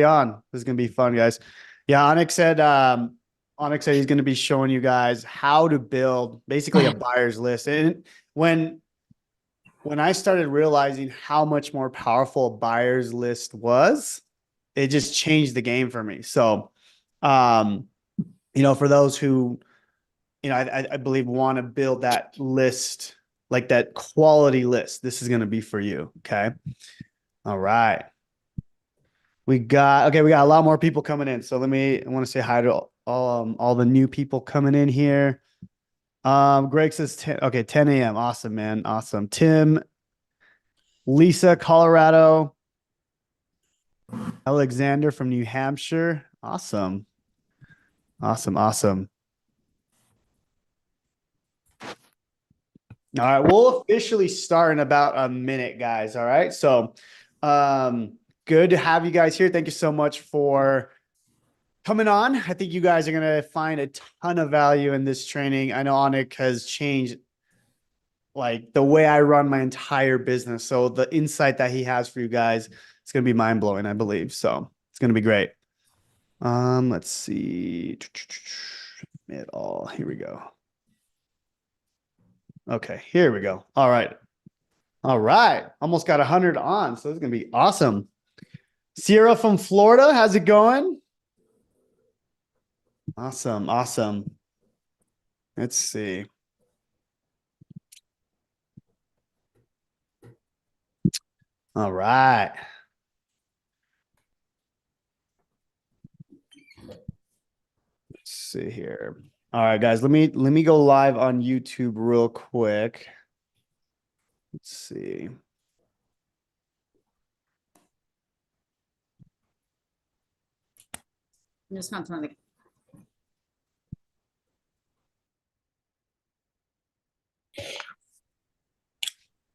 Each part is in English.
on. This is gonna be fun, guys. Yeah, Onyx said he's gonna be showing you guys how to build basically a buyer's list. And when I started realizing how much more powerful a buyer's list was, it just changed the game for me. So, um, for those who, I believe want to build that list, like that quality list, this is gonna be for you. Okay. All right. We got a lot more people coming in. So I want to say hi to all the new people coming in here. Greg says 10, okay, 10 a.m. Awesome, man. Awesome. Tim, Lisa, Colorado, Alexander from New Hampshire. Awesome. Awesome. Awesome. All right, we'll officially start in about a minute, guys. All right. So good to have you guys here. Thank you so much for coming on. I think you guys are going to find a ton of value in this training. I know Anik has changed like the way I run my entire business. So the insight that he has for you guys, it's going to be mind blowing, I believe. So it's going to be great. Let's see. It all. Here we go. Okay, here we go. All right. All right. Almost got 100 on. So it's going to be awesome. Sierra from Florida, how's it going? Awesome. Awesome. Let's see. All right. Let's see here. All right, guys, let me go live on YouTube real quick. Let's see. Just not something.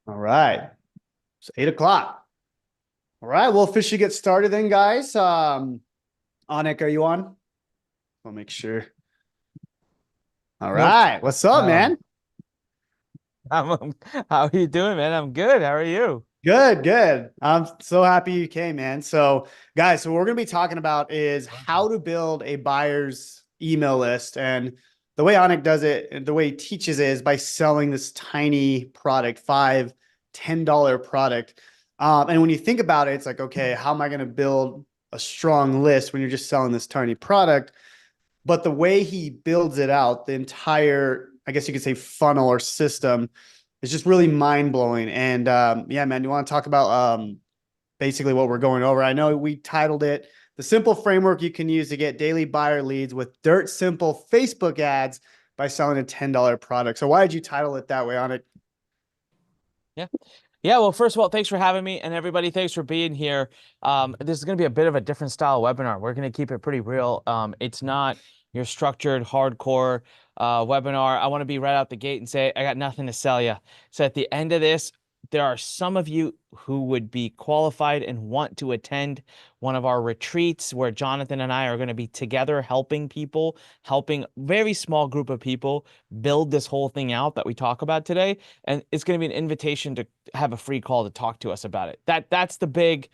All right. It's 8 o'clock. All right, we'll officially get started then, guys. Anik, are you on? I'll make sure. All Nope. right. What's up, man? I'm, how are you doing, man? I'm good. How are you? Good, good. I'm so happy you came, man. So, guys, so what we're going to be talking about is how to build a buyer's email list. And the way Anik does it, and the way he teaches it is by selling this tiny product, $5, $10 product. And when you think about it, it's like, okay, how am I going to build a strong list when you're just selling this tiny product? But the way he builds it out, the entire, I guess you could say, funnel or system is just really mind blowing. And yeah, man, you want to talk about basically what we're going over? I know we titled it "The Simple Framework You Can Use to Get Daily Buyer Leads with Dirt Simple Facebook Ads by Selling a $10 Product." So why did you title it that way on it? Yeah. Yeah, well, first of all, thanks for having me, and everybody, thanks for being here. This is going to be a bit of a different style webinar. We're going to keep it pretty real. It's not your structured, hardcore webinar. I want to be right out the gate and say, I got nothing to sell you. So at the end of this, there are some of you who would be qualified and want to attend one of our retreats where Jonathan and I are going to be together helping people, helping very small group of people build this whole thing out that we talk about today. And it's going to be an invitation to have a free call to talk to us about it. That's the big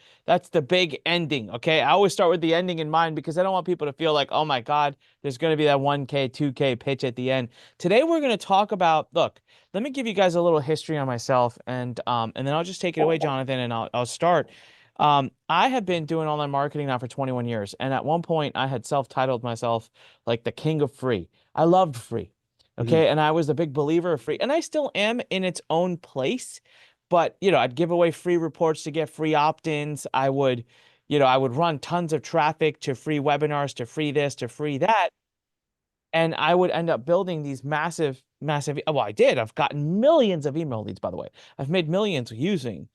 ending. Okay. I always start with the ending in mind because I don't want people to feel like, oh my God, there's going to be that 1K, 2K pitch at the end. Today, we're going to talk about, look, let me give you guys a little history on myself and then I'll just take it away, Jonathan, and I'll start. I have been doing online marketing now for 21 years. And at one point I had self-titled myself like the king of free. I loved free. Okay. And I was a big believer of free, and I still am in its own place. But, I'd give away free reports to get free opt-ins. I would run tons of traffic to free webinars, to free this, to free that. And I would end up building these massive, massive, well, I did. I've gotten millions of email leads, by the way. I've made millions using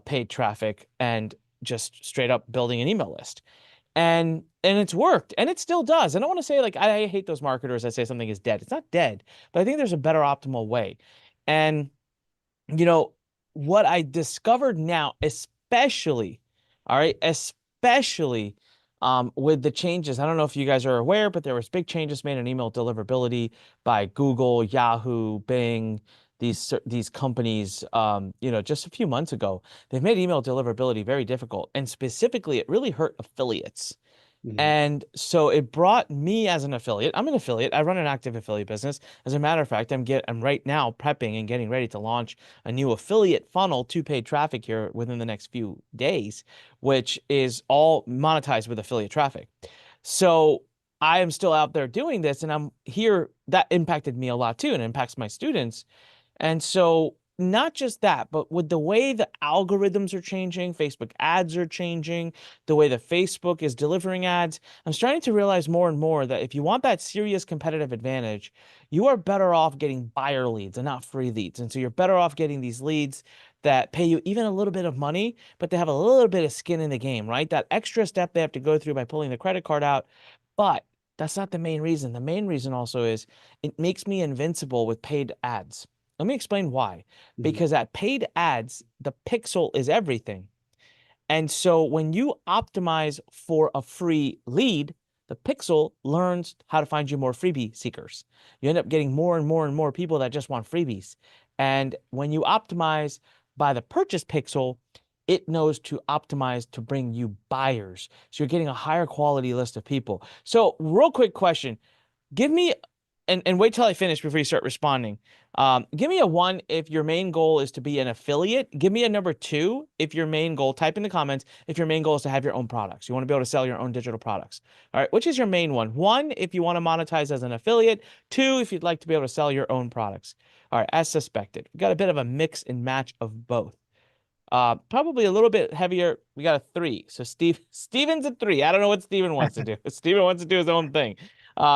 paid traffic and just straight up building an email list. And it's worked, and it still does. I don't want to say like I hate those marketers that say something is dead. It's not dead, but I think there's a better optimal way. And you know what I discovered now, especially, all right, especially with the changes. I don't know if you guys are aware, but there was big changes made in email deliverability by Google, Yahoo, Bing, these companies, just a few months ago, they've made email deliverability very difficult, and specifically, it really hurt affiliates. Mhm. And so it brought me as an affiliate. I'm an affiliate. I run an active affiliate business. As a matter of fact, I'm right now prepping and getting ready to launch a new affiliate funnel to paid traffic here within the next few days, which is all monetized with affiliate traffic. So I am still out there doing this, and I'm here. That impacted me a lot too, and impacts my students. And so, not just that, but with the way the algorithms are changing, Facebook ads are changing, the way that Facebook is delivering ads, I'm starting to realize more and more that if you want that serious competitive advantage, you are better off getting buyer leads and not free leads. And so, you're better off getting these leads that pay you even a little bit of money, but they have a little bit of skin in the game, right? That extra step they have to go through by pulling the credit card out. But that's not the main reason. The main reason also is it makes me invincible with paid ads. Let me explain why. Mhm. Because at paid ads, the pixel is everything. And so when you optimize for a free lead, the pixel learns how to find you more freebie seekers. You end up getting more and more and more people that just want freebies. And when you optimize by the purchase pixel, it knows to optimize to bring you buyers. So you're getting a higher quality list of people. So, real quick question. Give me and wait till I finish before you start responding. Give me a one if your main goal is to be an affiliate. Give me a number two if your main goal, type in the comments, if your main goal is to have your own products. You want to be able to sell your own digital products. All right, which is your main one? One, if you want to monetize as an affiliate. Two, if you'd like to be able to sell your own products. All right, as suspected. We got a bit of a mix and match of both. Probably a little bit heavier. We got a three. So Steven's a three. I don't know what Steven wants to do. Steven wants to do his own thing.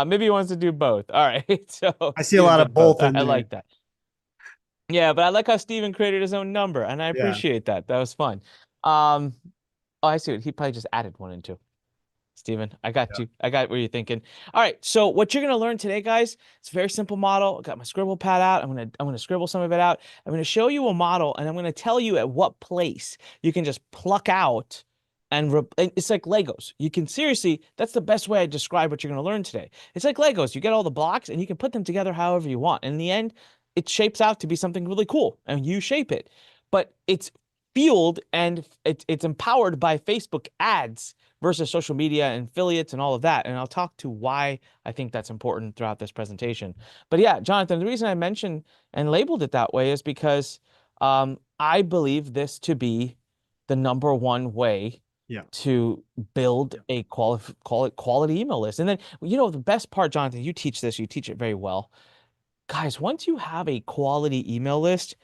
Maybe he wants to do both. All right. So I see a Steven lot of did both. both I, in I there. like that. Yeah, but I like how Steven created his own number, and I Yeah. appreciate that. That was fun. Um, oh, I see what he probably just added one and two. Steven, I got Yeah. you. I got what you're thinking. All right. So what you're gonna learn today, guys, it's a very simple model. I got my scribble pad out. I'm gonna scribble some of it out. I'm gonna show you a model, and I'm gonna tell you at what place you can just pluck out and it's like Legos. You can seriously, that's the best way I describe what you're gonna learn today. It's like Legos. You get all the blocks and you can put them together however you want. And in the end, it shapes out to be something really cool, and you shape it. But it's fueled and it's empowered by Facebook ads versus social media and affiliates and all of that. And I'll talk to why I think that's important throughout this presentation. But yeah, Jonathan, the reason I mentioned and labeled it that way is because I believe this to be the number one way Yeah. to build a call it quality email list. And then, the best part, Jonathan, you teach this, you teach it very well. Guys, once you have a quality email list,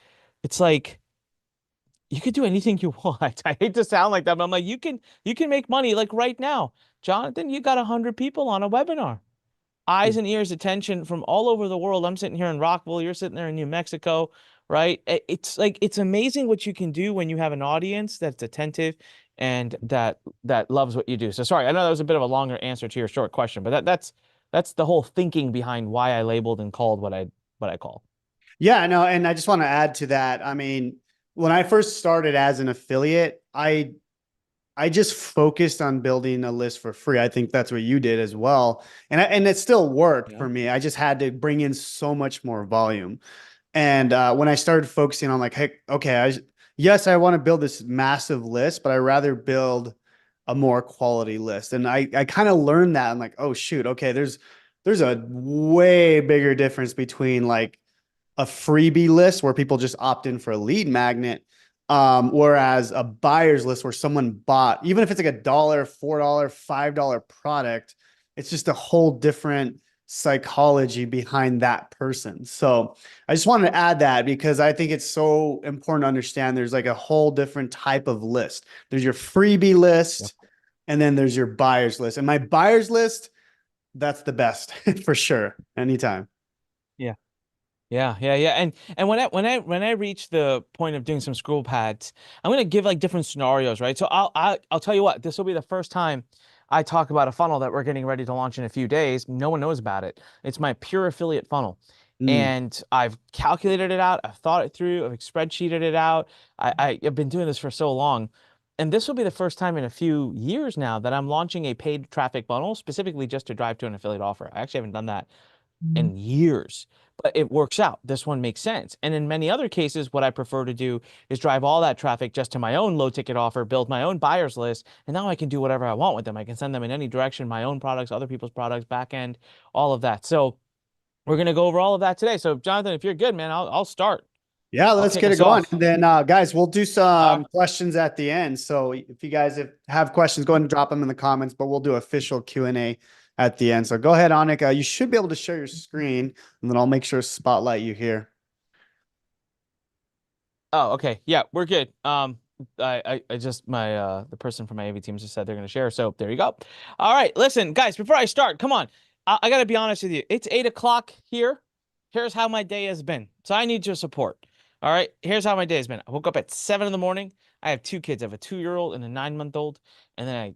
it's like you could do anything you want. I hate to sound like that, but I'm like, you can make money like right now. Jonathan, you got 100 people on a webinar. Eyes and ears attention from all over the world. I'm sitting here in Rockville, you're sitting there in New Mexico, right? It's like it's amazing what you can do when you have an audience that's attentive and that loves what you do. So sorry, I know that was a bit of a longer answer to your short question, but that's the whole thinking behind why I labeled and called what I call. Yeah, no, and I just want to add to that. I mean, when I first started as an affiliate, I just focused on building a list for free. I think that's what you did as well. And it still worked Yeah. for me. I just had to bring in so much more volume. And when I started focusing on like, hey, okay, yes, I want to build this massive list, but I rather build a more quality list. And I kind of learned that. I'm like, oh shoot, okay, there's a way bigger difference between like a freebie list where people just opt in for a lead magnet. Whereas a buyer's list where someone bought, even if it's like $1, $4, $5 product, it's just a whole different psychology behind that person. So I just wanted to add that because I think it's so important to understand there's like a whole different type of list. There's your freebie Yep. list, and then there's your buyer's list. And my buyer's list, that's the best for sure. Anytime. Yeah. Yeah. And when I reach the point of doing some scroll pads, I'm gonna give like different scenarios, right? So I'll tell you what, this will be the first time I talk about a funnel that we're getting ready to launch in a few days. No one knows about it. It's my pure affiliate funnel. Mm, And I've calculated it out, I've thought it through, I've spreadsheeted it out. I've been doing this for so long. And this will be the first time in a few years now that I'm launching a paid traffic funnel specifically just to drive to an affiliate offer. I actually haven't done that in years. But it works out. This one makes sense. And in many other cases, what I prefer to do is drive all that traffic just to my own low ticket offer, build my own buyers list, and now I can do whatever I want with them. I can send them in any direction, my own products, other people's products, back end, all of that. So we're gonna go over all of that today. So Jonathan, if you're good, man, I'll start. Yeah, I'll let's kick get it us going. off. And then, guys, we'll do Uh, some questions at the end. So if you guys have questions, go ahead and drop them in the comments, but we'll do official Q&A at the end. So go ahead, Anik. You should be able to share your screen, and then I'll make sure to spotlight you here. oh, okay. Yeah, we're good. I just the person from my AV team just said they're gonna share. So there you go. All right, listen, guys, before I start, come on. I gotta be honest with you. It's 8 o'clock here. Here's how my day has been. So I need your support. All right, here's how my day has been. I woke up at 7 in the morning. I have two kids. I have a 2-year-old and a 9-month-old. And then I,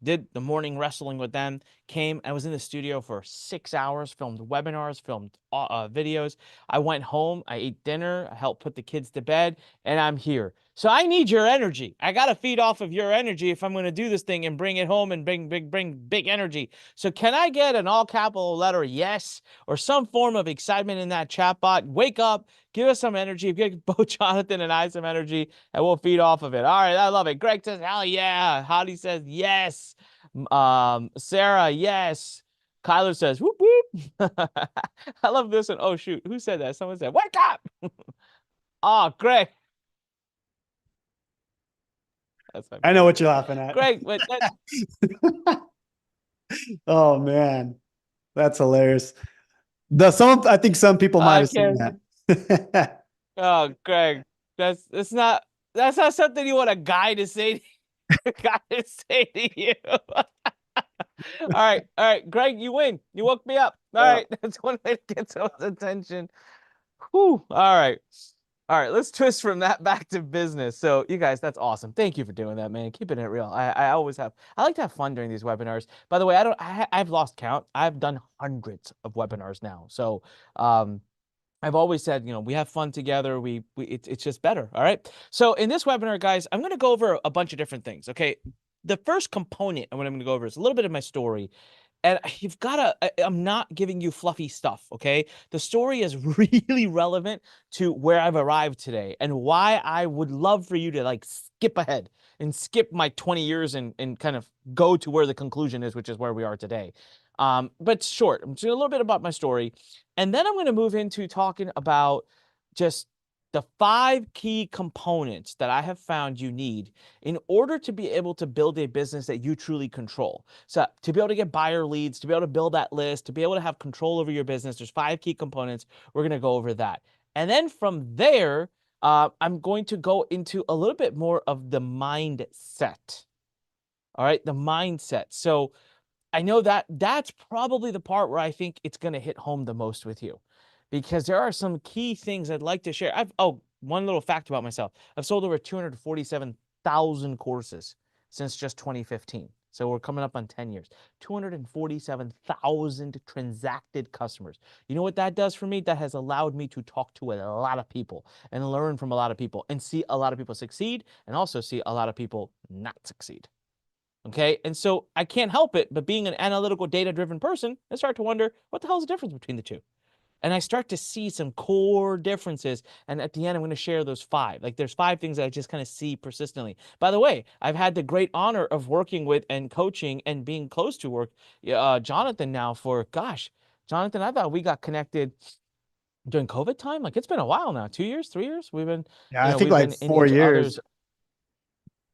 did the morning wrestling with them. Came, I was in the studio for 6 hours, filmed webinars, filmed videos. I went home, I ate dinner, I helped put the kids to bed, and I'm here. So I need your energy. I got to feed off of your energy if I'm going to do this thing and bring it home and bring big energy. So can I get an all capital letter yes or some form of excitement in that chat bot? Wake up, give us some energy, give both Jonathan and I some energy, and we'll feed off of it. All right, I love it. Greg says, hell yeah. Hottie says, yes. Sarah, yes. Kyler says, whoop, whoop. I love this one. Oh, shoot. Who said that? Someone said, wake up. Oh, Greg. That's my I know what favorite. you're laughing at. Greg, but Oh man, that's hilarious. I think some people might I have seen can't. that. Oh, Greg, that's not something you want a guy to say. A guy to say to you. All right, Greg, you win. You woke me up. All Yeah. right, that's one way to get someone's attention. Whew. All right. All right, let's twist from that back to business. So, you guys, that's awesome. Thank you for doing that, man. Keeping it real. I always have. I like to have fun during these webinars. By the way, I've lost count. I've done hundreds of webinars now. So, I've always said, we have fun together. It's just better. All right. So in this webinar, guys, I'm going to go over a bunch of different things. Okay. The first component and what I'm going to go over is a little bit of my story. And you've got to, I'm not giving you fluffy stuff. Okay. The story is really relevant to where I've arrived today and why I would love for you to like skip ahead and skip my 20 years and kind of go to where the conclusion is, which is where we are today. But short, I'm just a little bit about my story. And then I'm going to move into talking about just the 5 key components that I have found you need in order to be able to build a business that you truly control. So to be able to get buyer leads, to be able to build that list, to be able to have control over your business, there's 5 key components. We're going to go over that. And then from there, I'm going to go into a little bit more of the mindset. All right, the mindset. So I know that that's probably the part where I think it's going to hit home the most with you because there are some key things I'd like to share. One little fact about myself. I've sold over 247,000 courses since just 2015. So we're coming up on 10 years. 247,000 transacted customers. You know what that does for me? That has allowed me to talk to a lot of people and learn from a lot of people and see a lot of people succeed and also see a lot of people not succeed. Okay. And so I can't help it, but being an analytical, data driven person, I start to wonder what the hell is the difference between the two? And I start to see some core differences. And at the end, I'm going to share those 5. Like there's 5 things that I just kind of see persistently. By the way, I've had the great honor of working with and coaching and being close to Jonathan now for, gosh, Jonathan, I thought we got connected during COVID time. Like it's been a while now, 2 years, 3 years. Yeah, I think We've like been in 4 each years. other's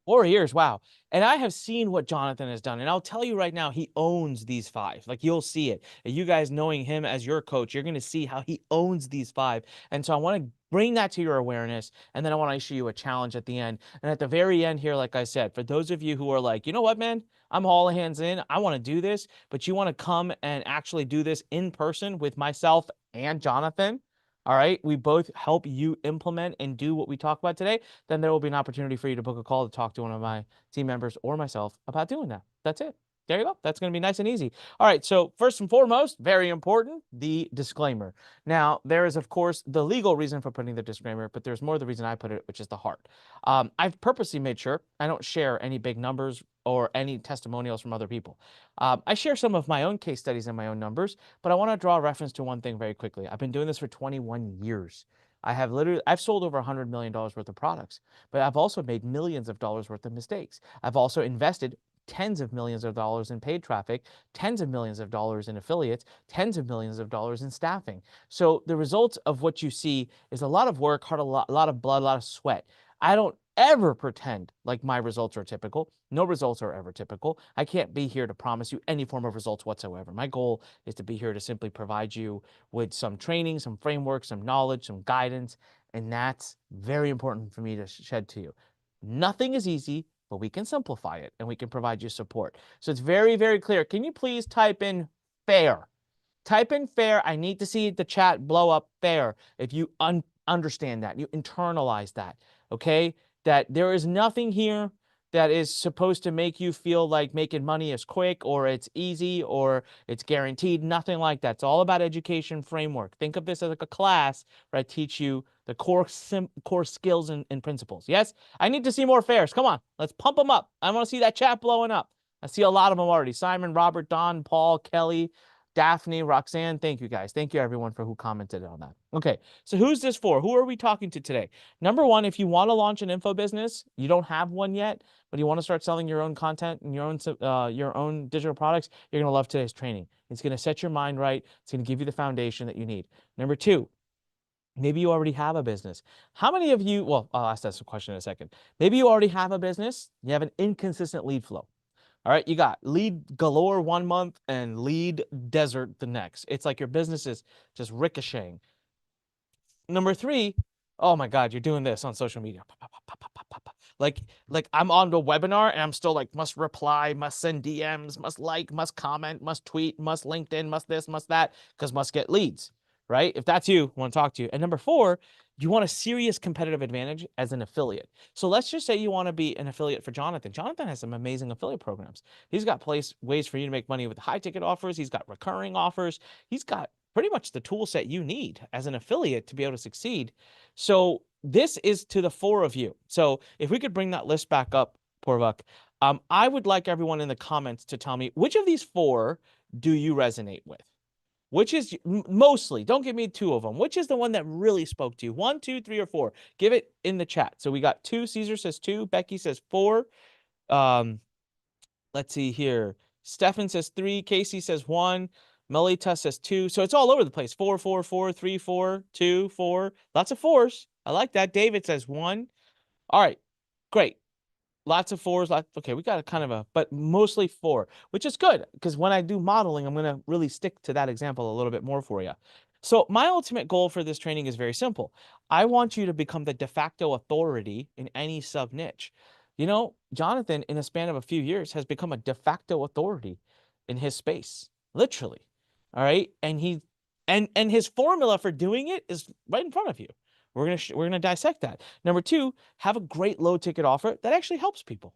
4 years, wow. And I have seen what Jonathan has done. And I'll tell you right now, he owns these 5. Like you'll see it. And you guys knowing him as your coach, you're going to see how he owns these 5. And so I want to bring that to your awareness. And then I want to issue you a challenge at the end. And at the very end here, like I said, for those of you who are like, you know what, man, I'm all hands in. I want to do this, but you want to come and actually do this in person with myself and Jonathan. All right. We both help you implement and do what we talk about today. Then there will be an opportunity for you to book a call to talk to one of my team members or myself about doing that. That's it. There you go. That's going to be nice and easy. All right. So first and foremost, very important, the disclaimer. Now, there is, of course, the legal reason for putting the disclaimer, but there's more the reason I put it, which is the heart. I've purposely made sure I don't share any big numbers, or any testimonials from other people. I share some of my own case studies and my own numbers, but I want to draw a reference to one thing very quickly. I've been doing this for 21 years. I've sold over $100 million worth of products, but I've also made millions of dollars worth of mistakes. I've also invested tens of millions of dollars in paid traffic, tens of millions of dollars in affiliates, tens of millions of dollars in staffing. So the results of what you see is a lot of work, a lot of blood, a lot of sweat. I don't ever pretend like my results are typical. No results are ever typical. I can't be here to promise you any form of results whatsoever. My goal is to be here to simply provide you with some training, some framework, some knowledge, some guidance, and that's very important for me to shed to you. Nothing is easy, but we can simplify it and we can provide you support. So it's very, very clear. Can you please type in fair? Type in fair. I need to see the chat blow up fair. If you understand that, you internalize that, okay? That there is nothing here that is supposed to make you feel like making money is quick or it's easy or it's guaranteed. Nothing like that. It's all about education framework. Think of this as like a class where I teach you the core skills and principles. Yes, I need to see more fairs. Come on, let's pump them up. I want to see that chat blowing up. I see a lot of them already. Simon, Robert, Don, Paul, Kelly, Daphne, Roxanne, thank you guys. Thank you everyone for who commented on that. Okay, so who's this for? Who are we talking to today? Number one, if you want to launch an info business, you don't have one yet, but you want to start selling your own content and your own digital products, you're going to love today's training. It's going to set your mind right. It's going to give you the foundation that you need. Number two, maybe you already have a business. How many of you, well, I'll ask that question in a second. Maybe you already have a business. You have an inconsistent lead flow. All right, you got lead galore 1 month and lead desert the next. It's like your business is just ricocheting. Number three, oh my God, you're doing this on social media. Like I'm on the webinar and I'm still like, must reply, must send DMs, must like, must comment, must tweet, must LinkedIn, must this, must that, because must get leads, right? If that's you, I want to talk to you. And number four, you want a serious competitive advantage as an affiliate. So let's just say you want to be an affiliate for Jonathan. Jonathan has some amazing affiliate programs. He's got ways for you to make money with high ticket offers. He's got recurring offers. He's got pretty much the tool set you need as an affiliate to be able to succeed. So this is to the four of you. So if we could bring that list back up, Porvak, I would like everyone in the comments to tell me which of these four do you resonate with? Which is mostly, don't give me two of them. Which is the one that really spoke to you? 1, 2, 3, or 4? Give it in the chat. So we got 2. Caesar says 2. Becky says 4. Let's see here. Stefan says 3. Casey says 1. Melita says 2. So it's all over the place. 4, 4, 4, 3, 4, 2, 4. Lots of 4s. I like that. David says 1. All right. Great. Lots of 4s. Okay, we got a kind of but mostly 4, which is good because when I do modeling, I'm going to really stick to that example a little bit more for you. So my ultimate goal for this training is very simple. I want you to become the de facto authority in any sub niche. You know, Jonathan, in a span of a few years, has become a de facto authority in his space, literally. All right, and his formula for doing it is right in front of you. We're gonna dissect that. Number 2, have a great low ticket offer that actually helps people.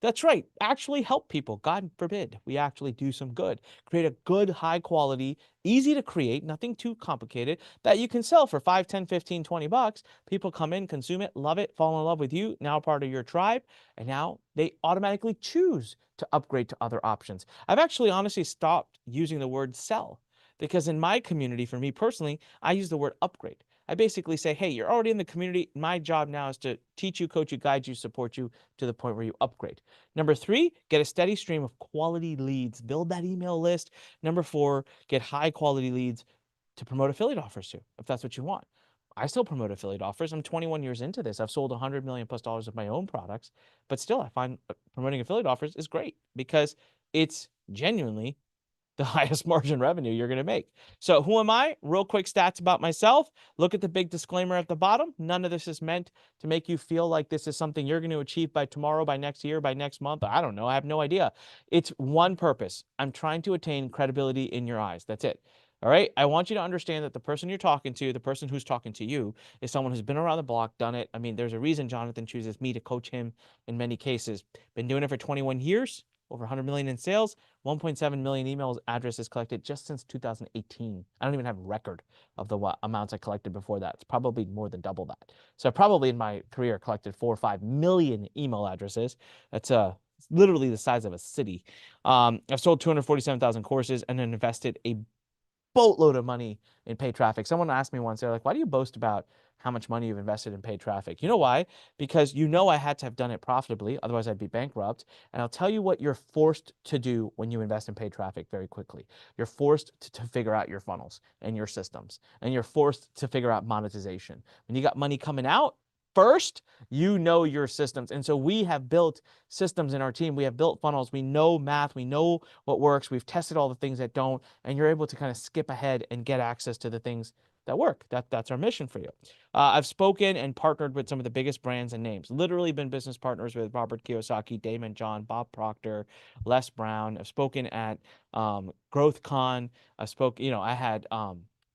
That's right, actually help people. God forbid we actually do some good. Create a good, high quality, easy to create, nothing too complicated, that you can sell for 5, 10, 15, 20 bucks. People come in, consume it, love it, fall in love with you, now part of your tribe, and now they automatically choose to upgrade to other options. I've actually honestly stopped using the word sell because in my community, for me personally, I use the word upgrade. I basically say, hey, you're already in the community. My job now is to teach you, coach you, guide you, support you to the point where you upgrade. Number 3, get a steady stream of quality leads. Build that email list. Number 4, get high quality leads to promote affiliate offers to, if that's what you want. I still promote affiliate offers. I'm 21 years into this. I've sold $100 million plus of my own products, but still I find promoting affiliate offers is great because it's genuinely the highest margin revenue you're going to make. So who am I? Real quick stats about myself. Look at the big disclaimer at the bottom. None of this is meant to make you feel like this is something you're going to achieve by tomorrow, by next year, by next month. I don't know. I have no idea. It's one purpose. I'm trying to attain credibility in your eyes. That's it. All right. I want you to understand that the person you're talking to, the person who's talking to you, is someone who's been around the block, done it. I mean, there's a reason Jonathan chooses me to coach him in many cases. Been doing it for 21 years, over 100 million in sales, 1.7 million email addresses collected just since 2018. I don't even have a record of the amounts I collected before that. It's probably more than double that. So I probably in my career collected 4 or 5 million email addresses. That's It's literally the size of a city. I've sold 247,000 courses and then invested a boatload of money in paid traffic. Someone asked me once, they're like, why do you boast about how much money you've invested in paid traffic? You know why? Because I had to have done it profitably, otherwise I'd be bankrupt. And I'll tell you what you're forced to do when you invest in paid traffic very quickly. You're forced to figure out your funnels and your systems, and you're forced to figure out monetization. When you got money coming out, first, you know your systems. And so we have built systems in our team. We have built funnels. We know math. We know what works. We've tested all the things that don't, and you're able to kind of skip ahead and get access to the things that work. That's our mission for you. I've spoken and partnered with some of the biggest brands and names. Literally been business partners with Robert Kiyosaki, Damon John, Bob Proctor, Les Brown. I've spoken at GrowthCon. I had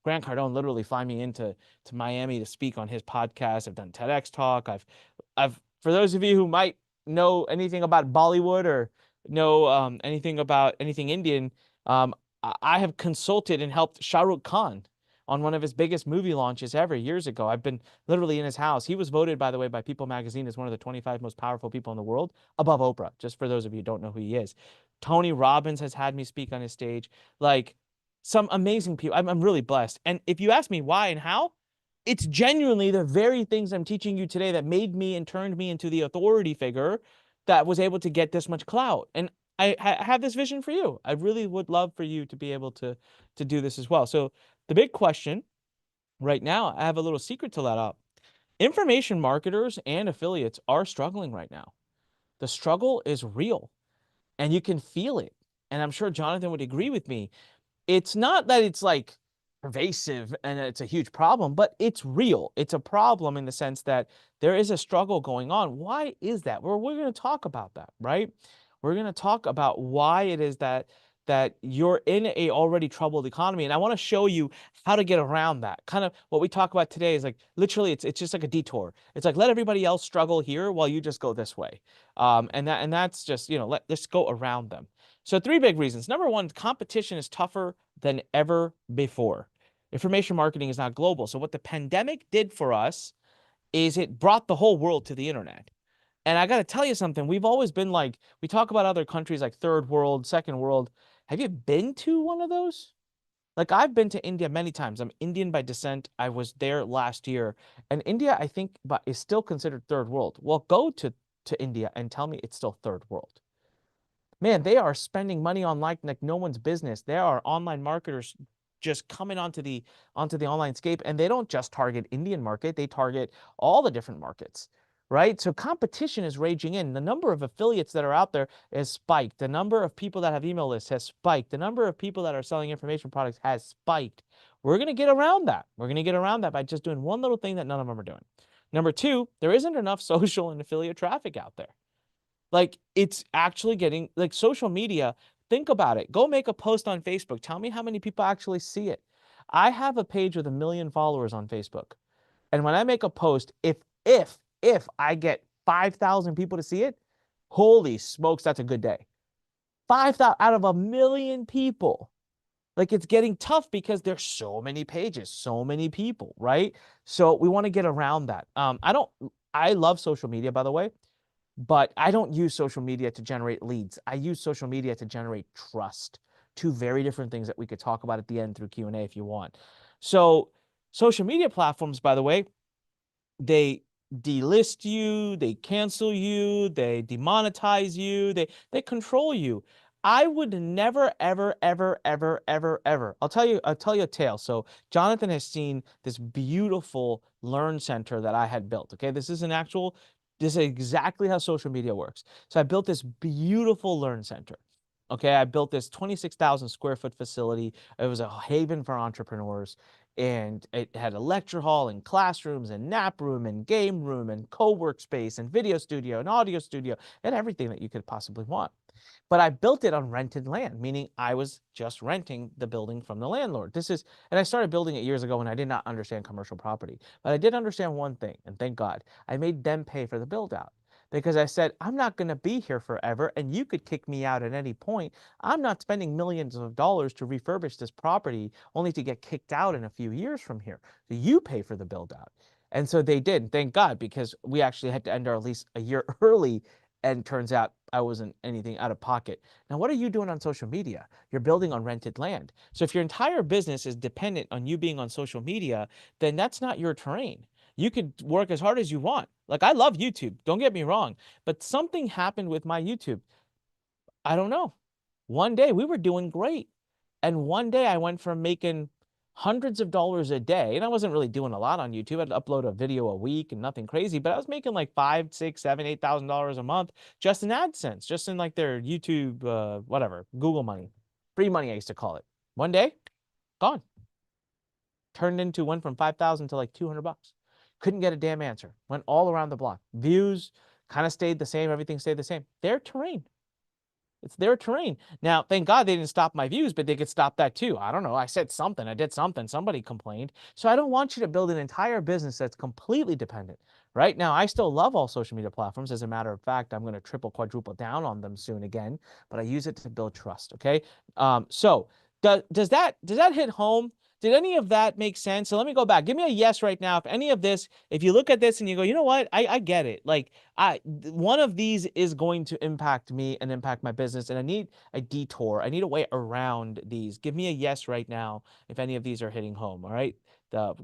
Grant Cardone literally fly me into Miami to speak on his podcast. I've done TEDx talk. I've for those of you who might know anything about Bollywood or know anything about anything Indian, I have consulted and helped Shah Rukh Khan on one of his biggest movie launches ever years ago. I've been literally in his house. He was voted, by the way, by People magazine as one of the 25 most powerful people in the world, above Oprah, just for those of you who don't know who he is. Tony Robbins has had me speak on his stage. Like, some amazing people. I'm really blessed. And if you ask me why and how, it's genuinely the very things I'm teaching you today that made me and turned me into the authority figure that was able to get this much clout. And I have this vision for you. I really would love for you to be able to do this as well. So the big question right now, I have a little secret to let out. Information marketers and affiliates are struggling right now. The struggle is real and you can feel it. And I'm sure Jonathan would agree with me. It's not that it's like pervasive and it's a huge problem, but it's real. It's a problem in the sense that there is a struggle going on. Why is that? Well, we're going to talk about that, right? We're going to talk about why it is that you're in a already troubled economy. And I want to show you how to get around that. Kind of what we talk about today is like literally it's just like a detour. It's like let everybody else struggle here while you just go this way. And that's just, let's go around them. So 3 big reasons. Number 1, competition is tougher than ever before. Information marketing is not global. So what the pandemic did for us is it brought the whole world to the internet. And I got to tell you something. We've always been like, we talk about other countries like third world, second world. Have you been to one of those? Like I've been to India many times. I'm Indian by descent. I was there last year. And India, I think, is still considered third world. Well, go to India and tell me it's still third world. Man, they are spending money on like no one's business. There are online marketers just coming onto the online scape, and they don't just target Indian market, they target all the different markets, right? So competition is raging in. The number of affiliates that are out there has spiked. The number of people that have email lists has spiked. The number of people that are selling information products has spiked. We're going to get around that. We're going to get around that by just doing one little thing that none of them are doing. Number 2, there isn't enough social and affiliate traffic out there. Like it's actually getting like social media. Think about it. Go make a post on Facebook. Tell me how many people actually see it. I have a page with 1 million followers on Facebook. And when I make a post, if I get 5,000 people to see it, holy smokes, that's a good day. 5,000 out of 1 million people. Like it's getting tough because there's so many pages, so many people, right? So we want to get around that. I love social media, by the way. But I don't use social media to generate leads. I use social media to generate trust. 2 very different things that we could talk about at the end through Q&A if you want. So social media platforms, by the way, they delist you, they cancel you, they demonetize you, they control you. I would never, ever, ever, ever, ever, ever. I'll tell you a tale. So Jonathan has seen this beautiful Learn Center that I had built. Okay, this is exactly how social media works. So I built this beautiful Learn Center. Okay, I built this 26,000 square foot facility. It was a haven for entrepreneurs. And it had a lecture hall and classrooms and nap room and game room and co-work space and video studio and audio studio and everything that you could possibly want. But I built it on rented land, meaning I was just renting the building from the landlord. And I started building it years ago when I did not understand commercial property. But I did understand one thing, and thank God, I made them pay for the build out. Because I said, I'm not going to be here forever, and you could kick me out at any point. I'm not spending millions of dollars to refurbish this property only to get kicked out in a few years from here. So you pay for the build out. And so they did, thank God, because we actually had to end our lease a year early. And turns out I wasn't anything out of pocket. Now, what are you doing on social media? You're building on rented land. So if your entire business is dependent on you being on social media, then that's not your terrain. You could work as hard as you want. Like, I love YouTube, don't get me wrong, but something happened with my YouTube. I don't know. One day we were doing great. And one day I went from making hundreds of dollars a day, and I wasn't really doing a lot on YouTube. I'd upload a video a week and nothing crazy, but I was making like five, six, seven, $8,000 a month just in AdSense, just in like their YouTube, whatever, Google money, free money, I used to call it. One day, gone. Went from 5,000 to like 200 bucks. Couldn't get a damn answer. Went all around the block. Views kind of stayed the same. Everything stayed the same. Their terrain. It's their terrain. Now, thank God they didn't stop my views, but they could stop that too. I don't know. I said something. I did something. Somebody complained. So I don't want you to build an entire business that's completely dependent. Right now, I still love all social media platforms. As a matter of fact, I'm going to triple, quadruple down on them soon again, but I use it to build trust. Okay. So does that hit home? Did any of that make sense? So let me go back. Give me a yes right now. If any of this, if you look at this and you go, you know what? I get it. Like one of these is going to impact me and impact my business, and I need a detour. I need a way around these. Give me a yes right now if any of these are hitting home. All right.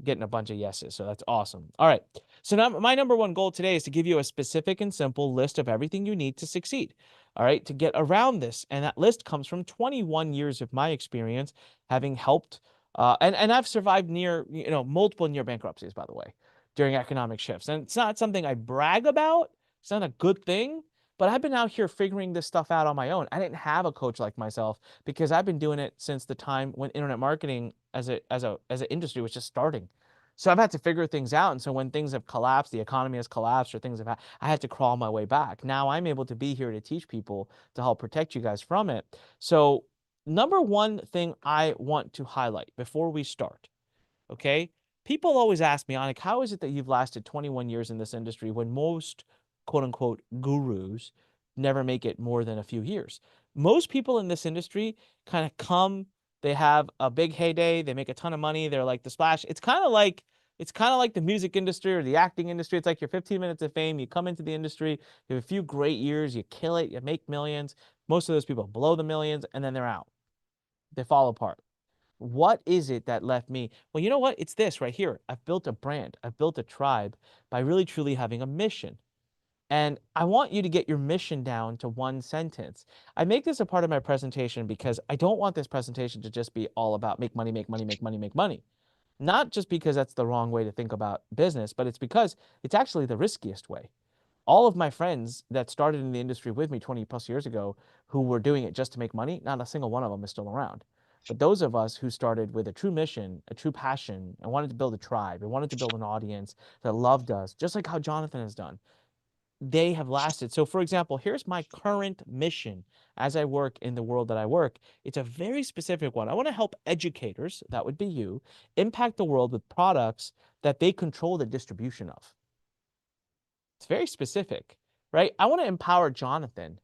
Getting a bunch of yeses. So that's awesome. All right. So now my number one goal today is to give you a specific and simple list of everything you need to succeed. All right. To get around this. And that list comes from 21 years of my experience having helped and I've survived multiple near bankruptcies, by the way, during economic shifts. And it's not something I brag about. It's not a good thing, but I've been out here figuring this stuff out on my own. I didn't have a coach like myself because I've been doing it since the time when internet marketing as an industry was just starting. So I've had to figure things out. And so when things have collapsed, the economy has collapsed, or things I had to crawl my way back. Now I'm able to be here to teach people to help protect you guys from it. So number one thing I want to highlight before we start, okay? People always ask me, Anik, how is it that you've lasted 21 years in this industry when most quote unquote gurus never make it more than a few years? Most people in this industry kind of come, they have a big heyday, they make a ton of money, they're like the splash. It's kind of like the music industry or the acting industry. It's like your 15 minutes of fame. You come into the industry, you have a few great years, you kill it, you make millions. Most of those people blow the millions and then they're out. They fall apart. What is it that left me? Well, you know what? It's this right here. I've built a brand. I've built a tribe by really truly having a mission. And I want you to get your mission down to one sentence. I make this a part of my presentation because I don't want this presentation to just be all about make money, make money, make money, make money. Not just because that's the wrong way to think about business, but it's because it's actually the riskiest way. All of my friends that started in the industry with me 20 plus years ago who were doing it just to make money, not a single one of them is still around. But those of us who started with a true mission, a true passion, and wanted to build a tribe, and wanted to build an audience that loved us, just like how Jonathan has done, they have lasted. So, for example, here's my current mission as I work in the world that I work. It's a very specific one. I want to help educators, that would be you, impact the world with products that they control the distribution of. It's very specific, right? I want to empower Jonathan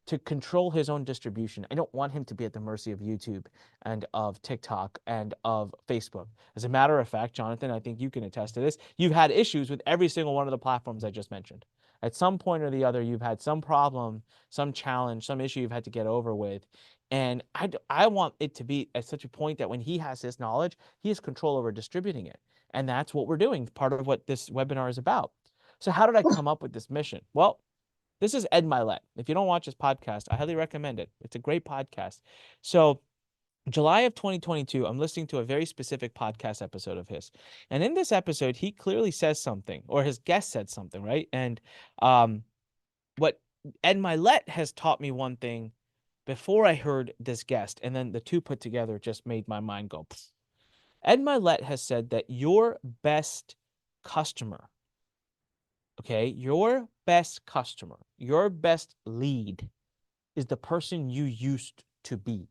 to control his own distribution. I don't want him to be at the mercy of YouTube and of TikTok and of Facebook. As a matter of fact, Jonathan, I think you can attest to this. You've had issues with every single one of the platforms I just mentioned. At some point or the other, you've had some problem, some challenge, some issue you've had to get over with. And I want it to be at such a point that when he has his knowledge, he has control over distributing it. And that's what we're doing. Part of what this webinar is about. So how did I come up with this mission? Well, this is Ed Milet. If you don't watch his podcast, I highly recommend it. It's a great podcast. So July of 2022, I'm listening to a very specific podcast episode of his. And in this episode, he clearly says something, or his guest said something, right? And what Ed Milet has taught me one thing before I heard this guest, and then the two put together just made my mind go. Pfft. Ed Milet has said that your best customer, okay, your best customer, your best lead is the person you used to be.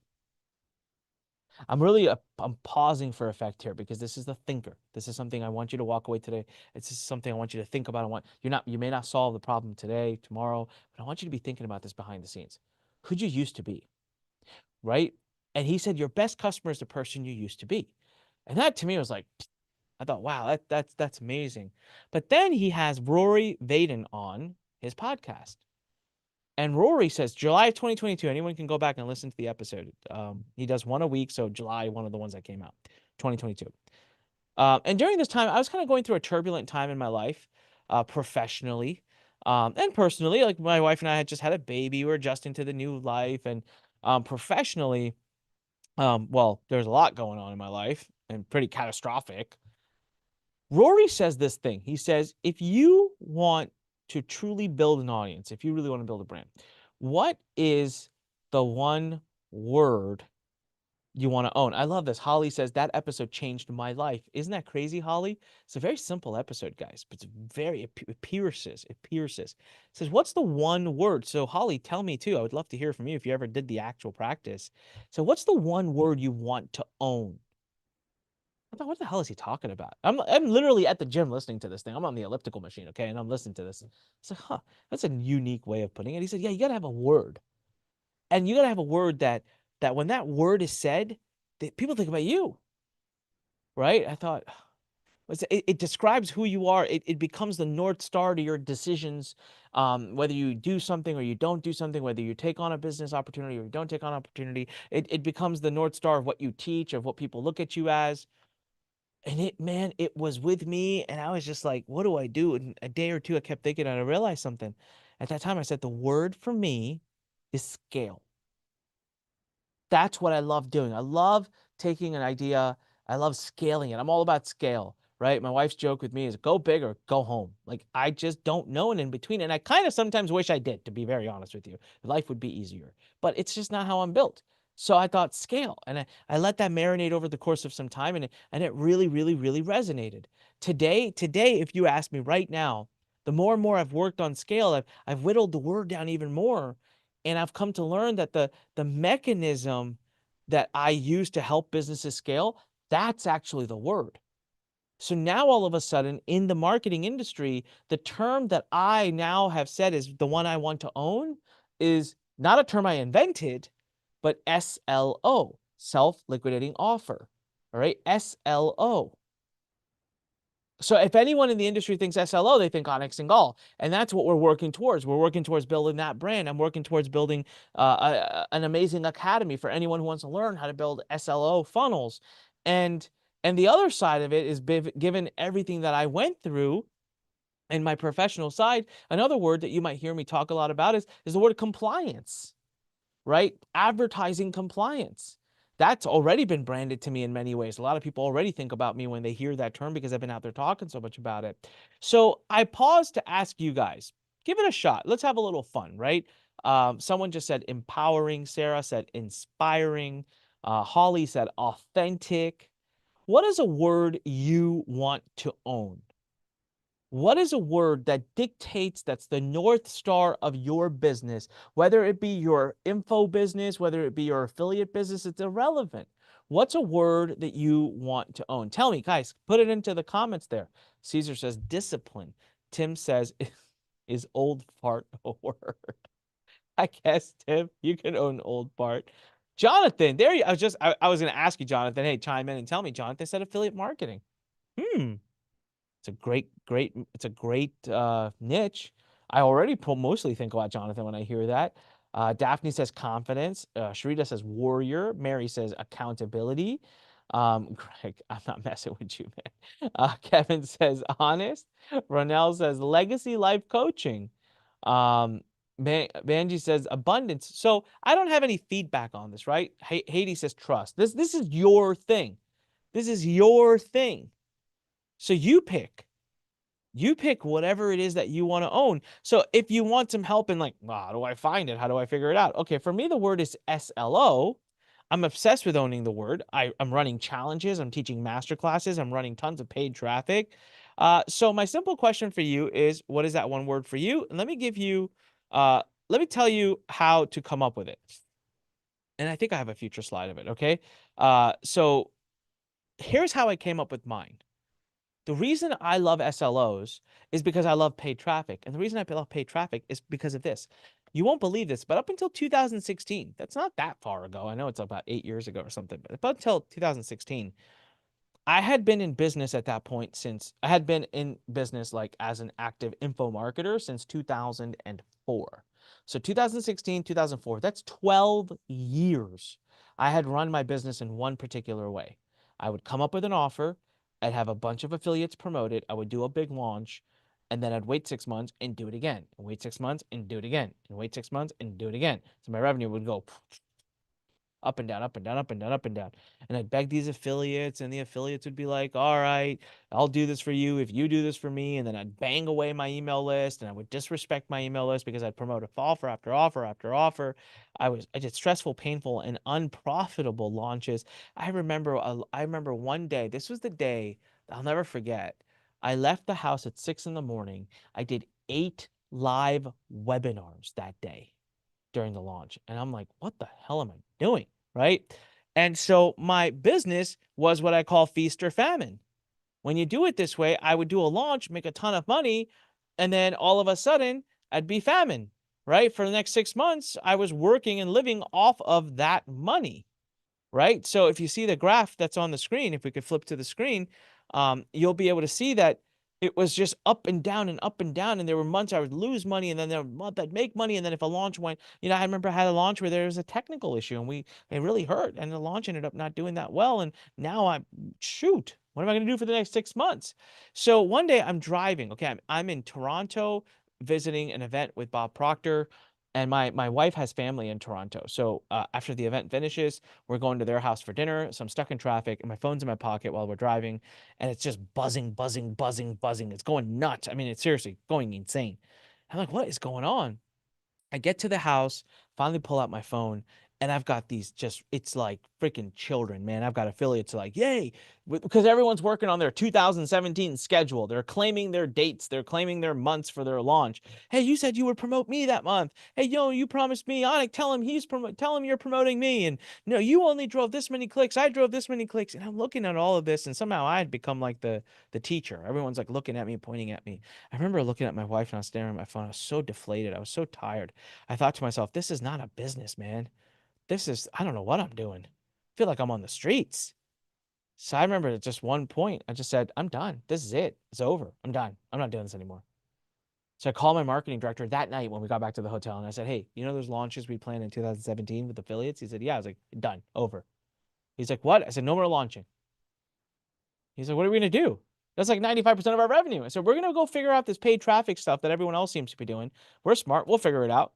I'm pausing for effect here because this is the thinker. This is something I want you to walk away today. It's just something I want you to think about. You may not solve the problem today, tomorrow, but I want you to be thinking about this behind the scenes. Who'd you used to be, right? And he said your best customer is the person you used to be. And that to me was like, I thought, wow, that's amazing. But then he has Rory Vaden on his podcast. And Rory says July of 2022. Anyone can go back and listen to the episode. He does one a week, so July, one of the ones that came out, 2022. And during this time, I was kind of going through a turbulent time in my life, professionally, and personally. Like my wife and I had just had a baby, we were adjusting to the new life, and professionally, well, there's a lot going on in my life and pretty catastrophic. Rory says this thing. He says, if you want to truly build an audience, if you really want to build a brand, what is the one word you want to own? I love this. Holly says that episode changed my life. Isn't that crazy, Holly? It's a very simple episode, guys, but it's very, it pierces. It pierces. It says, what's the one word? So, Holly, tell me too. I would love to hear from you if you ever did the actual practice. So, what's the one word you want to own? I thought, what the hell is he talking about? I'm literally at the gym listening to this thing. I'm on the elliptical machine, okay, and I'm listening to this. It's like, huh, that's a unique way of putting it. He said, yeah, you gotta have a word, and you gotta have a word that when that word is said, that people think about you, right? I thought it describes who you are. It becomes the North Star to your decisions, whether you do something or you don't do something, whether you take on a business opportunity or you don't take on opportunity. It becomes the North Star of what you teach, of what people look at you as. And man, it was with me, and I was just like, what do I do? And a day or two, I kept thinking, and I realized something. At that time, I said, the word for me is scale. That's what I love doing. I love taking an idea, I love scaling it. I'm all about scale, right? My wife's joke with me is go big or go home. Like, I just don't know an in between. And I kind of sometimes wish I did, to be very honest with you. Life would be easier, but it's just not how I'm built. So I thought scale, and I let that marinate over the course of some time, and it really, really, really resonated. Today, if you ask me right now, the more and more I've worked on scale, I've whittled the word down even more, and I've come to learn that the mechanism that I use to help businesses scale, that's actually the word. So now all of a sudden in the marketing industry, the term that I now have said is the one I want to own is not a term I invented, but SLO, self-liquidating offer. All right, SLO. So if anyone in the industry thinks SLO, they think Onyx and Gall. And that's what we're working towards. We're working towards building that brand. I'm working towards building an amazing academy for anyone who wants to learn how to build SLO funnels. And the other side of it is, given everything that I went through in my professional side, another word that you might hear me talk a lot about is the word compliance, right? Advertising compliance. That's already been branded to me in many ways. A lot of people already think about me when they hear that term because I've been out there talking so much about it. So I paused to ask you guys, give it a shot. Let's have a little fun, right? Someone just said empowering. Sarah said inspiring. Holly said authentic. What is a word you want to own? What is a word that dictates that's the North Star of your business? Whether it be your info business, whether it be your affiliate business, it's irrelevant. What's a word that you want to own? Tell me, guys, put it into the comments there. Caesar says discipline. Tim says, is old fart a word? I guess, Tim, you can own old fart. Jonathan, there you I was gonna ask you, Jonathan. Hey, chime in and tell me. Jonathan said affiliate marketing. Hmm. It's a it's a great niche. I already mostly think about Jonathan when I hear that. Daphne says confidence. Sharita says warrior. Mary says accountability. Greg, I'm not messing with you, man. Kevin says honest. Ronell says legacy life coaching. Banji says abundance. So I don't have any feedback on this, right? Haiti says trust. This is your thing. This is your thing. So you pick. You pick whatever it is that you want to own. So if you want some help in like, well, how do I find it? How do I figure it out? Okay, for me, the word is SLO. I'm obsessed with owning the word. I'm running challenges. I'm teaching master classes. I'm running tons of paid traffic. So my simple question for you is, what is that one word for you? And let me give you, let me tell you how to come up with it. And I think I have a future slide of it. Okay. So here's how I came up with mine. The reason I love SLOs is because I love paid traffic. And the reason I love paid traffic is because of this. You won't believe this, but up until 2016, that's not that far ago. I know it's about 8 years ago or something, but up until 2016, I had been in business at that point since I had been in business like as an active info marketer since 2004. So 2016, 2004, that's 12 years I had run my business in one particular way. I would come up with an offer, I'd have a bunch of affiliates promote it, I would do a big launch, and then I'd wait 6 months and do it again, and wait 6 months and do it again, and wait 6 months and do it again. So my revenue would go up and down, up and down, up and down, up and down. And I'd beg these affiliates, and the affiliates would be like, all right, I'll do this for you if you do this for me. And then I'd bang away my email list, and I would disrespect my email list because I'd promote offer after offer after offer. I did stressful, painful, and unprofitable launches. I remember one day, this was the day I'll never forget. I left the house at 6 in the morning. I did 8 live webinars that day during the launch. And I'm like, what the hell am I doing? Right. And so my business was what I call feast or famine. When you do it this way, I would do a launch, make a ton of money, and then all of a sudden I'd be famine. Right. For the next 6 months, I was working and living off of that money. Right. So if you see the graph that's on the screen, if we could flip to the screen, you'll be able to see that it was just up and down and up and down. And there were months I would lose money, and then there were months I'd make money. And then if a launch went, I remember I had a launch where there was a technical issue and it really hurt. And the launch ended up not doing that well. And now shoot, what am I going to do for the next 6 months? So one day I'm driving. Okay. I'm in Toronto visiting an event with Bob Proctor. And my wife has family in Toronto. So after the event finishes, we're going to their house for dinner. So I'm stuck in traffic, and my phone's in my pocket while we're driving, and it's just buzzing, buzzing, buzzing, buzzing. It's going nuts. I mean, it's seriously going insane. I'm like, what is going on? I get to the house, finally pull out my phone, and I've got it's like freaking children, man. I've got affiliates like, yay, because everyone's working on their 2017 schedule. They're claiming their dates, they're claiming their months for their launch. Hey, you said you would promote me that month. Hey, you promised me, Anik, tell him you're promoting me. And no, you only drove this many clicks. I drove this many clicks. And I'm looking at all of this, and somehow I had become like the teacher. Everyone's like looking at me, pointing at me. I remember looking at my wife, and I was staring at my phone. I was so deflated. I was so tired. I thought to myself, this is not a business, man. I don't know what I'm doing. I feel like I'm on the streets. So I remember at just one point, I just said, I'm done. This is it. It's over. I'm done. I'm not doing this anymore. So I called my marketing director that night when we got back to the hotel, and I said, hey, those launches we planned in 2017 with affiliates? He said, yeah. I was like, done. Over. He's like, what? I said, no more launching. He's like, what are we going to do? That's like 95% of our revenue. I said, we're going to go figure out this paid traffic stuff that everyone else seems to be doing. We're smart. We'll figure it out.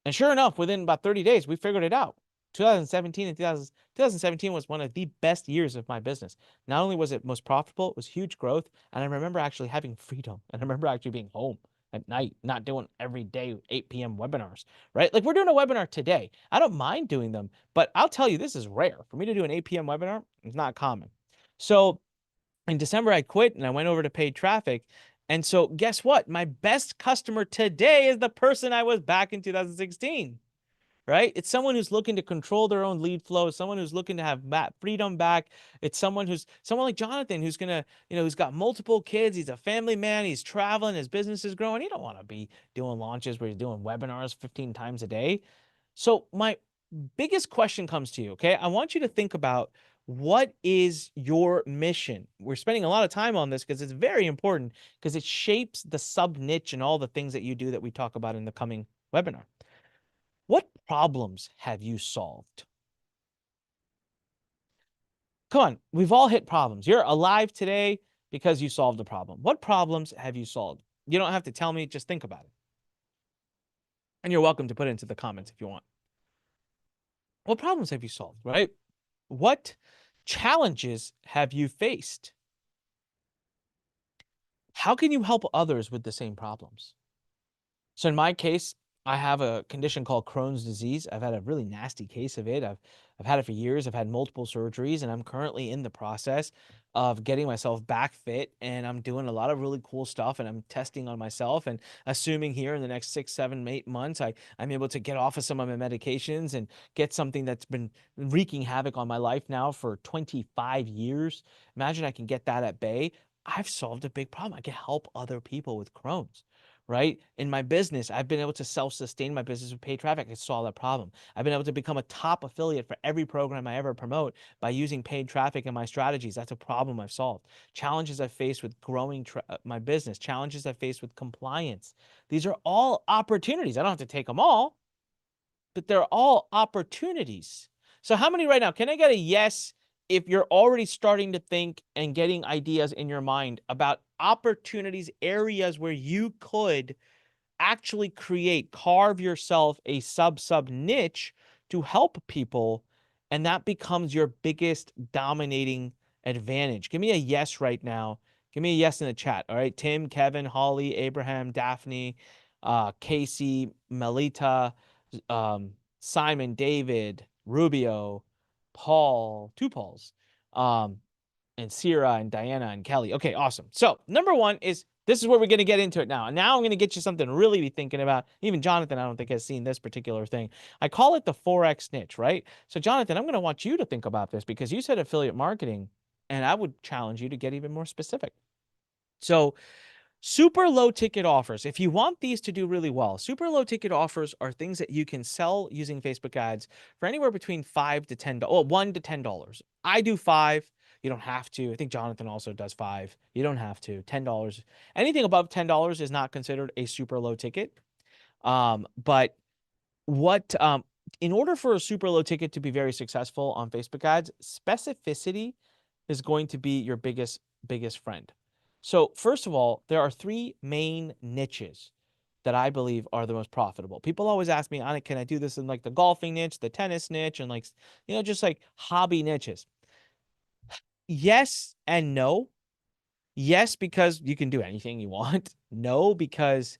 And sure enough, within about 30 days, we figured it out. 2017 and 2017 was one of the best years of my business. Not only was it most profitable, it was huge growth. And I remember actually having freedom. And I remember actually being home at night, not doing every day 8 p.m. webinars, right? Like we're doing a webinar today. I don't mind doing them, but I'll tell you, this is rare. For me to do an 8 p.m. webinar, it's not common. So in December, I quit and I went over to paid traffic. And so guess what? My best customer today is the person I was back in 2016, right? It's someone who's looking to control their own lead flow, someone who's looking to have freedom back. It's someone like Jonathan, who's gonna, who's got multiple kids. He's a family man. He's traveling. His business is growing. He don't want to be doing launches where he's doing webinars 15 times a day. So my biggest question comes to you, okay? I want you to think about, what is your mission? We're spending a lot of time on this because it's very important, because it shapes the sub niche and all the things that you do that we talk about in the coming webinar. What problems have you solved? Come on, we've all hit problems. You're alive today because you solved a problem. What problems have you solved? You don't have to tell me, just think about it. And you're welcome to put it into the comments if you want. What problems have you solved, right? What challenges have you faced? How can you help others with the same problems? So in my case, I have a condition called Crohn's disease. I've had a really nasty case of it. I've had it for years. I've had multiple surgeries, and I'm currently in the process of getting myself back fit. And I'm doing a lot of really cool stuff, and I'm testing on myself, and assuming here in the next 6, 7, 8 months, I'm able to get off of some of my medications and get something that's been wreaking havoc on my life now for 25 years. Imagine I can get that at bay. I've solved a big problem. I can help other people with Crohn's. right? In my business, I've been able to self-sustain my business with paid traffic. I saw that problem. I've been able to become a top affiliate for every program I ever promote by using paid traffic in my strategies. That's a problem I've solved. Challenges I've faced with growing my business, challenges I've faced with compliance. These are all opportunities. I don't have to take them all, but they're all opportunities. So how many right now? Can I get a yes if you're already starting to think and getting ideas in your mind about opportunities, areas where you could actually carve yourself a sub niche to help people, and that becomes your biggest dominating advantage? Give me a yes right now. Give me a yes in the chat. All right, Tim, Kevin, Holly, Abraham, Daphne, Casey, Melita, Simon, David, Rubio, Paul, two Pauls, um, and Sierra and Diana and Kelly. Okay, awesome. So number one is, this is where we're going to get into it now. And now I'm going to get you something to really be thinking about. Even Jonathan, I don't think, has seen this particular thing. I call it the 4X niche, right? So Jonathan, I'm going to want you to think about this because you said affiliate marketing, and I would challenge you to get even more specific. So super low ticket offers, if you want these to do really well, super low ticket offers are things that you can sell using Facebook ads for anywhere between $5 to $10, well, $1 to $10. I do 5. You don't have to. I think Jonathan also does 5. You don't have to. $10. Anything above $10 is not considered a super low ticket. But what in order for a super low ticket to be very successful on Facebook ads, specificity is going to be your biggest friend. So first of all, there are 3 main niches that I believe are the most profitable. People always ask me, Anik, can I do this in like the golfing niche, the tennis niche, and like, just like hobby niches? Yes and no. Yes, because you can do anything you want. No, because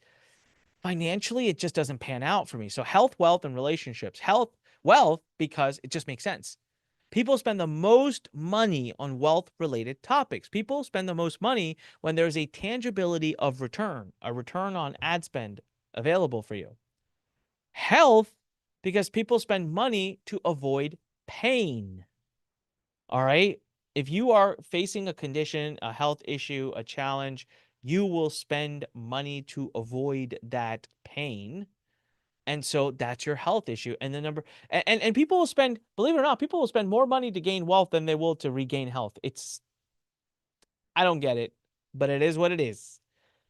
financially it just doesn't pan out for me. So health, wealth, and relationships. Health, wealth, because it just makes sense. People spend the most money on wealth-related topics. People spend the most money when there's a tangibility of return, a return on ad spend available for you. Health, because people spend money to avoid pain. All right? If you are facing a condition, a health issue, a challenge, you will spend money to avoid that pain. And so that's your health issue. And the number, and people will spend, believe it or not, people will spend more money to gain wealth than they will to regain health. I don't get it, but it is what it is.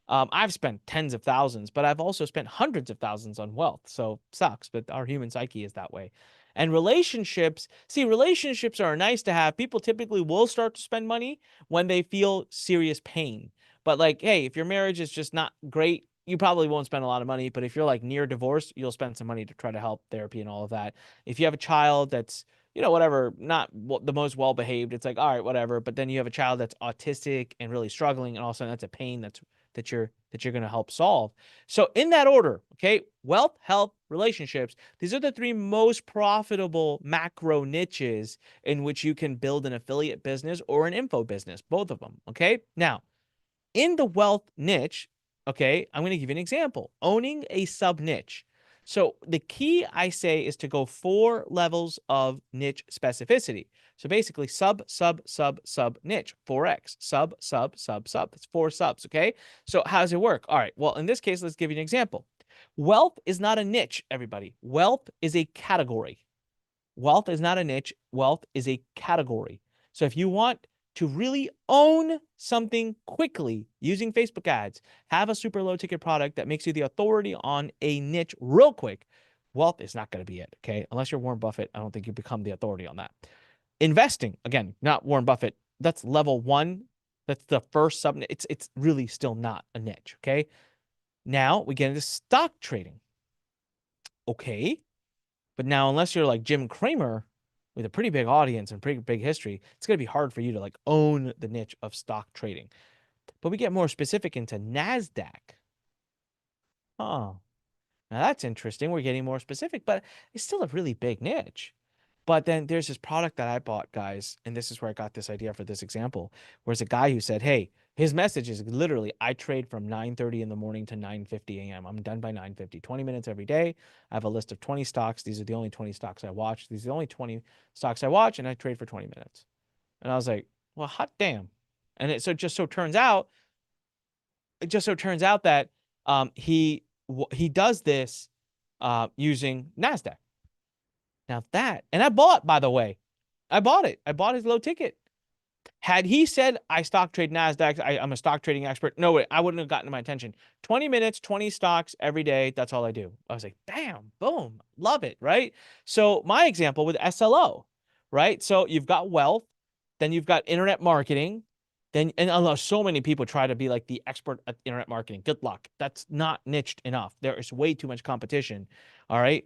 I've spent tens of thousands, but I've also spent hundreds of thousands on wealth. So sucks, but our human psyche is that way. And relationships, see, relationships are nice to have. People typically will start to spend money when they feel serious pain. But like, hey, if your marriage is just not great, you probably won't spend a lot of money. But if you're like near divorce, you'll spend some money to try to help therapy and all of that. If you have a child that's, whatever, not the most well behaved, it's like, all right, whatever. But then you have a child that's autistic and really struggling, and all of a sudden that's a pain that you're going to help solve. So in that order, okay, wealth, health, relationships, these are the 3 most profitable macro niches in which you can build an affiliate business or an info business, both of them, okay? Now, in the wealth niche, okay, I'm going to give you an example. Owning a sub niche. So the key, I say, is to go 4 levels of niche specificity. So basically sub niche, 4X, sub. That's 4 subs, okay? So how does it work? All right, well, in this case, let's give you an example. Wealth is not a niche, everybody. Wealth is a category. Wealth is not a niche. Wealth is a category. So if you want to really own something quickly using Facebook ads, have a super low ticket product that makes you the authority on a niche real quick, wealth is not going to be it, okay? Unless you're Warren Buffett, I don't think you become the authority on that. Investing, again, not Warren Buffett. That's level 1. That's the first sub. It's really still not a niche, okay? Now we get into stock trading. Okay. But now, unless you're like Jim Cramer with a pretty big audience and pretty big history, it's going to be hard for you to like own the niche of stock trading. But we get more specific into NASDAQ. Oh, now that's interesting. We're getting more specific, but it's still a really big niche. But then there's this product that I bought, guys, and this is where I got this idea for this example, where it's a guy who said, hey, his message is literally, I trade from 9:30 in the morning to 9:50 a.m. I'm done by 9:50, 20 minutes every day. I have a list of 20 stocks. These are the only 20 stocks I watch. These are the only 20 stocks I watch, and I trade for 20 minutes. And I was like, well, hot damn. And it just so turns out that He does this using NASDAQ. Now that, and I bought, by the way, I bought it. I bought his low ticket. Had he said I stock trade NASDAQ, I'm a stock trading expert, no way, I wouldn't have gotten my attention. 20 minutes, 20 stocks every day. That's all I do. I was like, bam, boom, love it, right? So my example with SLO, right? So you've got wealth, then you've got internet marketing, then, and I know so many people try to be like the expert at internet marketing. Good luck. That's not niched enough. There is way too much competition. All right.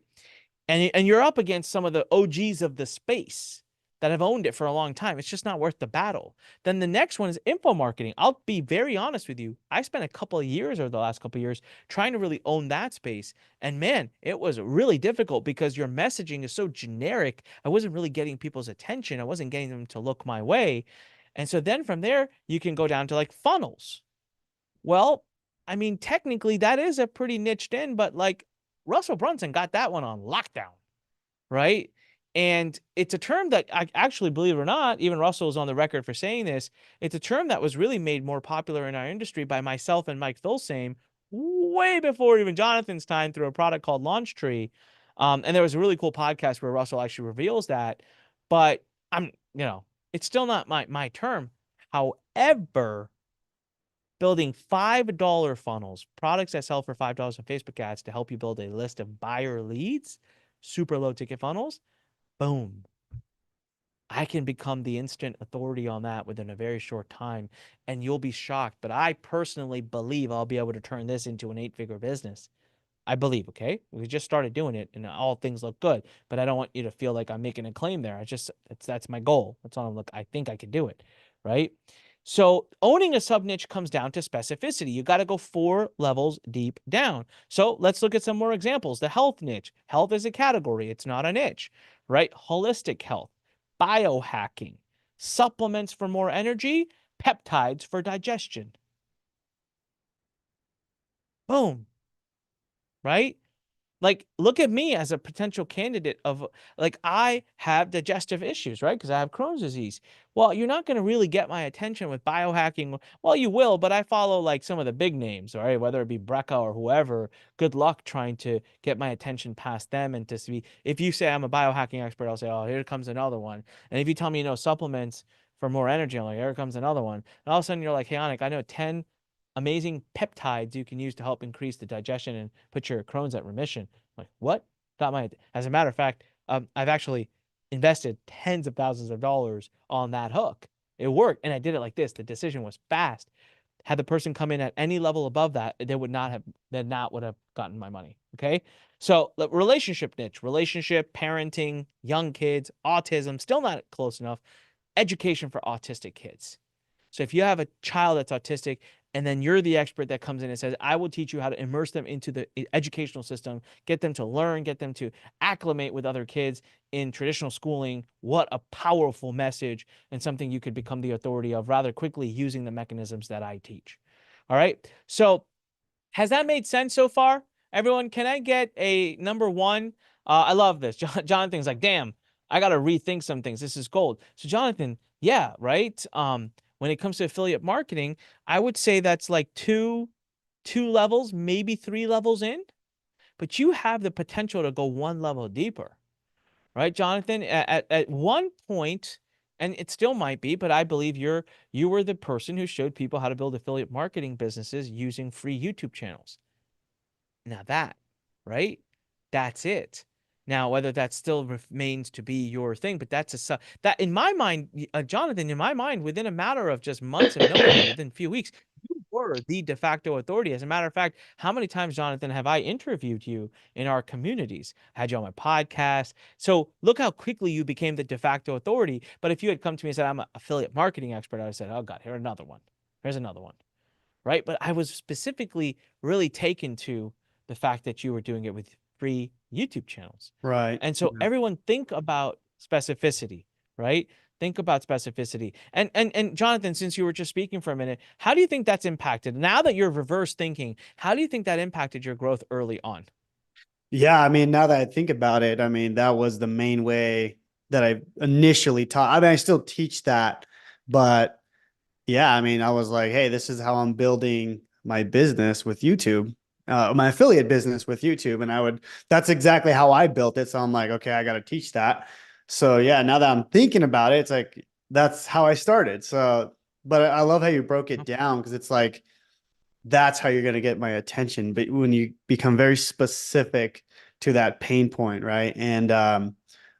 And you're up against some of the OGs of the space that have owned it for a long time. It's just not worth the battle. Then the next one is info marketing. I'll be very honest with you. I spent a couple of years over the last couple of years trying to really own that space. And man, it was really difficult because your messaging is so generic. I wasn't really getting people's attention. I wasn't getting them to look my way. And so then from there, you can go down to like funnels. Well, I mean, technically that is a pretty niched in, but like Russell Brunson got that one on lockdown, right? And it's a term that I actually, believe it or not, even Russell is on the record for saying this. It's a term that was really made more popular in our industry by myself and Mike Filsame way before even Jonathan's time through a product called Launch Tree. And there was a really cool podcast where Russell actually reveals that. But it's still not my term. However, building $5 funnels, products that sell for $5 on Facebook ads to help you build a list of buyer leads, super low ticket funnels, boom. I can become the instant authority on that within a very short time, and you'll be shocked. But I personally believe I'll be able to turn this into an 8-figure business. I believe, okay? We just started doing it and all things look good, but I don't want you to feel like I'm making a claim there. That's my goal. That's all I think I can do it, right? So owning a sub niche comes down to specificity. You got to go 4 levels deep down. So let's look at some more examples. The health niche. Health is a category. It's not a niche, right? Holistic health, biohacking, supplements for more energy, peptides for digestion. Boom, right? Like, look at me as a potential candidate of, like, I have digestive issues, right? Because I have Crohn's disease. Well, you're not going to really get my attention with biohacking. Well, you will, but I follow like some of the big names, all right? Whether it be Brecca or whoever. Good luck trying to get my attention past them and to see. If you say I'm a biohacking expert, I'll say, oh, here comes another one. And if you tell me you know supplements for more energy, I'm like, here comes another one. And all of a sudden you're like, hey, Anik, I know 10 amazing peptides you can use to help increase the digestion and put your Crohn's at remission. I'm like, what? As a matter of fact, I've actually invested tens of thousands of dollars on that hook. It worked. And I did it like this. The decision was fast. Had the person come in at any level above that, they would not have gotten my money. Okay. So the relationship niche, relationship, parenting, young kids, autism, still not close enough. Education for autistic kids. So if you have a child that's autistic and then you're the expert that comes in and says, I will teach you how to immerse them into the educational system, get them to learn, get them to acclimate with other kids in traditional schooling, what a powerful message and something you could become the authority of rather quickly using the mechanisms that I teach. All right. So has that made sense so far? Everyone, can I get a number one? I love this. Jonathan's like, damn, I got to rethink some things. This is gold. So Jonathan, yeah, right. When it comes to affiliate marketing, I would say that's like two levels, maybe 3 levels in, but you have the potential to go 1 level deeper, right, Jonathan? At one point, and it still might be, but I believe you were the person who showed people how to build affiliate marketing businesses using free YouTube channels. Now that, right? That's it. Now, whether that still remains to be your thing, but that in my mind, Jonathan, in my mind, within a matter of just months of knowing you, within a few weeks, you were the de facto authority. As a matter of fact, how many times, Jonathan, have I interviewed you in our communities? I had you on my podcast. So look how quickly you became the de facto authority. But if you had come to me and said, I'm an affiliate marketing expert, I would have said, oh God, here's another one. Here's another one. Right. But I was specifically really taken to the fact that you were doing it with free YouTube channels. Right. And so everyone think about specificity, right? Think about specificity. And Jonathan, since you were just speaking for a minute, how do you think that's impacted? Now that you're reverse thinking, how do you think that impacted your growth early on? Yeah, I mean, now that I think about it, I mean, that was the main way that I initially taught. I mean, I still teach that, but yeah, I mean, I was like, hey, this is how I'm building my business with YouTube. my affiliate business with YouTube, and that's exactly how I built it. So I'm like, okay, I got to teach that. So yeah, now that I'm thinking about it, it's like that's how I started. So, but I love how you broke it down because it's like that's how you're going to get my attention. But when you become very specific to that pain point, right? And I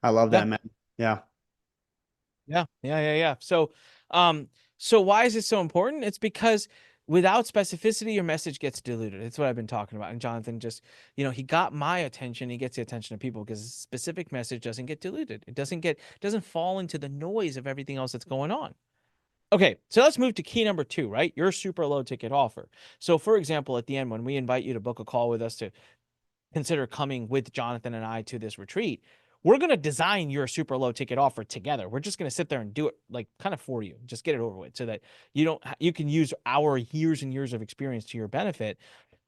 love Yeah. that, man. Yeah. Yeah. So why is it so important? It's because without specificity, your message gets diluted. It's what I've been talking about. And Jonathan just, he got my attention. He gets the attention of people because a specific message doesn't get diluted. It doesn't fall into the noise of everything else that's going on. Okay, so let's move to key number 2, right? Your super low ticket offer. So for example, at the end, when we invite you to book a call with us to consider coming with Jonathan and I to this retreat, we're going to design your super low ticket offer together. We're just going to sit there and do it like kind of for you. Just get it over with so that you can use our years and years of experience to your benefit.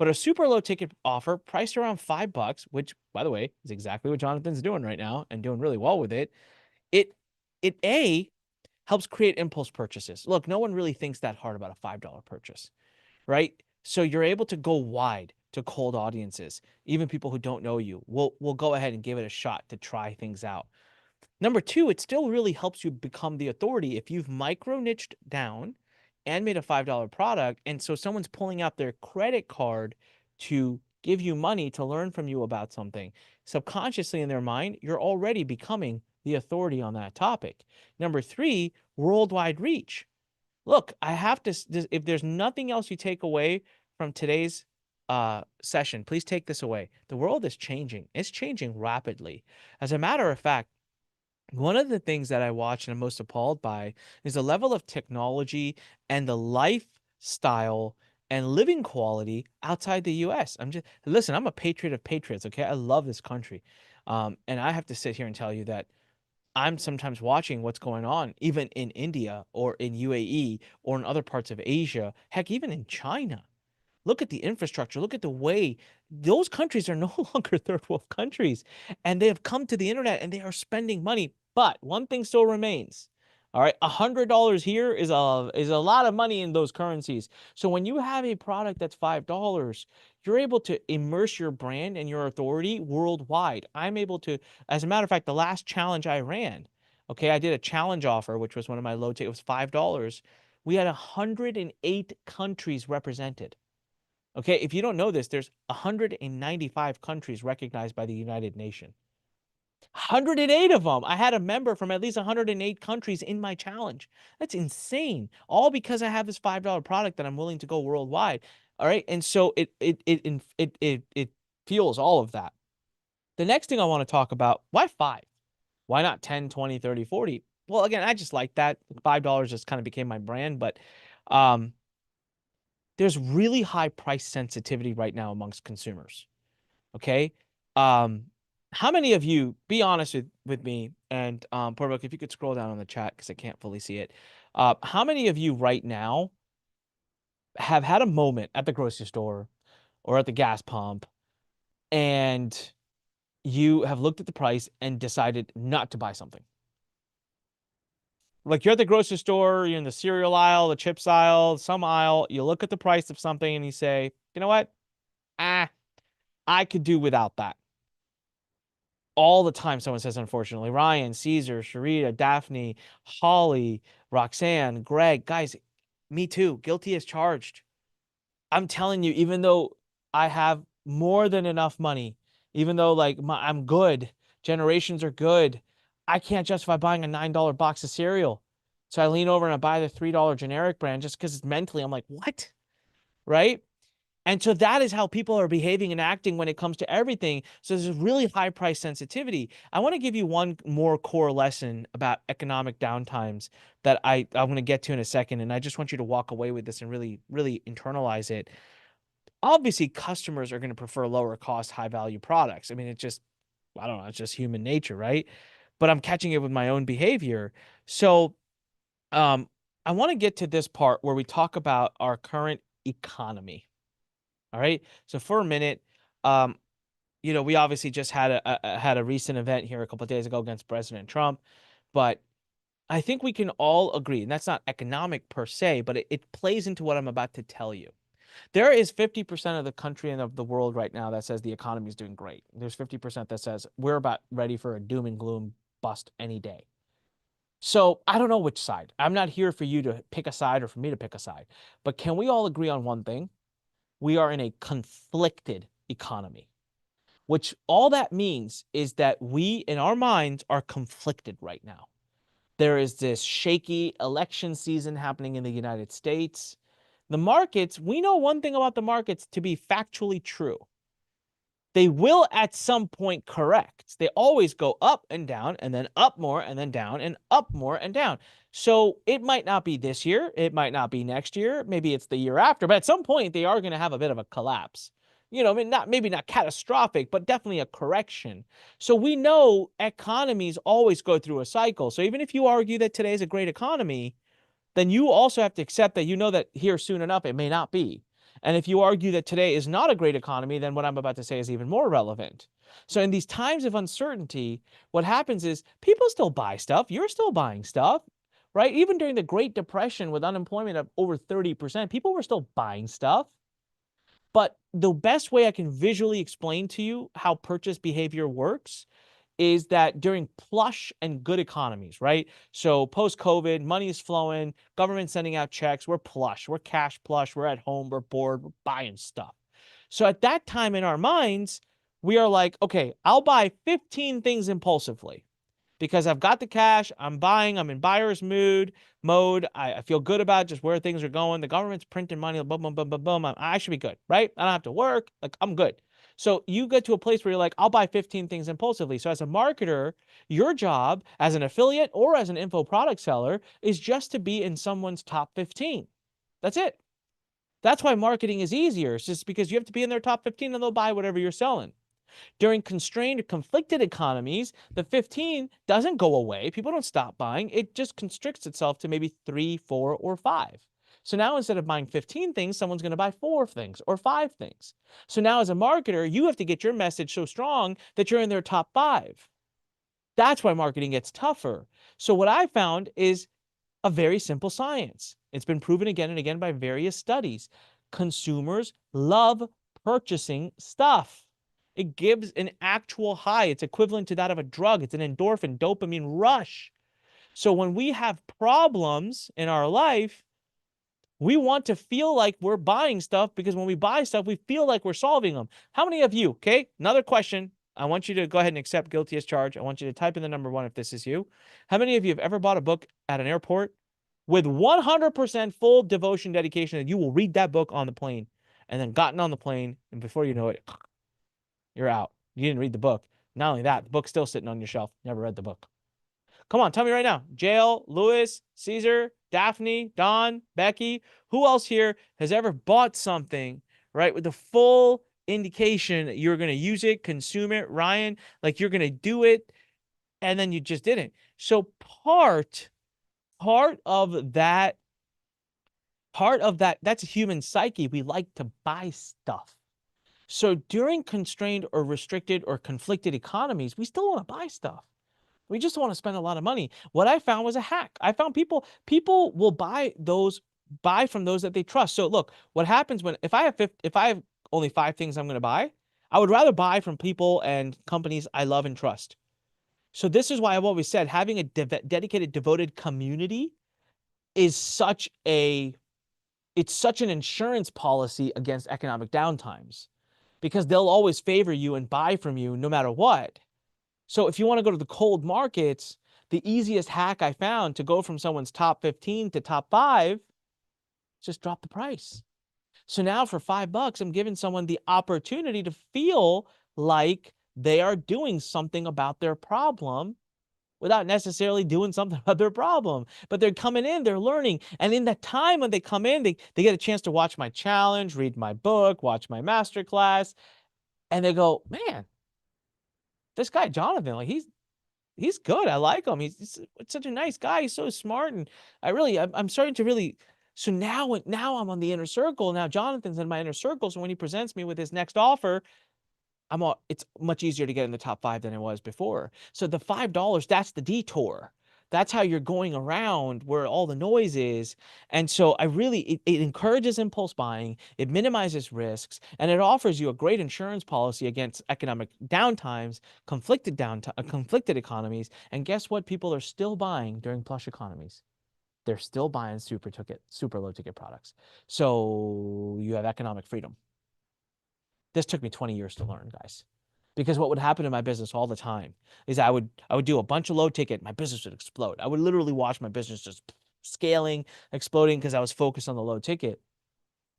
But a super low ticket offer priced around $5, which by the way, is exactly what Jonathan's doing right now and doing really well with it. It it helps create impulse purchases. Look, no one really thinks that hard about a $5 purchase, right? So you're able to go wide to cold audiences, even people who don't know you. We'll go ahead and give it a shot to try things out. Number 2, it still really helps you become the authority if you've micro niched down and made a $5 product. And so someone's pulling out their credit card to give you money to learn from you about something. Subconsciously in their mind, you're already becoming the authority on that topic. Number 3, worldwide reach. Look, I have to, if there's nothing else you take away from today's session, please take this away. The world is changing. It's changing rapidly. As a matter of fact, one of the things that I watch and I'm most appalled by is the level of technology and the lifestyle and living quality outside the US. Listen, I'm a patriot of patriots, okay? I love this country. And I have to sit here and tell you that I'm sometimes watching what's going on, even in India or in UAE or in other parts of Asia, heck, even in China. Look at the infrastructure. Look at the way those countries are no longer third world countries. And they have come to the internet and they are spending money. But one thing still remains. All right. $100 here is a lot of money in those currencies. So when you have a product that's $5, you're able to immerse your brand and your authority worldwide. I'm able to, as a matter of fact, the last challenge I ran, okay, I did a challenge offer, which was one of my low ticket, it was $5. We had 108 countries represented. Okay, if you don't know this, there's 195 countries recognized by the United Nations. 108 of them. I had a member from at least 108 countries in my challenge. That's insane. All because I have this $5 product that I'm willing to go worldwide. All right, and so it fuels all of that. The next thing I want to talk about, why 5? Why not 10, 20, 30, 40? Well, again, I just like that. $5 just kind of became my brand, but um there's really high price sensitivity right now amongst consumers. Okay. Um, how many of you, be honest with me, and Portbook, if you could scroll down on the chat because I can't fully see it. How many of you right now have had a moment at the grocery store or at the gas pump and you have looked at the price and decided not to buy something? Like you're at the grocery store, you're in the cereal aisle, the chips aisle, some aisle, you look at the price of something and you say, you know what? Ah, I could do without that. All the time someone says, unfortunately. Ryan, Caesar, Sharita, Daphne, Holly, Roxanne, Greg, guys, me too. Guilty as charged. I'm telling you, even though I have more than enough money, even though I'm good, generations are good, I can't justify buying a $9 box of cereal. So I lean over and I buy the $3 generic brand just because mentally I'm like, what? Right? And so that is how people are behaving and acting when it comes to everything. So there's a really high price sensitivity. I want to give you one more core lesson about economic downtimes that I'm going to get to in a second. And I just want you to walk away with this and really, really internalize it. Obviously, customers are going to prefer lower cost, high value products. I mean, I don't know, it's just human nature, right? But I'm catching it with my own behavior. So um, I want to get to this part where we talk about our current economy. All right. So for a minute, um, we obviously just had a recent event here a couple of days ago against President Trump, but I think we can all agree, and that's not economic per se, but it plays into what I'm about to tell you. There is 50% of the country and of the world right now that says the economy is doing great. There's 50% that says we're about ready for a doom and gloom bust any day. So I don't know which side. I'm not here for you to pick a side or for me to pick a side. But can we all agree on one thing? We are in a conflicted economy, which all that means is that we, in our minds, are conflicted right now. There is this shaky election season happening in the United States. The markets, we know one thing about the markets to be factually true. They will at some point correct. They always go up and down and then up more and then down and up more and down. So it might not be this year. It might not be next year. Maybe it's the year after, but at some point they are going to have a bit of a collapse. You know, I mean, maybe not catastrophic, but definitely a correction. So we know economies always go through a cycle. So even if you argue that today is a great economy, then you also have to accept that you know that here soon enough it may not be. And if you argue that today is not a great economy, then what I'm about to say is even more relevant. So in these times of uncertainty, what happens is people still buy stuff. You're still buying stuff, right? Even during the Great Depression with unemployment of over 30%, people were still buying stuff. But the best way I can visually explain to you how purchase behavior works is that during plush and good economies, right? So post-COVID, money is flowing, government sending out checks, we're plush, we're cash plush, we're at home, we're bored, we're buying stuff. So at that time in our minds, we are like, okay, I'll buy 15 things impulsively because I've got the cash, I'm buying, I'm in buyer's mode. I feel good about just where things are going. The government's printing money, boom, boom, boom, boom, boom. I should be good, right? I don't have to work. Like, I'm good. So you get to a place where you're like, I'll buy 15 things impulsively. So as a marketer, your job as an affiliate or as an info product seller is just to be in someone's top 15. That's it. That's why marketing is easier. It's just because you have to be in their top 15 and they'll buy whatever you're selling. During constrained or conflicted economies, the 15 doesn't go away. People don't stop buying. It just constricts itself to maybe 3, 4, or 5. So now instead of buying 15 things, someone's going to buy 4 things or 5 things. So now as a marketer, you have to get your message so strong that you're in their top 5. That's why marketing gets tougher. So what I found is a very simple science. It's been proven again and again by various studies. Consumers love purchasing stuff. It gives an actual high. It's equivalent to that of a drug. It's an endorphin, dopamine rush. So when we have problems in our life, we want to feel like we're buying stuff because when we buy stuff, we feel like we're solving them. How many of you, okay, another question. I want you to go ahead and accept guilty as charged. I want you to type in the number 1 if this is you. How many of you have ever bought a book at an airport with 100% full devotion, dedication, that you will read that book on the plane and then gotten on the plane and before you know it, you're out. You didn't read the book. Not only that, the book's still sitting on your shelf. Never read the book. Come on, tell me right now. Jail, Lewis, Caesar, Daphne, Don, Becky, who else here has ever bought something, right, with the full indication that you're going to use it, consume it, Ryan, like you're going to do it, and then you just didn't. So part of that, that's a human psyche. We like to buy stuff. So during constrained or restricted or conflicted economies, we still want to buy stuff. We just want to spend a lot of money. What I found was a hack. I found people will buy from those that they trust. So look, what happens if I have only 5 things I'm going to buy, I would rather buy from people and companies I love and trust. So this is why I've always said having a dedicated, devoted community is such an insurance policy against economic downtimes, because they'll always favor you and buy from you no matter what. So if you want to go to the cold markets, the easiest hack I found to go from someone's top 15 to top 5, just drop the price. So now for $5, I'm giving someone the opportunity to feel like they are doing something about their problem without necessarily doing something about their problem. But they're coming in, they're learning. And in that time when they come in, they get a chance to watch my challenge, read my book, watch my masterclass, and they go, man, this guy, Jonathan, like he's good. I like him. He's such a nice guy. He's so smart. And I'm starting to really, so now I'm on the inner circle. Now Jonathan's in my inner circle. So when he presents me with his next offer, it's much easier to get in the top 5 than it was before. So the $5, that's the detour. That's how you're going around where all the noise is. And so it encourages impulse buying, it minimizes risks, and it offers you a great insurance policy against economic downtimes, conflicted economies. And guess what? People are still buying during plush economies. They're still buying super low ticket products. So you have economic freedom. This took me 20 years to learn, guys. Because what would happen in my business all the time is I would do a bunch of low ticket, my business would explode. I would literally watch my business just scaling, exploding because I was focused on the low ticket.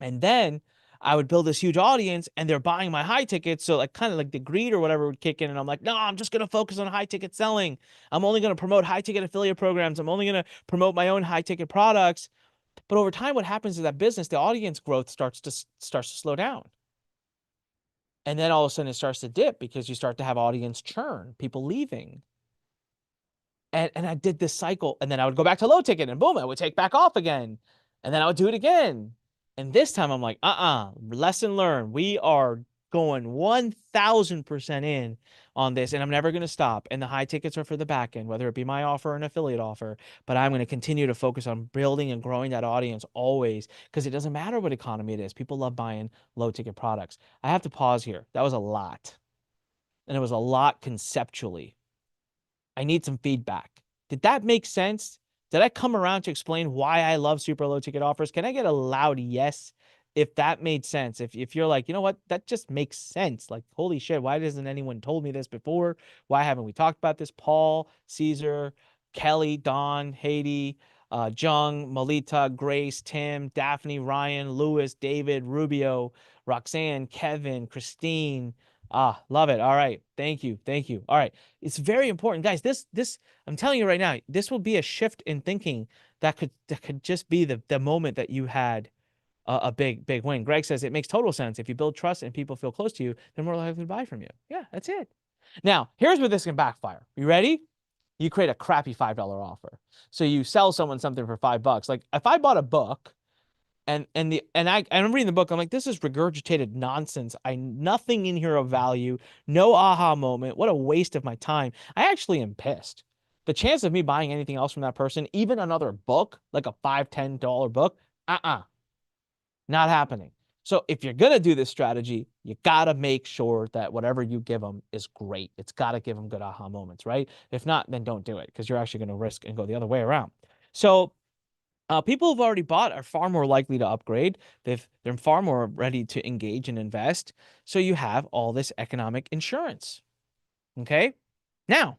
And then I would build this huge audience and they're buying my high tickets. So like kind of like the greed or whatever would kick in. And I'm like, no, I'm just going to focus on high ticket selling. I'm only going to promote high ticket affiliate programs. I'm only going to promote my own high ticket products. But over time, what happens is that business, the audience growth starts to slow down. And then all of a sudden it starts to dip because you start to have audience churn, people leaving. And I did this cycle, and then I would go back to low ticket, and boom, I would take back off again. And then I would do it again. And this time I'm like, lesson learned. We are going 1000% in on this, and I'm never going to stop. And the high tickets are for the back end, whether it be my offer or an affiliate offer. But I'm going to continue to focus on building and growing that audience always, because it doesn't matter what economy it is. People love buying low ticket products. I have to pause here. That was a lot. And it was a lot conceptually. I need some feedback. Did that make sense? Did I come around to explain why I love super low ticket offers? Can I get a loud yes if that made sense? If you're like, you know what, that just makes sense. Like, holy shit, why hasn't anyone told me this before? Why haven't we talked about this? Paul, Caesar, Kelly, Don, Haiti, Jung, Melita, Grace, Tim, Daphne, Ryan, Lewis, David, Rubio, Roxanne, Kevin, Christine. Ah, love it. All right. Thank you. Thank you. All right. It's very important, guys. This I'm telling you right now, this will be a shift in thinking that could just be the moment that you had a big win. Greg says it makes total sense. If you build trust and people feel close to you, they're more likely to buy from you. Yeah, that's it. Now, here's where this can backfire. You ready? You create a crappy $5 offer. So you sell someone something for $5. Like if I bought a book I'm reading the book. I'm like, this is regurgitated nonsense. Nothing in here of value. No aha moment. What a waste of my time. I actually am pissed. The chance of me buying anything else from that person, even another book, like a $5, $10 book, not happening. So if you're gonna do this strategy, you gotta make sure that whatever you give them is great. It's gotta give them good aha moments, right? If not, then don't do it because you're actually gonna risk and go the other way around. So people who've already bought are far more likely to upgrade. They're far more ready to engage and invest. So you have all this economic insurance. Okay. Now,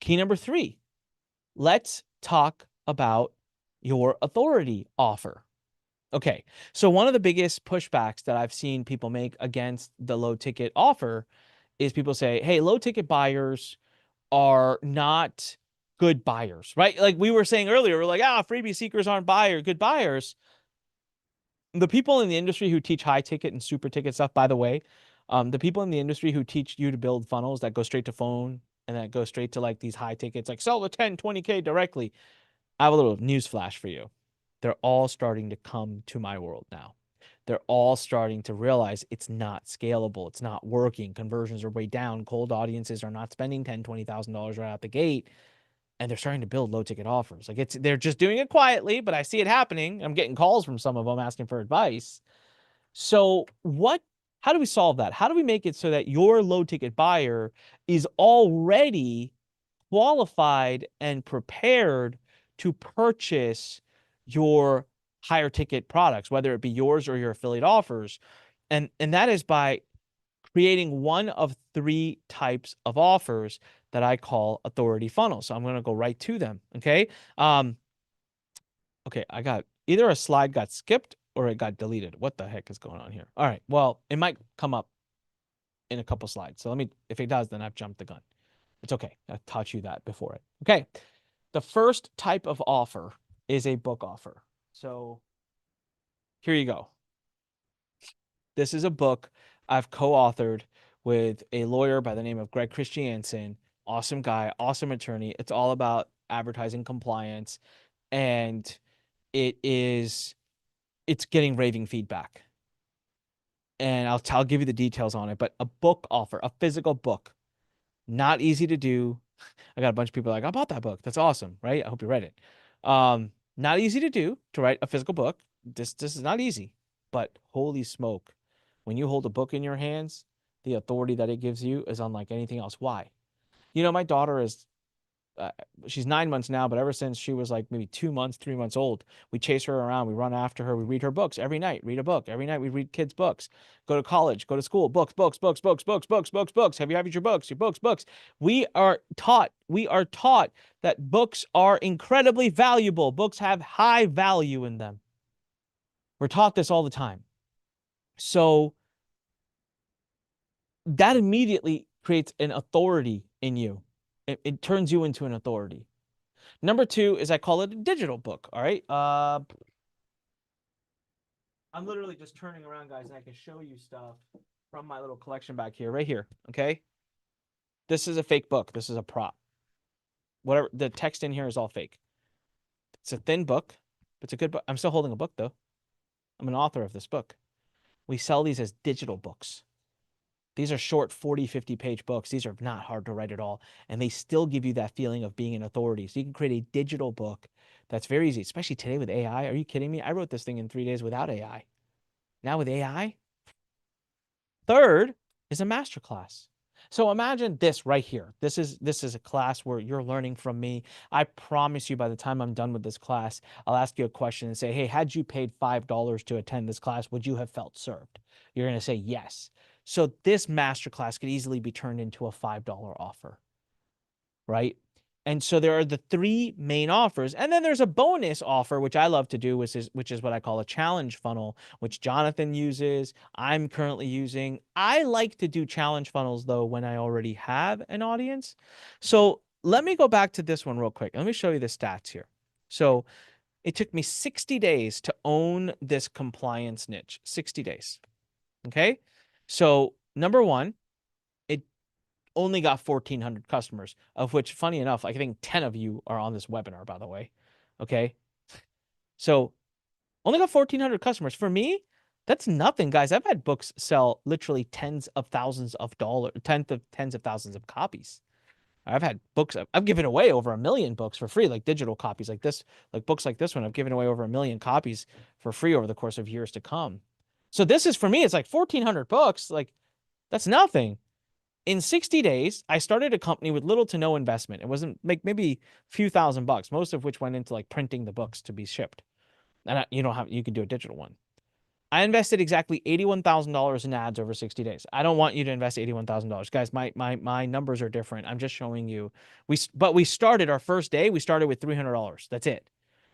key number 3. Let's talk about your authority offer. Okay. So one of the biggest pushbacks that I've seen people make against the low ticket offer is people say, hey, low ticket buyers are not good buyers, right? Like we were saying earlier, we're like, freebie seekers aren't good buyers. The people in the industry who teach high ticket and super ticket stuff, by the way, the people in the industry who teach you to build funnels that go straight to phone and that go straight to like these high tickets, like sell the 10, 20K directly. I have a little news flash for you. They're all starting to come to my world now. They're all starting to realize it's not scalable. It's not working. Conversions are way down. Cold audiences are not spending $10,000, $20,000 right out the gate. And they're starting to build low ticket offers. Like they're just doing it quietly, but I see it happening. I'm getting calls from some of them asking for advice. So how do we solve that? How do we make it so that your low ticket buyer is already qualified and prepared to purchase your higher ticket products, whether it be yours or your affiliate offers? And that is by creating one of 3 types of offers that I call authority funnels. So I'm going to go right to them. Okay. Okay. I got either a slide got skipped or it got deleted. What the heck is going on here? All right. Well, it might come up in a couple slides. So if it does, then I've jumped the gun. It's okay. I taught you that before it. Okay. The first type of offer is a book offer. So here you go. This is a book I've co-authored with a lawyer by the name of Greg Christiansen. Awesome guy, awesome attorney. It's all about advertising compliance, and it's getting raving feedback. And I'll give you the details on it, but a book offer, a physical book, not easy to do, I got a bunch of people like, I bought that book. That's awesome, right? I hope you read it. Not easy to do to write a physical book. This is not easy, but holy smoke, when you hold a book in your hands, the authority that it gives you is unlike anything else. Why? My daughter is uh, she's 9 months now, but ever since she was like maybe 2 months, 3 months old, we chase her around. We run after her. We read her books every night. Read a book every night. We read kids' books. Go to college. Go to school. Books, books, books, books, books, books, books, books. Have you had your books? Your books, books. We are taught. We are taught that books are incredibly valuable. Books have high value in them. We're taught this all the time. So that immediately creates an authority in you. It turns you into an authority. Number two is I call it a digital book. All right. I'm literally just turning around, guys, and I can show you stuff from my little collection back here, right here. Okay. This is a fake book. This is a prop. Whatever the text in here is all fake. It's a thin book, but it's a good book. I'm still holding a book though. I'm an author of this book. We sell these as digital books. These are short 40, 50 page books. These are not hard to write at all. And they still give you that feeling of being an authority. So you can create a digital book that's very easy, especially today with AI. Are you kidding me? I wrote this thing in 3 days without AI. Now with AI. Third is a masterclass. So imagine this right here. This is a class where you're learning from me. I promise you by the time I'm done with this class, I'll ask you a question and say, hey, had you paid $5 to attend this class, would you have felt served? You're going to say yes. So this masterclass could easily be turned into a $5 offer, right? And so there are the three main offers. And then there's a bonus offer, which I love to do, which is what I call a challenge funnel, which Jonathan uses. I'm currently using. I like to do challenge funnels, though, when I already have an audience. So let me go back to this one real quick. Let me show you the stats here. So it took me 60 days to own this compliance niche. 60 days. Okay. So number one, it only got 1,400 customers, of which, funny enough, I think 10 of you are on this webinar, by the way. Okay. So only got 1,400 customers. For me, that's nothing, guys. I've had books sell literally tens of thousands of dollars, tens of thousands of copies. I've had books. I've given away over 1 million books for free, like digital copies like this, like books like this one. I've given away over 1 million copies for free over the course of years to come. So this is, for me, it's like 1,400 books. Like, that's nothing. In 60 days, I started a company with little to no investment. It wasn't like maybe a few $1,000s, most of which went into like printing the books to be shipped. And you can do a digital one. I invested exactly $81,000 in ads over 60 days. I don't want you to invest $81,000. Guys, my numbers are different. I'm just showing you. But we started our first day, we started with $300. That's it.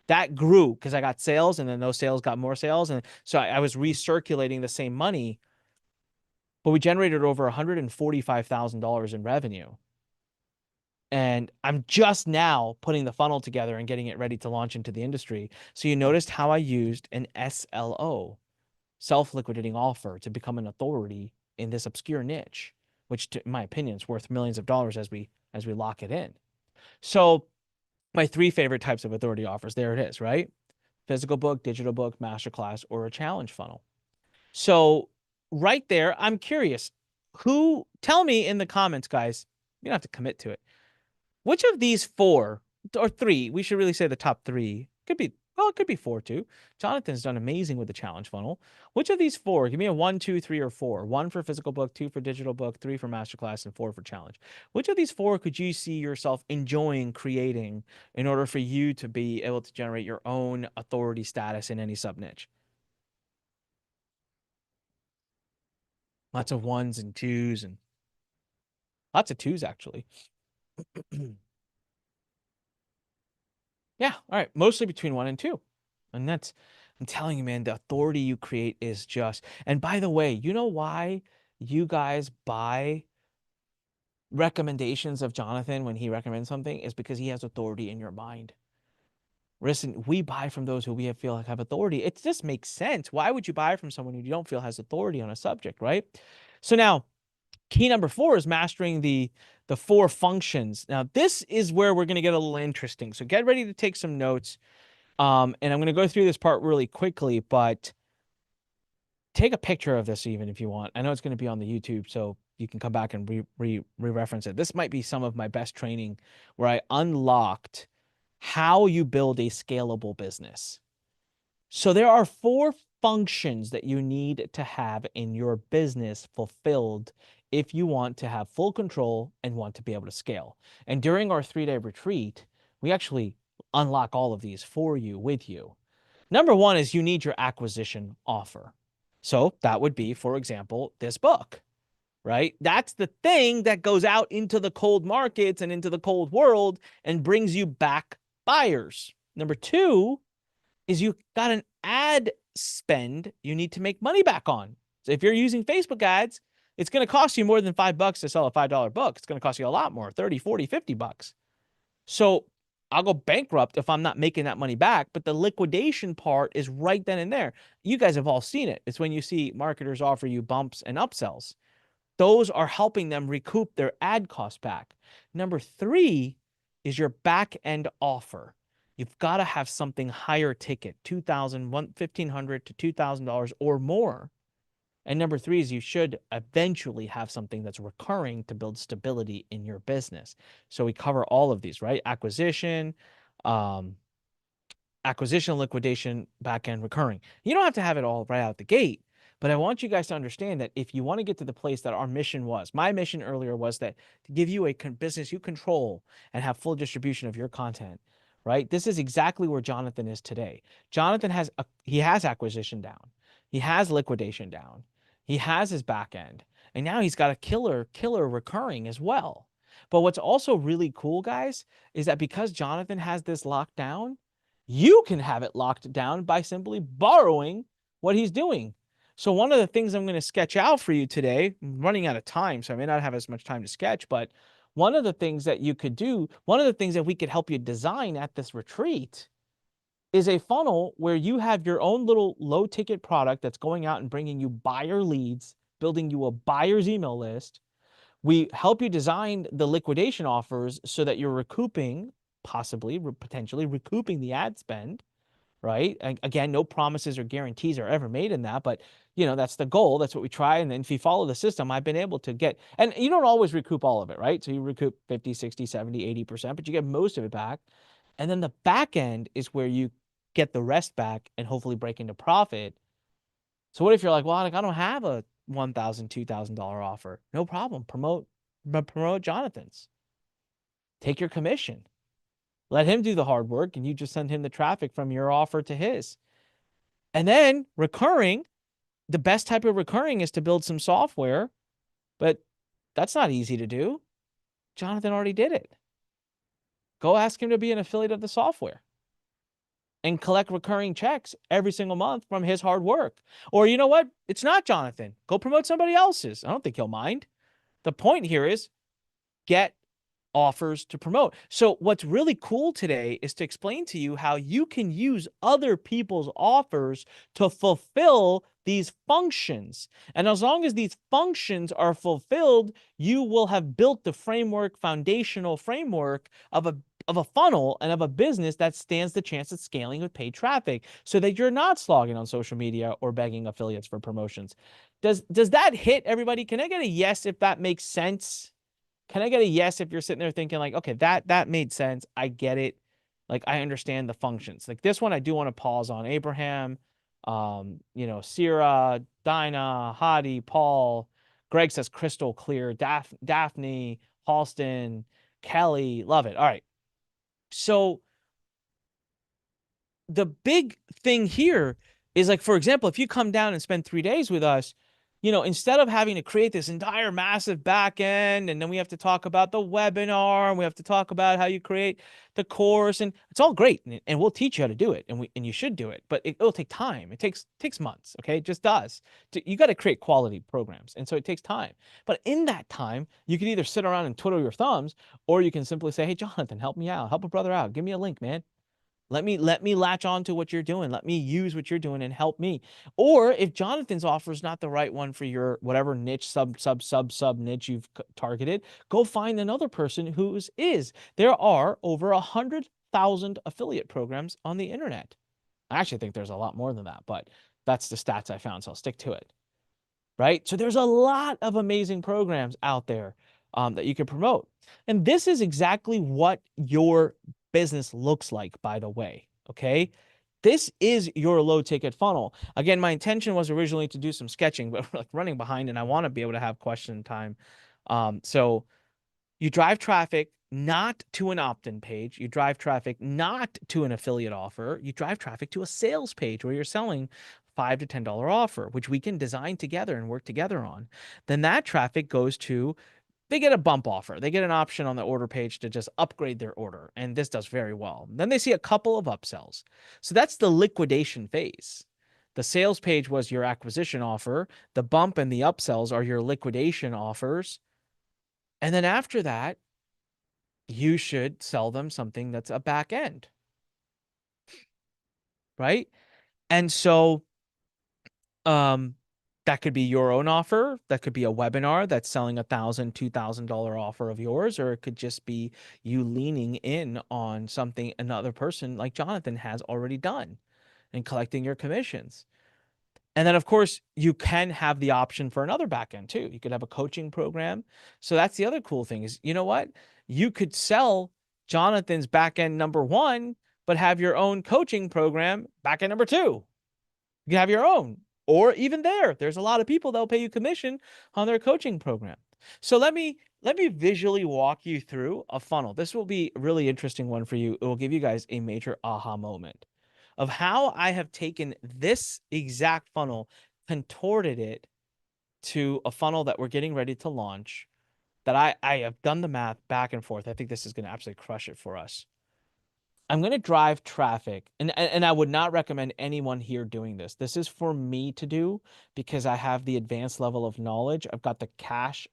That grew because I got sales, and then those sales got more sales. And so I was recirculating the same money, but we generated over $145,000 in revenue. And I'm just now putting the funnel together and getting it ready to launch into the industry. So you noticed how I used an SLO, self-liquidating offer, to become an authority in this obscure niche, which, in my opinion, is worth millions of dollars as we lock it in. So my three favorite types of authority offers, there it is, right? Physical book, digital book, masterclass, or a challenge funnel. So right there, I'm curious. Tell me in the comments, guys. You don't have to commit to it. Which of these four or three, we should really say the top three, it could be four too. Jonathan's done amazing with the challenge funnel. Which of these four, give me a 1, 2, 3, or 4. 1 for physical book, 2 for digital book, 3 for masterclass, and 4 for challenge. Which of these four could you see yourself enjoying creating in order for you to be able to generate your own authority status in any sub niche? Lots of 1s and 2s, and lots of 2s, actually. Yeah, all right. Mostly between 1 and 2. And I'm telling you, man, the authority you create is just. And by the way, you know why you guys buy recommendations of Jonathan when he recommends something? Is because he has authority in your mind. Listen, we buy from those who we feel like have authority. It just makes sense. Why would you buy from someone who you don't feel has authority on a subject, right? So now, key number 4 is mastering the 4 functions. Now, this is where we're going to get a little interesting. So get ready to take some notes. And I'm going to go through this part really quickly, but take a picture of this even if you want. I know it's going to be on the YouTube, so you can come back and re-reference it. This might be some of my best training where I unlocked how you build a scalable business. So there are 4 functions that you need to have in your business fulfilled if you want to have full control and want to be able to scale. And during our 3-day retreat, we actually unlock all of these for you, with you. Number 1 is you need your acquisition offer. So that would be, for example, this book, right? That's the thing that goes out into the cold markets and into the cold world and brings you back buyers. Number 2 is you got an ad spend you need to make money back on. So if you're using Facebook ads, it's going to cost you more than $5 to sell a $5 book. It's going to cost you a lot more, 30, 40, $50. So I'll go bankrupt if I'm not making that money back. But the liquidation part is right then and there. You guys have all seen it. It's when you see marketers offer you bumps and upsells. Those are helping them recoup their ad cost back. Number 3 is your back end offer. You've got to have something higher ticket, $2,000, $1,500 to $2,000 or more. And number 3 is you should eventually have something that's recurring to build stability in your business. So we cover all of these, right? Acquisition, liquidation, back end, recurring. You don't have to have it all right out the gate, but I want you guys to understand that if you want to get to the place that our mission was, my mission earlier was that to give you a business you control and have full distribution of your content, right? This is exactly where Jonathan is today. Jonathan has acquisition down. He has liquidation down. He has his back end. And now he's got a killer recurring as well. But what's also really cool, guys, is that because Jonathan has this locked down, you can have it locked down by simply borrowing what he's doing. So one of the things I'm going to sketch out for you today, I'm running out of time, so I may not have as much time to sketch, but one of the things that you could do, one of the things that we could help you design at this retreat is a funnel where you have your own little low ticket product that's going out and bringing you buyer leads, building you a buyer's email list. We help you design the liquidation offers so that you're recouping, potentially recouping the ad spend, right? Again, no promises or guarantees are ever made in that, but that's the goal. That's what we try. And then if you follow the system, I've been able to get, and you don't always recoup all of it, right? So you recoup 50, 60, 70, 80%, but you get most of it back. And then the back end is where you get the rest back and hopefully break into profit. So what if you're like, well, I don't have a $1,000, $2,000 offer? No problem. Promote Jonathan's. Take your commission. Let him do the hard work and you just send him the traffic from your offer to his. And then recurring, the best type of recurring is to build some software, but that's not easy to do. Jonathan already did it. Go ask him to be an affiliate of the software and collect recurring checks every single month from his hard work. Or you know what? It's not Jonathan. Go promote somebody else's. I don't think he'll mind. The point here is get offers to promote. So what's really cool today is to explain to you how you can use other people's offers to fulfill these functions. And as long as these functions are fulfilled, you will have built the foundational framework of a funnel and of a business that stands the chance of scaling with paid traffic so that you're not slogging on social media or begging affiliates for promotions. Does that hit everybody? Can I get a yes if that makes sense? Can I get a yes if you're sitting there thinking like, okay, that made sense. I get it. Like, I understand the functions. Like this one, I do want to pause on Abraham, Sierra, Dinah, Hadi, Paul. Greg says crystal clear. Daphne, Halston, Kelly, love it. All right. So the big thing here is like, for example, if you come down and spend 3 days with us, instead of having to create this entire massive back end, and then we have to talk about the webinar, and we have to talk about how you create the course, and it's all great, and we'll teach you how to do it, and you should do it, but it'll take time. It takes months, okay? It just does. You got to create quality programs, and so it takes time. But in that time, you can either sit around and twiddle your thumbs, or you can simply say, hey, Jonathan, help me out. Help a brother out. Give me a link, man. Let me latch on to what you're doing. Let me use what you're doing and help me. Or if Jonathan's offer is not the right one for your whatever niche, sub niche you've targeted, go find another person whose is. There are over 100,000 affiliate programs on the internet. I actually think there's a lot more than that, but that's the stats I found, so I'll stick to it. right? So there's a lot of amazing programs out there that you can promote. And this is exactly what your business looks like, by the way. Okay. This is your low ticket funnel. Again, my intention was originally to do some sketching, but we're like running behind and I want to be able to have question time. So you drive traffic not to an opt-in page. You drive traffic not to an affiliate offer. You drive traffic to a sales page where you're selling $5 to $10 offer, which we can design together and work together on. Then that traffic goes to, they get a bump offer. They get an option on the order page to just upgrade their order. And this does very well. Then they see a couple of upsells. So that's the liquidation phase. The sales page was your acquisition offer. The bump and the upsells are your liquidation offers. And then after that, you should sell them something that's a back end, right? And so um that could be your own offer, that could be a webinar that's selling $1,000, $2,000 offer of yours, or it could just be you leaning in on something another person like Jonathan has already done and collecting your commissions. And then, of course, you can have the option for another backend too. You could have a coaching program. So that's the other cool thing is, you know what? You could sell Jonathan's backend number one, but have your own coaching program backend number two. You can have your own, or even there's a lot of people that'll pay you commission on their coaching program. So let me visually walk you through a funnel. This will be a really interesting one for you. It will give you guys a major aha moment of how I have taken this exact funnel, contorted it to a funnel that we're getting ready to launch, that I have done the math back and forth. I think this is going to absolutely crush it for us. I'm going to drive traffic, and I would not recommend anyone here doing this. This is for me to do because I have the advanced level of knowledge. I've got the cash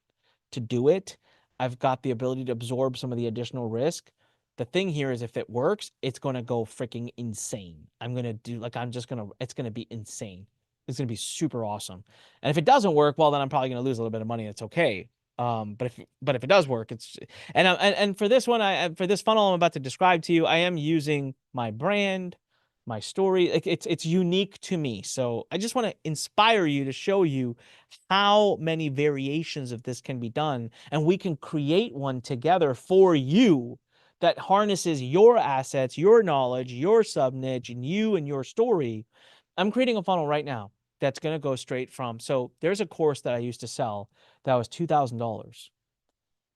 to do it. I've got the ability to absorb some of the additional risk. The thing here is if it works, it's going to go freaking insane. I'm going to do like, it's going to be insane. It's going to be super awesome. And if it doesn't work, well, then I'm probably going to lose a little bit of money. It's okay. But if it does work, it's, and for this one, for this funnel I'm about to describe to you, I am using my brand, my story. Like it's unique to me. So I just want to inspire you to show you how many variations of this can be done. And we can create one together for you that harnesses your assets, your knowledge, your sub niche, and you and your story. I'm creating a funnel right now that's going to go straight from, so there's a course that I used to sell that was $2,000.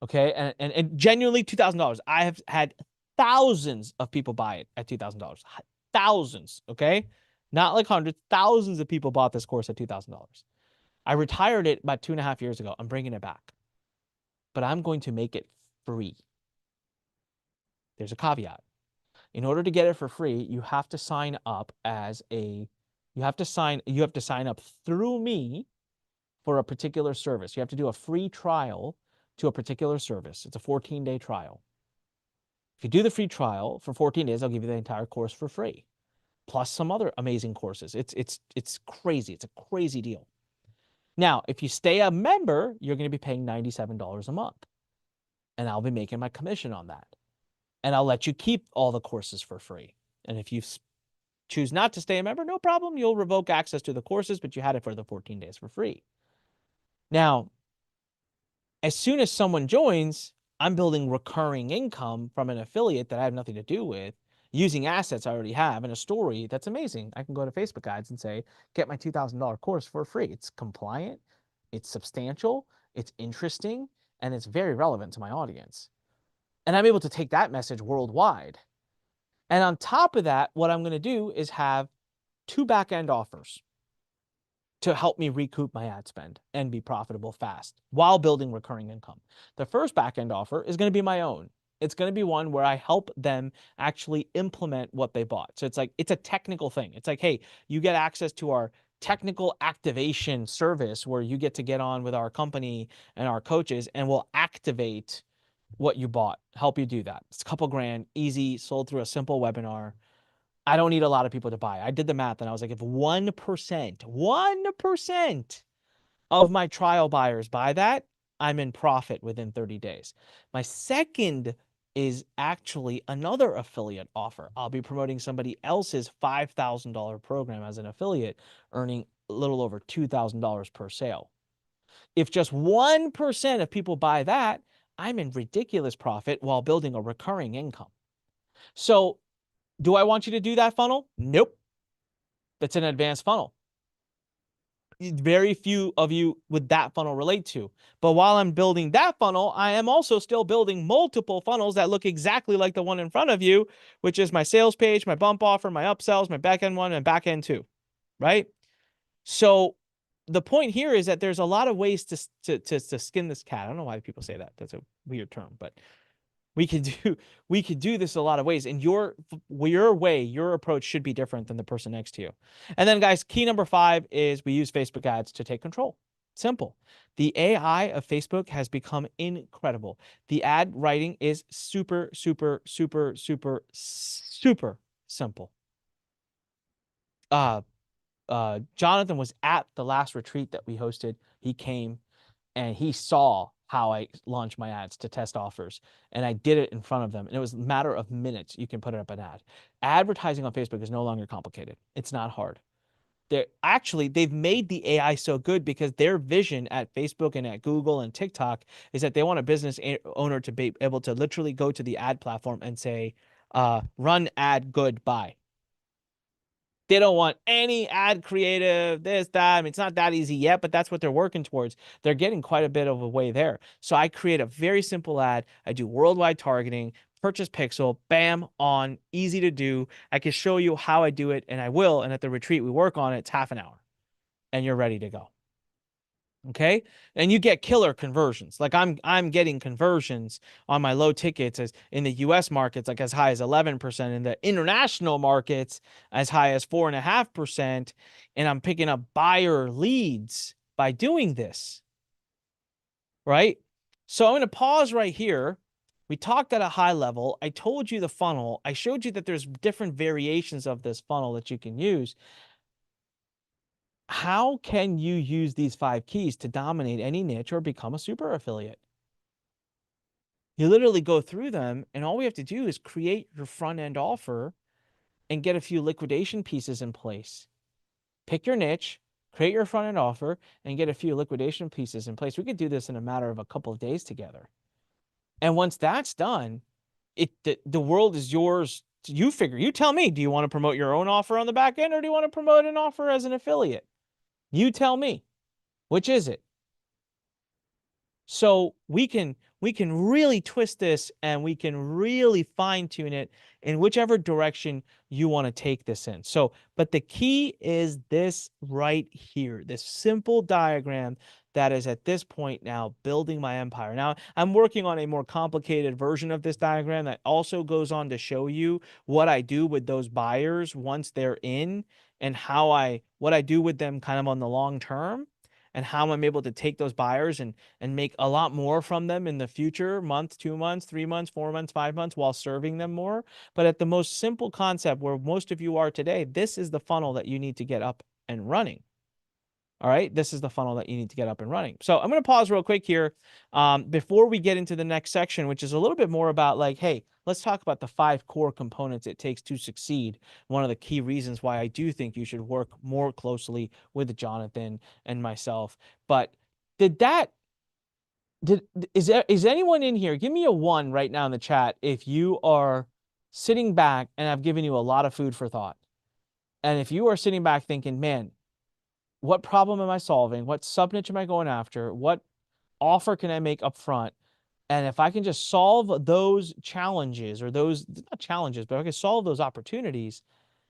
Okay. And genuinely $2,000. I have had thousands of people buy it at $2,000. Thousands. Okay. Not like hundreds, thousands of people bought this course at $2,000. I retired it about 2.5 years ago. I'm bringing it back, but I'm going to make it free. There's a caveat. In order to get it for free, you have to sign up you have to sign up through me for a particular service. You have to do a free trial to a particular service. It's a 14-day trial. If you do the free trial for 14 days, I'll give you the entire course for free, plus some other amazing courses. It's crazy. It's a crazy deal. Now, if you stay a member, you're going to be paying $97 a month, and I'll be making my commission on that. And I'll let you keep all the courses for free. And if you choose not to stay a member, no problem. You'll revoke access to the courses, but you had it for the 14 days for free. Now, as soon as someone joins, I'm building recurring income from an affiliate that I have nothing to do with, using assets I already have and a story that's amazing. I can go to Facebook ads and say, get my $2,000 course for free. It's compliant, it's substantial, it's interesting, and it's very relevant to my audience. And I'm able to take that message worldwide. And on top of that, what I'm going to do is have 2 back-end offers to help me recoup my ad spend and be profitable fast while building recurring income. The first back-end offer is going to be my own. It's going to be one where I help them actually implement what they bought. So it's a technical thing. It's like, hey, you get access to our technical activation service where you get to get on with our company and our coaches, and we'll activate what you bought, help you do that. It's a couple grand, easy, sold through a simple webinar. I don't need a lot of people to buy. I did the math and I was like, if 1% of my trial buyers buy that, I'm in profit within 30 days. My second is actually another affiliate offer. I'll be promoting somebody else's $5,000 program as an affiliate, earning a little over $2,000 per sale. If just 1% of people buy that, I'm in ridiculous profit while building a recurring income. So, do I want you to do that funnel? Nope. That's an advanced funnel. Very few of you with that funnel relate to. But while I'm building that funnel, I am also still building multiple funnels that look exactly like the one in front of you, which is my sales page, my bump offer, my upsells, my back end one, and back end two, right? So the point here is that there's a lot of ways to skin this cat. I don't know why people say that. That's a weird term, but we could do we could do this a lot of ways, and your way, your approach should be different than the person next to you. And then, guys, key number 5 is we use Facebook ads to take control. Simple. The AI of Facebook has become incredible. The ad writing is super, super, super, super, super simple. Jonathan was at the last retreat that we hosted. He came and he saw how I launched my ads to test offers, and I did it in front of them, and it was a matter of minutes. You can put up an ad. Advertising on Facebook is no longer complicated. It's not hard. They've made the AI so good because their vision at Facebook and at Google and TikTok is that they want a business owner to be able to literally go to the ad platform and say, run ad good, buy. They don't want any ad creative, this, that. I mean, it's not that easy yet, but that's what they're working towards. They're getting quite a bit of a way there. So I create a very simple ad. I do worldwide targeting, purchase pixel, bam, on, easy to do. I can show you how I do it, and I will. And at the retreat, we work on it. It's half an hour, and you're ready to go. Okay. And you get killer conversions. Like I'm getting conversions on my low tickets as in the US markets, like as high as 11%, in the international markets as high as 4.5%. And I'm picking up buyer leads by doing this. Right. So I'm going to pause right here. We talked at a high level. I told you the funnel. I showed you that there's different variations of this funnel that you can use. How can you use these 5 keys to dominate any niche or become a super affiliate? You literally go through them, and all we have to do is create your front end offer and get a few liquidation pieces in place. Pick your niche, create your front end offer, and get a few liquidation pieces in place. We could do this in a matter of a couple of days together. And once that's done, the world is yours. You figure, you tell me, do you want to promote your own offer on the back end, or do you want to promote an offer as an affiliate? You tell me, which is it? So we can really twist this, and we can really fine tune it in whichever direction you want to take this in. So, but the key is this right here, this simple diagram that is at this point now building my empire. Now, I'm working on a more complicated version of this diagram that also goes on to show you what I do with those buyers once they're in, and what I do with them kind of on the long term, and how I'm able to take those buyers and make a lot more from them in the future, month, 2 months, 3 months, 4 months, 5 months, while serving them more. But at the most simple concept where most of you are today, this is the funnel that you need to get up and running. All right, this is the funnel that you need to get up and running. So I'm going to pause real quick here before we get into the next section, which is a little bit more about like, hey, let's talk about the 5 core components it takes to succeed. One of the key reasons why I do think you should work more closely with Jonathan and myself. But did that is anyone in here? Give me a 1 right now in the chat if you are sitting back and I've given you a lot of food for thought. And if you are sitting back thinking, man, what problem am I solving? What sub niche am I going after? What offer can I make up front? And if I can just solve those challenges, or those, not challenges, but if I can solve those opportunities,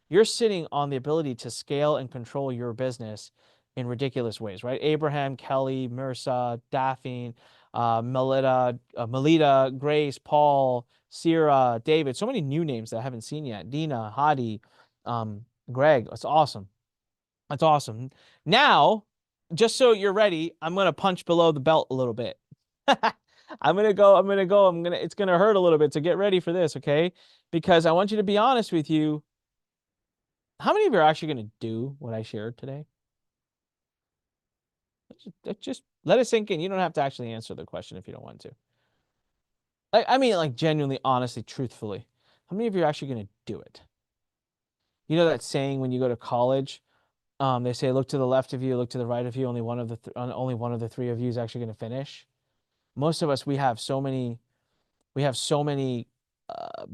you're sitting on the ability to scale and control your business in ridiculous ways, right? Abraham, Kelly, Mirsa, Daphne, Melita, Grace, Paul, Sierra, David, so many new names that I haven't seen yet. Dina, Hadi, Greg. That's awesome. That's awesome. Now, just so you're ready, I'm going to punch below the belt a little bit. It's going to hurt a little bit. So get ready for this, okay? Because I want you to be honest with you. How many of you are actually going to do what I shared today? Just let it sink in. You don't have to actually answer the question if you don't want to. I mean, like genuinely, honestly, truthfully. How many of you are actually going to do it? You know that saying when you go to college, They say look to the left of you, look to the right of you. Only one of the three of you is actually going to finish. Most of us, we have so many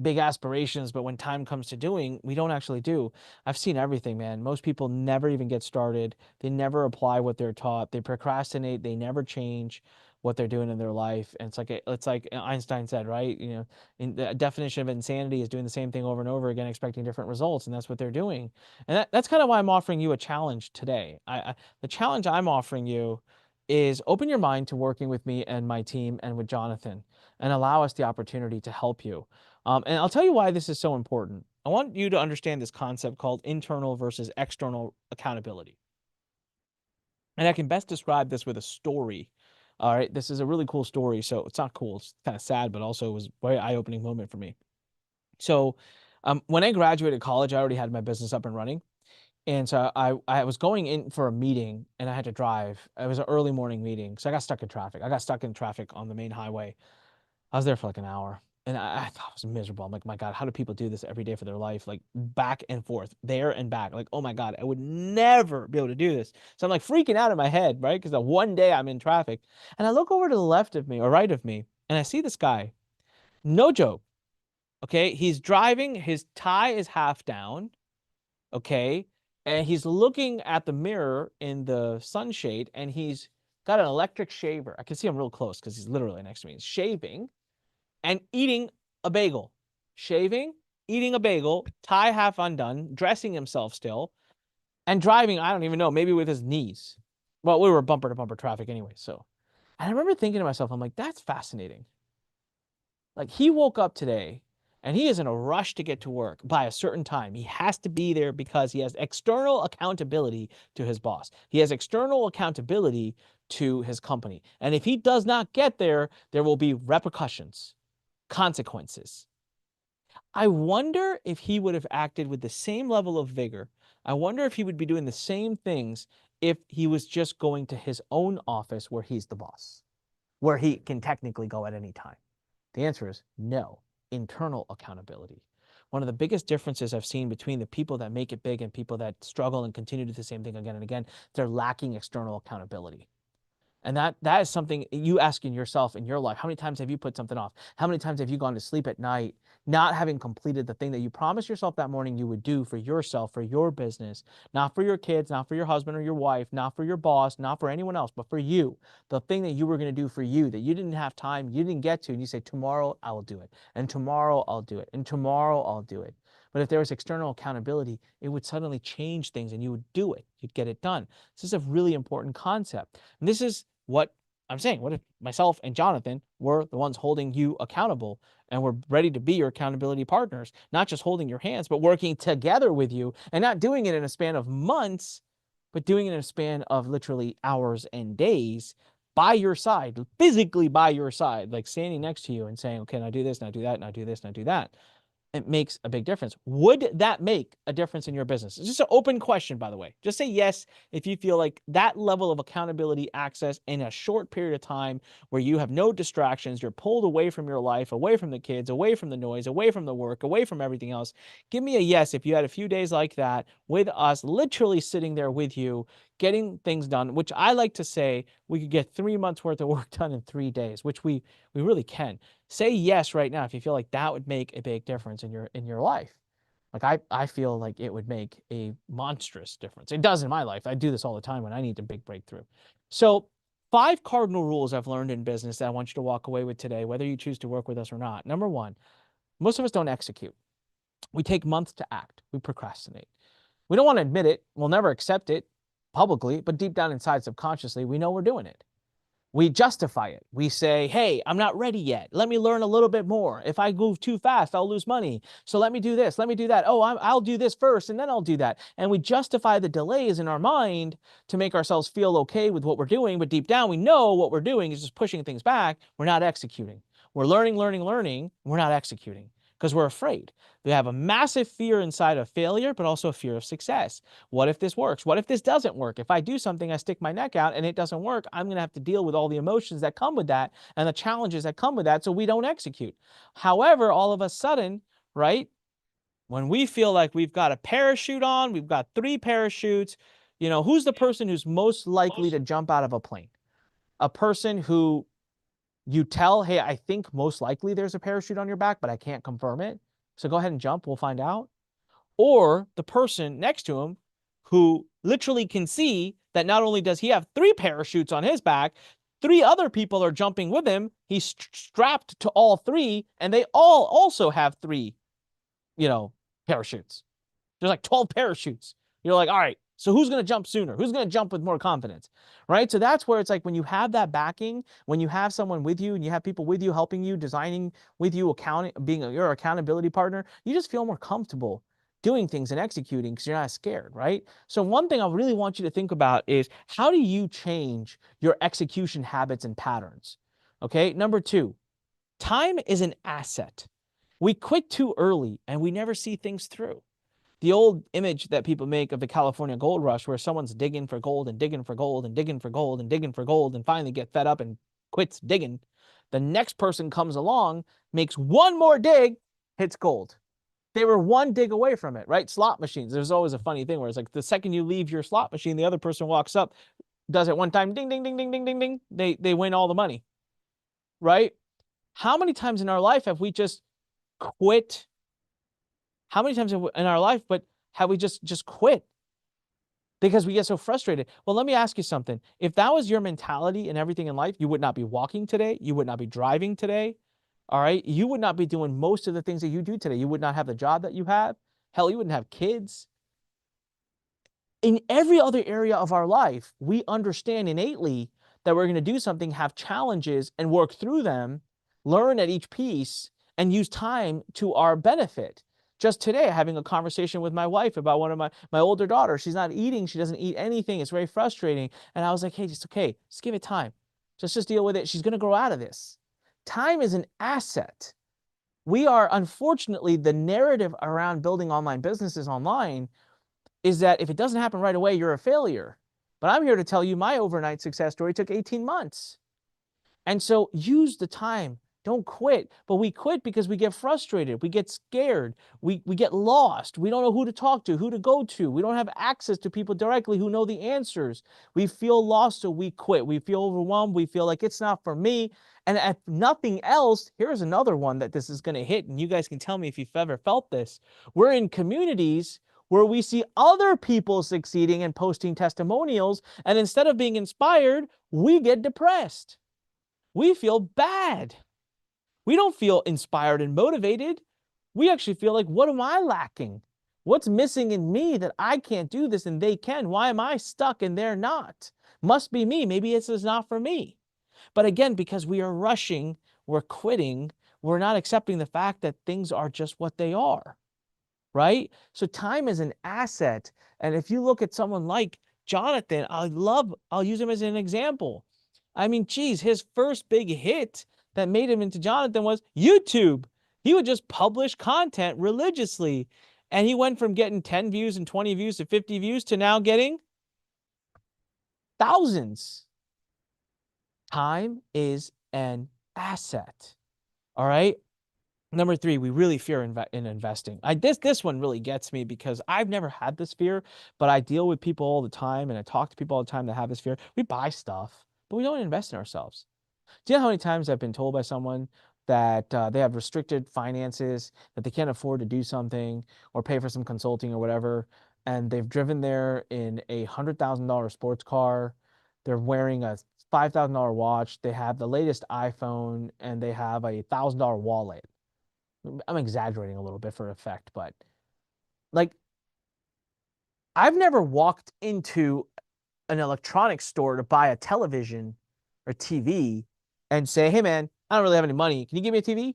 big aspirations, but when time comes to doing, we don't actually do. I've seen everything, man. Most people never even get started. They never apply what they're taught. They procrastinate. They never change what they're doing in their life. And it's like Einstein said, right? You know, the definition of insanity is doing the same thing over and over again, expecting different results, and that's what they're doing. And that's kind of why I'm offering you a challenge today. The challenge I'm offering you is open your mind to working with me and my team and with Jonathan, and allow us the opportunity to help you. And I'll tell you why this is so important. I want you to understand this concept called internal versus external accountability. And I can best describe this with a story. All right, this is a really cool story. So it's not cool, it's kind of sad, but also it was a very eye-opening moment for me. So when I graduated college, I already had my business up and running. And so I was going in for a meeting and I had to drive. It was an early morning meeting. So I got stuck in traffic. I got stuck in traffic on the main highway. I was there for like an hour and I thought it was miserable. I'm like, my God, how do people do this every day for their life? Like back and forth, there and back. Like, oh my God, I would never be able to do this. So I'm like freaking out in my head, right? Because the one day I'm in traffic and I look over to the left of me or right of me and I see this guy. No joke. Okay. He's driving. His tie is half down. Okay. And he's looking at the mirror in the sunshade and he's got an electric shaver. I can see him real close because he's literally next to me. He's shaving and eating a bagel. Shaving, eating a bagel, tie half undone, dressing himself still, and driving, I don't even know, maybe with his knees. Well, we were bumper to bumper traffic anyway, so. And I remember thinking to myself, I'm like, that's fascinating. Like he woke up today and he is in a rush to get to work by a certain time. He has to be there because he has external accountability to his boss. He has external accountability to his company. And if he does not get there, there will be repercussions, consequences. I wonder if he would have acted with the same level of vigor. I wonder if he would be doing the same things if he was just going to his own office where he's the boss, where he can technically go at any time. The answer is no. Internal accountability. One of the biggest differences I've seen between the people that make it big and people that struggle and continue to do the same thing again and again, they're lacking external accountability. And that is something you asking yourself in your life. How many times have you put something off? How many times have you gone to sleep at night not having completed the thing that you promised yourself that morning you would do for yourself, for your business, not for your kids, not for your husband or your wife, not for your boss, not for anyone else, but for you. The thing that you were going to do for you that you didn't have time, you didn't get to, and you say, tomorrow I will do it. And tomorrow I'll do it. And tomorrow I'll do it. But if there was external accountability, it would suddenly change things and you would do it. You'd get it done. This is a really important concept. And this is what I'm saying. What if myself and Jonathan were the ones holding you accountable and we're ready to be your accountability partners, not just holding your hands, but working together with you and not doing it in a span of months, but doing it in a span of literally hours and days by your side, physically by your side, like standing next to you and saying, okay, now do this, now do that, now do this, now do that. It makes a big difference. Would that make a difference in your business? It's just an open question, by the way. Just say yes if you feel like that level of accountability access in a short period of time where you have no distractions, you're pulled away from your life, away from the kids, away from the noise, away from the work, away from everything else. Give me a yes if you had a few days like that with us, literally sitting there with you, getting things done, which I like to say we could get 3 months worth of work done in 3 days, which we really can. Say yes right now if you feel like that would make a big difference in your life. Like I feel like it would make a monstrous difference. It does in my life. I do this all the time when I need a big breakthrough. So 5 cardinal rules I've learned in business that I want you to walk away with today, whether you choose to work with us or not. Number 1, most of us don't execute. We take months to act. We procrastinate. We don't want to admit it. We'll never accept it publicly, but deep down inside subconsciously, we know we're doing it. We justify it. We say, hey, I'm not ready yet. Let me learn a little bit more. If I move too fast, I'll lose money. So let me do this. Let me do that. Oh, I'll do this first and then I'll do that. And we justify the delays in our mind to make ourselves feel okay with what we're doing. But deep down, we know what we're doing is just pushing things back. We're not executing. We're learning, learning, learning. We're not executing because we're afraid. We have a massive fear inside of failure, but also a fear of success. What if this works? What if this doesn't work? If I do something, I stick my neck out and it doesn't work, I'm going to have to deal with all the emotions that come with that and the challenges that come with that, so we don't execute. However, all of a sudden, right, when we feel like we've got a parachute on, we've got 3 parachutes, Who's the person who's most likely to jump out of a plane? A person who you tell, hey, I think most likely there's a parachute on your back, but I can't confirm it. So go ahead and jump. We'll find out. Or the person next to him who literally can see that not only does he have 3 parachutes on his back, 3 other people are jumping with him. He's strapped to all 3, and they all also have 3, parachutes. There's like 12 parachutes. You're like, all right, so who's going to jump sooner? Who's going to jump with more confidence? Right? So that's where it's like when you have that backing, when you have someone with you and you have people with you helping you, designing with you, being your accountability partner, you just feel more comfortable doing things and executing because you're not scared, right? So one thing I really want you to think about is how do you change your execution habits and patterns? Okay. Number 2, time is an asset. We quit too early and we never see things through. The old image that people make of the California gold rush where someone's digging for gold and digging for gold and digging for gold and digging for gold and finally get fed up and quits digging. The next person comes along, makes one more dig, hits gold. They were one dig away from it, right? Slot machines. There's always a funny thing where it's like the second you leave your slot machine, the other person walks up, does it one time, ding, ding, ding, ding, ding, ding, ding. They win all the money, right? How many times in our life have we just quit? How many times in our life, but have we just quit because we get so frustrated? Well, let me ask you something. If that was your mentality in everything in life, you would not be walking today. You would not be driving today. All right. You would not be doing most of the things that you do today. You would not have the job that you have. Hell, you wouldn't have kids. In every other area of our life, we understand innately that we're going to do something, have challenges and work through them, learn at each piece, and use time to our benefit. Just today, having a conversation with my wife about one of my older daughters. She's not eating. She doesn't eat anything. It's very frustrating. And I was like, hey, just okay. Just give it time. Just deal with it. She's going to grow out of this. Time is an asset. We are, unfortunately, the narrative around building online businesses online is that if it doesn't happen right away, you're a failure. But I'm here to tell you my overnight success story took 18 months. And so use the time. Don't quit. But we quit because we get frustrated. We get scared. We get lost. We don't know who to talk to, who to go to. We don't have access to people directly who know the answers. We feel lost, so we quit. We feel overwhelmed. We feel like it's not for me. And if nothing else, here's another one that this is going to hit. And you guys can tell me if you've ever felt this. We're in communities where we see other people succeeding and posting testimonials. And instead of being inspired, we get depressed. We feel bad. We don't feel inspired and motivated. We actually feel like, what am I lacking? What's missing in me that I can't do this and they can? Why am I stuck and they're not? Must be me. Maybe this is not for me. But again, because we are rushing, we're quitting, we're not accepting the fact that things are just what they are, right? So time is an asset. And if you look at someone like Jonathan, I'll use him as an example. I mean, geez, his first big hit that made him into Jonathan was YouTube. He would just publish content religiously. And he went from getting 10 views and 20 views to 50 views to now getting thousands. Time is an asset. All right. Number 3, we really fear in investing. This one really gets me because I've never had this fear, but I deal with people all the time and I talk to people all the time that have this fear. We buy stuff, but we don't invest in ourselves. Do you know how many times I've been told by someone that they have restricted finances, that they can't afford to do something or pay for some consulting or whatever, and they've driven there in a $100,000 sports car, they're wearing a $5,000 watch, they have the latest iPhone, and they have a $1,000 wallet. I'm exaggerating a little bit for effect, but like, I've never walked into an electronics store to buy a television or TV and say, hey man, I don't really have any money. Can you give me a TV?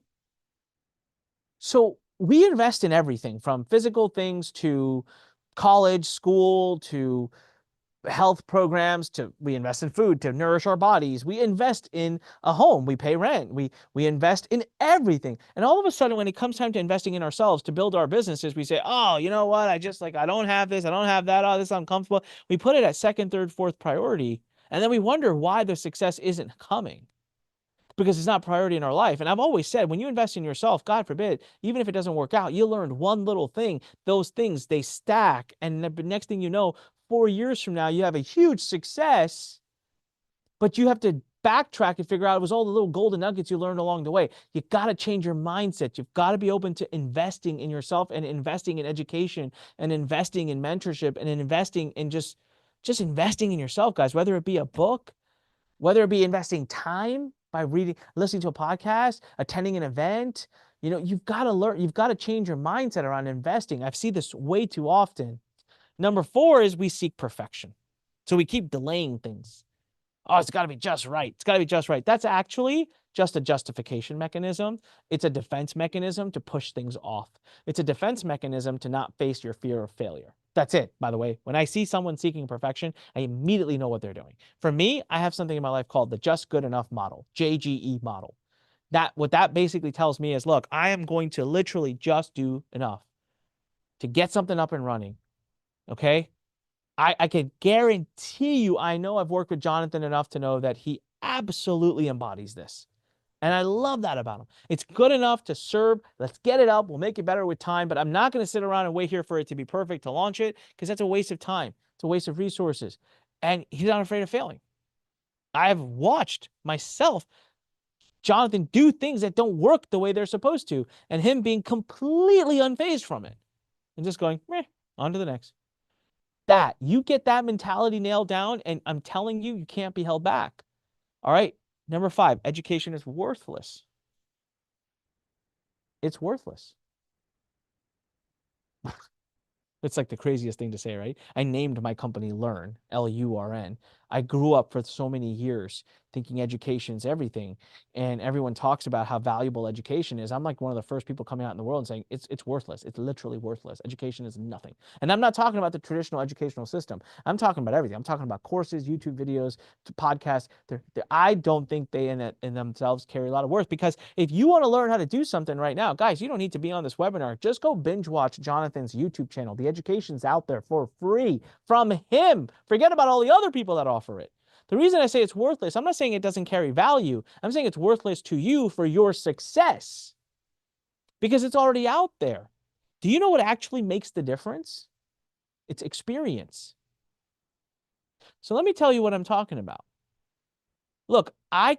So we invest in everything from physical things to college, school, to health programs, to we invest in food to nourish our bodies. We invest in a home. We pay rent. We invest in everything. And all of a sudden, when it comes time to investing in ourselves to build our businesses, we say, oh, you know what? I don't have this. I don't have that. Oh, this is uncomfortable. We put it at second, third, fourth priority. And then we wonder why the success isn't coming. Because it's not priority in our life. And I've always said, when you invest in yourself, God forbid, even if it doesn't work out, you learned one little thing. Those things, they stack. And the next thing you know, 4 years from now, you have a huge success, but you have to backtrack and figure out it was all the little golden nuggets you learned along the way. You got to change your mindset. You've got to be open to investing in yourself and investing in education and investing in mentorship and investing in just investing in yourself, guys, whether it be a book, whether it be investing time by reading, listening to a podcast, attending an event. You've got to learn, you've got to change your mindset around investing. I've seen this way too often. Number 4 is we seek perfection. So we keep delaying things. Oh, it's got to be just right. It's got to be just right. That's actually just a justification mechanism. It's a defense mechanism to push things off. It's a defense mechanism to not face your fear of failure. That's it, by the way. When I see someone seeking perfection, I immediately know what they're doing. For me, I have something in my life called the just good enough model, JGE model. What that basically tells me is, look, I am going to literally just do enough to get something up and running. Okay? I can guarantee you, I know I've worked with Jonathan enough to know that he absolutely embodies this. And I love that about him. It's good enough to serve. Let's get it up. We'll make it better with time. But I'm not going to sit around and wait here for it to be perfect to launch it, because that's a waste of time. It's a waste of resources. And he's not afraid of failing. I've watched myself, Jonathan, do things that don't work the way they're supposed to, and him being completely unfazed from it and just going, on to the next. That you get that mentality nailed down, and I'm telling you, you can't be held back. All right. Number 5, education is worthless. It's worthless. It's like the craziest thing to say, right? I named my company Learn, L-U-R-N. I grew up for so many years thinking education's everything, and everyone talks about how valuable education is. I'm like one of the first people coming out in the world and saying it's worthless. It's literally worthless. Education is nothing. And I'm not talking about the traditional educational system. I'm talking about everything. I'm talking about courses, YouTube videos, podcasts. I don't think they in themselves carry a lot of worth, because if you want to learn how to do something right now, guys, you don't need to be on this webinar. Just go binge watch Jonathan's YouTube channel. The education's out there for free from him. Forget about all the other people that offer it. The reason I say it's worthless, I'm not saying it doesn't carry value. I'm saying it's worthless to you for your success, because it's already out there. Do you know what actually makes the difference? It's experience. So let me tell you what I'm talking about. Look, I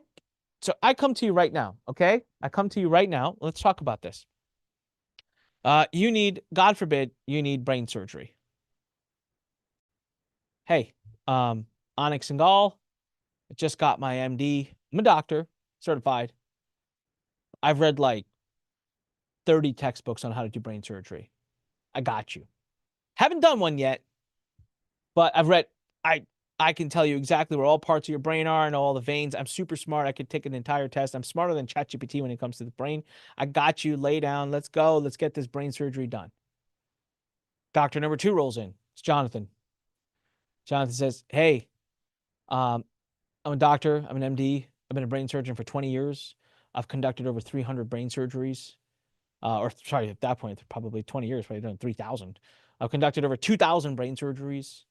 come to you right now, okay? I come to you right now. Let's talk about this. You need, God forbid, you need brain surgery. Hey, Anik Singal, I just got my MD. I'm a doctor, certified. I've read like 30 textbooks on how to do brain surgery. I got you. Haven't done one yet, but I've read, I can tell you exactly where all parts of your brain are and all the veins. I'm super smart. I could take an entire test. I'm smarter than ChatGPT when it comes to the brain. I got you. Lay down. Let's go. Let's get this brain surgery done. Doctor number 2 rolls in. It's Jonathan. Jonathan says, hey, I'm a doctor. I'm an MD. I've been a brain surgeon for 20 years. I've conducted over 300 brain surgeries. Or sorry, at that point, probably 20 years, probably done 3,000. I've conducted over 2,000 brain surgeries.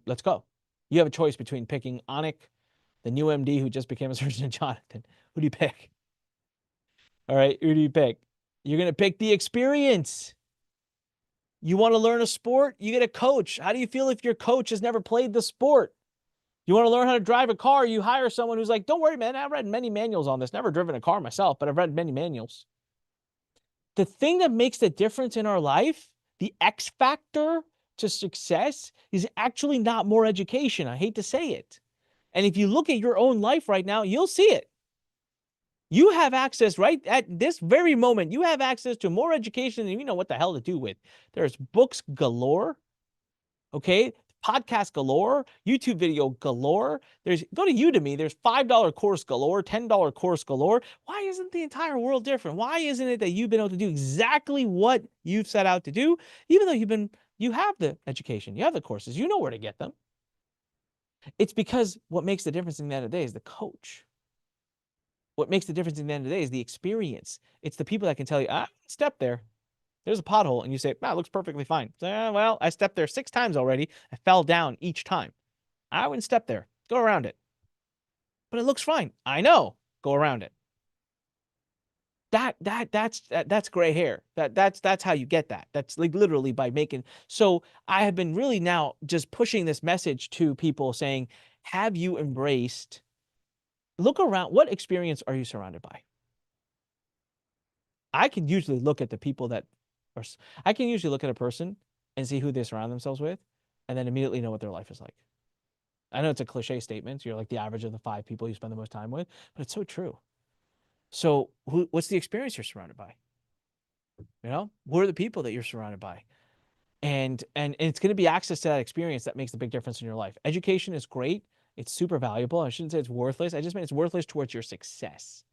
Let's go. You have a choice between picking Anik, the new MD who just became a surgeon, and Jonathan. Who do you pick? All right, who do you pick? You're going to pick the experience. You want to learn a sport? You get a coach. How do you feel if your coach has never played the sport? You want to learn how to drive a car? You hire someone who's like, don't worry, man. I've read many manuals on this. Never driven a car myself, but I've read many manuals. The thing that makes the difference in our life, the X factor to success, is actually not more education. I hate to say it. And if you look at your own life right now, you'll see it. You have access right at this very moment. You have access to more education than you know what the hell to do with. There's books galore. Okay. Podcast galore, YouTube video galore. Go to Udemy. There's $5 course galore, $10 course galore. Why isn't the entire world different? Why isn't it that you've been able to do exactly what you've set out to do, even though you have the education, you have the courses, you know where to get them? It's because what makes the difference in the end of the day is the coach. What makes the difference in the end of the day is the experience. It's the people that can tell you, step there. There's a pothole, and you say, it looks perfectly fine. Well, I stepped there 6 times already. I fell down each time. I wouldn't step there. Go around it. But it looks fine. I know. Go around it. that's gray hair. That's how you get that. That's like literally by making. So I have been really now just pushing this message to people saying, have you embraced, look around, what experience are you surrounded by? I can usually look at the people that are, I can usually look at a person and see who they surround themselves with and then immediately know what their life is like. I know it's a cliche statement. You're like the average of the 5 people you spend the most time with, but it's so true. So what's the experience you're surrounded by? You know, what are the people that you're surrounded by? And it's going to be access to that experience that makes the big difference in your life. Education is great. It's super valuable. I shouldn't say it's worthless. I just mean it's worthless towards your success.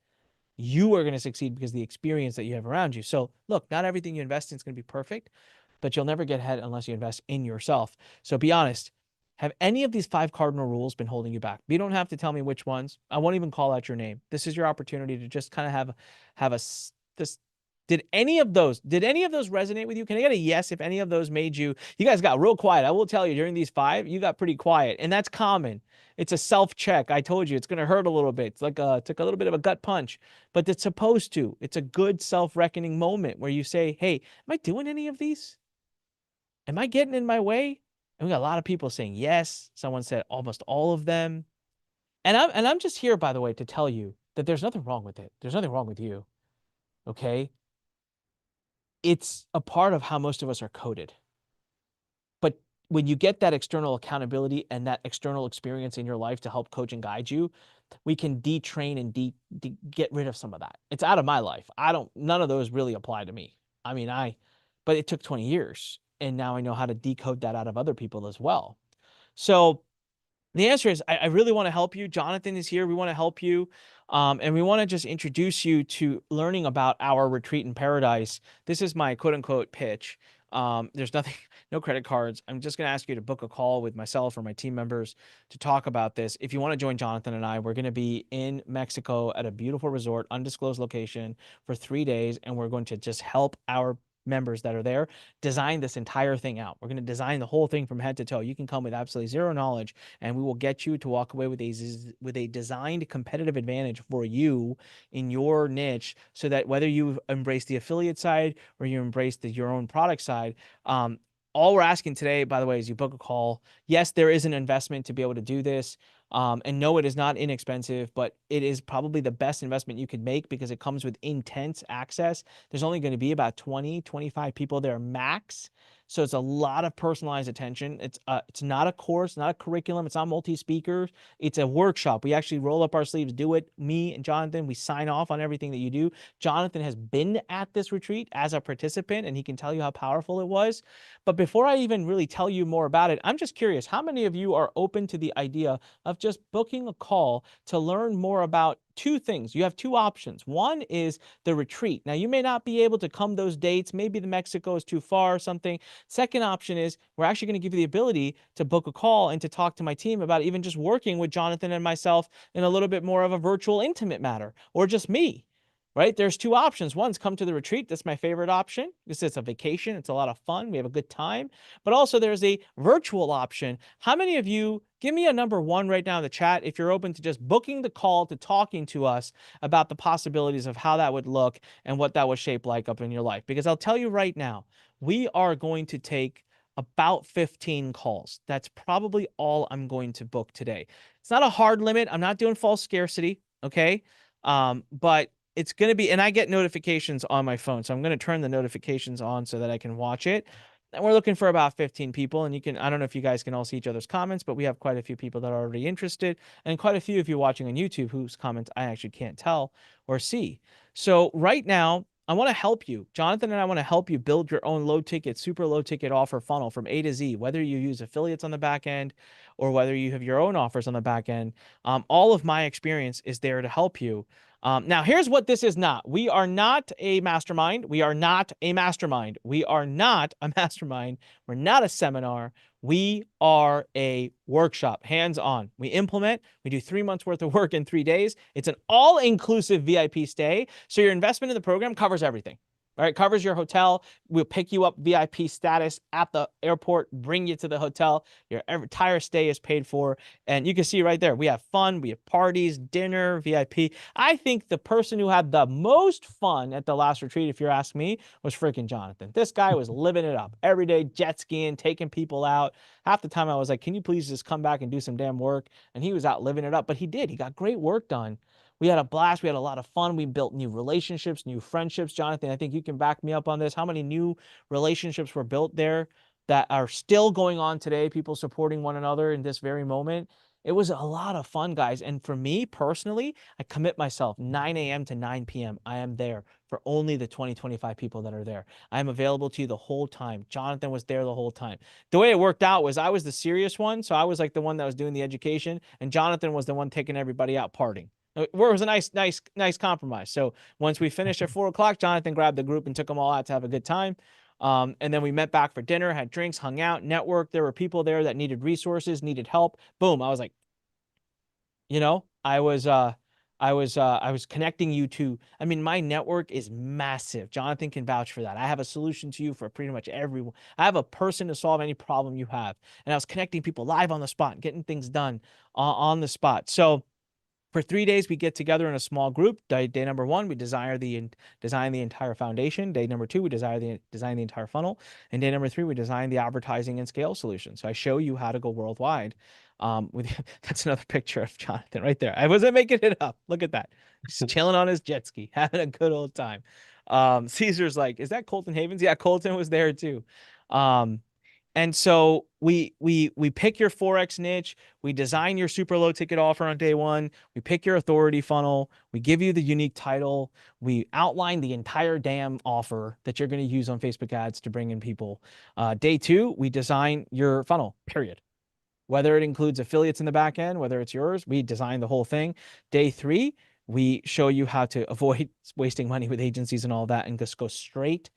You are going to succeed because of the experience that you have around you. So look, not everything you invest in is going to be perfect, but you'll never get ahead unless you invest in yourself. So be honest. Have any of these 5 cardinal rules been holding you back? You don't have to tell me which ones. I won't even call out your name. This is your opportunity to just kind of have a this. Did any of those resonate with you? Can I get a yes if any of those made you? You guys got real quiet. I will tell you, during these 5, you got pretty quiet, and that's common. It's a self-check. I told you it's going to hurt a little bit. It's like took a little bit of a gut punch, but it's supposed to. It's a good self-reckoning moment where you say, "Hey, am I doing any of these? Am I getting in my way?" And we got a lot of people saying yes. Someone said almost all of them. And I'm just here, by the way, to tell you that there's nothing wrong with it. There's nothing wrong with you. Okay? It's a part of how most of us are coded. But when you get that external accountability and that external experience in your life to help coach and guide you, we can detrain and get rid of some of that. It's out of my life. None of those really apply to me. I mean, but it took 20 years. And now I know how to decode that out of other people as well. So the answer is I really want to help you. Jonathan is here. We want to help you. And we want to just introduce you to learning about our retreat in paradise. This is my quote unquote pitch. There's nothing, no credit cards. I'm just going to ask you to book a call with myself or my team members to talk about this. If you want to join Jonathan and I, we're going to be in Mexico at a beautiful resort, undisclosed location for 3 days. And we're going to just help our members that are there design this entire thing out. We're going to design the whole thing from head to toe. You can come with absolutely zero knowledge and we will get you to walk away with a designed competitive advantage for you in your niche, so that whether you embrace the affiliate side or you embrace your own product side, all we're asking today, by the way, is you book a call. Yes, there is an investment to be able to do this. And no, it is not inexpensive, but it is probably the best investment you could make because it comes with intense access. There's only going to be about 20, 25 people there max. So it's a lot of personalized attention. It's not a course, not a curriculum. It's not multi-speakers. It's a workshop. We actually roll up our sleeves, do it. Me and Jonathan, we sign off on everything that you do. Jonathan has been at this retreat as a participant, and he can tell you how powerful it was. But before I even really tell you more about it, I'm just curious, how many of you are open to the idea of just booking a call to learn more about 2 things? You have 2 options. One is the retreat. Now, you may not be able to come those dates. Maybe the Mexico is too far or something. Second option is we're actually going to give you the ability to book a call and to talk to my team about even just working with Jonathan and myself in a little bit more of a virtual intimate matter, or just me. Right? There's 2 options. One's come to the retreat. That's my favorite option because it's a vacation. It's a lot of fun. We have a good time. But also there's a virtual option. How many of you, give me a number 1 right now in the chat if you're open to just booking the call to talking to us about the possibilities of how that would look and what that would shape like up in your life. Because I'll tell you right now, we are going to take about 15 calls. That's probably all I'm going to book today. It's not a hard limit. I'm not doing false scarcity. Okay. But it's going to be, and I get notifications on my phone. So I'm going to turn the notifications on so that I can watch it. And we're looking for about 15 people. And you can, I don't know if you guys can all see each other's comments, but we have quite a few people that are already interested, and quite a few of you watching on YouTube whose comments I actually can't tell or see. So right now, I want to help you. Jonathan and I want to help you build your own low ticket, super low ticket offer funnel from A to Z, whether you use affiliates on the back end or whether you have your own offers on the back end. All of my experience is there to help you. Now, here's what this is not. We are not a mastermind. We are not a mastermind. We are not a mastermind. We're not a seminar. We are a workshop, hands-on. We implement. We do 3 months worth of work in 3 days. It's an all-inclusive VIP stay. So your investment in the program covers everything. All right, covers your hotel. We'll pick you up VIP status at the airport, bring you to the hotel. Your entire stay is paid for. And you can see right there, we have fun, we have parties, dinner, VIP. I think the person who had the most fun at the last retreat, if you're asking me, was freaking Jonathan. This guy was living it up every day, jet skiing, taking people out. Half the time I was like, can you please just come back and do some damn work? And he was out living it up, but he did. He got great work done. We had a blast. We had a lot of fun. We built new relationships, new friendships. Jonathan, I think you can back me up on this. How many new relationships were built there that are still going on today? People supporting one another in this very moment. It was a lot of fun, guys. And for me personally, I commit myself 9 a.m. to 9 p.m. I am there for only the 25 people that are there. I am available to you the whole time. Jonathan was there the whole time. The way it worked out was I was the serious one. So I was like the one that was doing the education, and Jonathan was the one taking everybody out partying. It was a nice compromise. So once we finished at 4 o'clock, Jonathan grabbed the group and took them all out to have a good time. And then we met back for dinner, had drinks, hung out, networked. There were people there that needed resources, needed help. Boom. I was like, I was connecting you to, I mean, my network is massive. Jonathan can vouch for that. I have a solution to you for pretty much everyone. I have a person to solve any problem you have. And I was connecting people live on the spot, getting things done on the spot. So for 3 days, we get together in a small group. Day number 1, we design the entire foundation. Day number 2, we design the entire funnel. And day number 3, we design the advertising and scale solution. So I show you how to go worldwide. That's another picture of Jonathan right there. I wasn't making it up. Look at that. He's chilling on his jet ski, having a good old time. Caesar's like, is that Colton Havens? Yeah, Colton was there too. And so we pick your Forex niche. We design your super low ticket offer on day 1. We pick your authority funnel. We give you the unique title. We outline the entire damn offer that you're going to use on Facebook ads to bring in people. Day 2, we design your funnel, period. Whether it includes affiliates in the back end, whether it's yours, we design the whole thing. Day 3, we show you how to avoid wasting money with agencies and all that and just go straight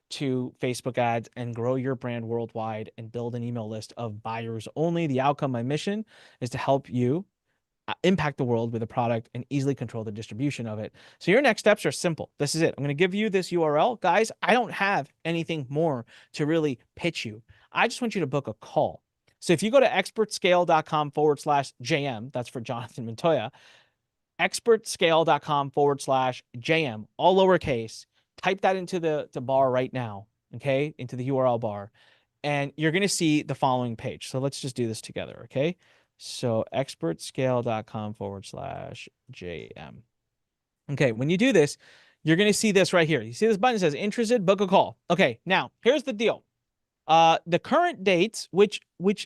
to Facebook ads and grow your brand worldwide and build an email list of buyers only. The outcome, my mission is to help you impact the world with a product and easily control the distribution of it. So your next steps are simple. This is it. I'm going to give you this URL. Guys, I don't have anything more to really pitch you. I just want you to book a call. So if you go to expertscale.com/JM, that's for Jonathan Montoya, expertscale.com/JM, all lowercase, type that into the bar right now, okay, into the URL bar, and you're going to see the following page. So let's just do this together, okay? So expertscale.com/JM. Okay, when you do this, you're going to see this right here. You see this button that says interested, book a call. Okay, now here's the deal. The current dates, which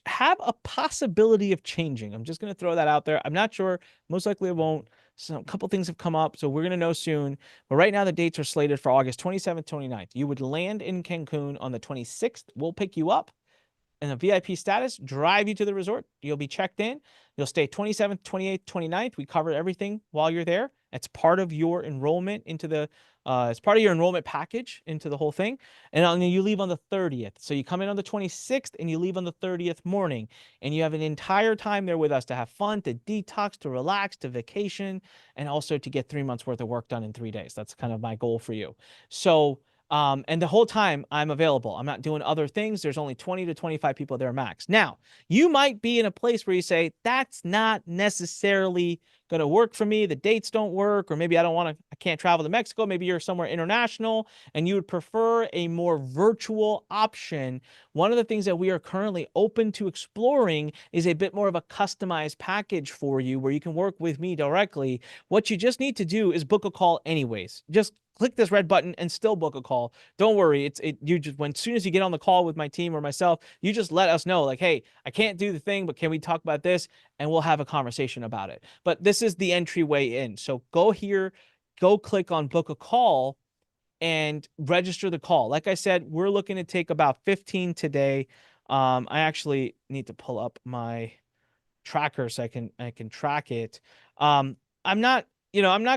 have a possibility of changing. I'm just going to throw that out there. I'm not sure. Most likely it won't. So a couple things have come up, so we're going to know soon. But right now the dates are slated for August 27th, 29th. You would land in Cancun on the 26th. We'll pick you up in a VIP status, drive you to the resort. You'll be checked in. You'll stay 27th, 28th, 29th. We cover everything while you're there. It's part of your enrollment into the it's part of your enrollment package into the whole thing. And then you leave on the 30th. So you come in on the 26th and you leave on the 30th morning. And you have an entire time there with us to have fun, to detox, to relax, to vacation, and also to get 3 months worth of work done in 3 days. That's kind of my goal for you. So and the whole time I'm available. I'm not doing other things. There's only 20 to 25 people there max. Now, you might be in a place where you say, that's not necessarily going to work for me. The dates don't work, or maybe I can't travel to Mexico. Maybe you're somewhere international and you would prefer a more virtual option. One of the things that we are currently open to exploring is a bit more of a customized package for you where you can work with me directly. What you just need to do is book a call anyways. Just click this red button and still book a call. Don't worry. As soon as you get on the call with my team or myself, you just let us know, like, hey, I can't do the thing, but can we talk about this? And we'll have a conversation about it. But this is the entryway in. So go here, go click on book a call and register the call. Like I said, we're looking to take about 15 today. I actually need to pull up my tracker so I can track it. I'm not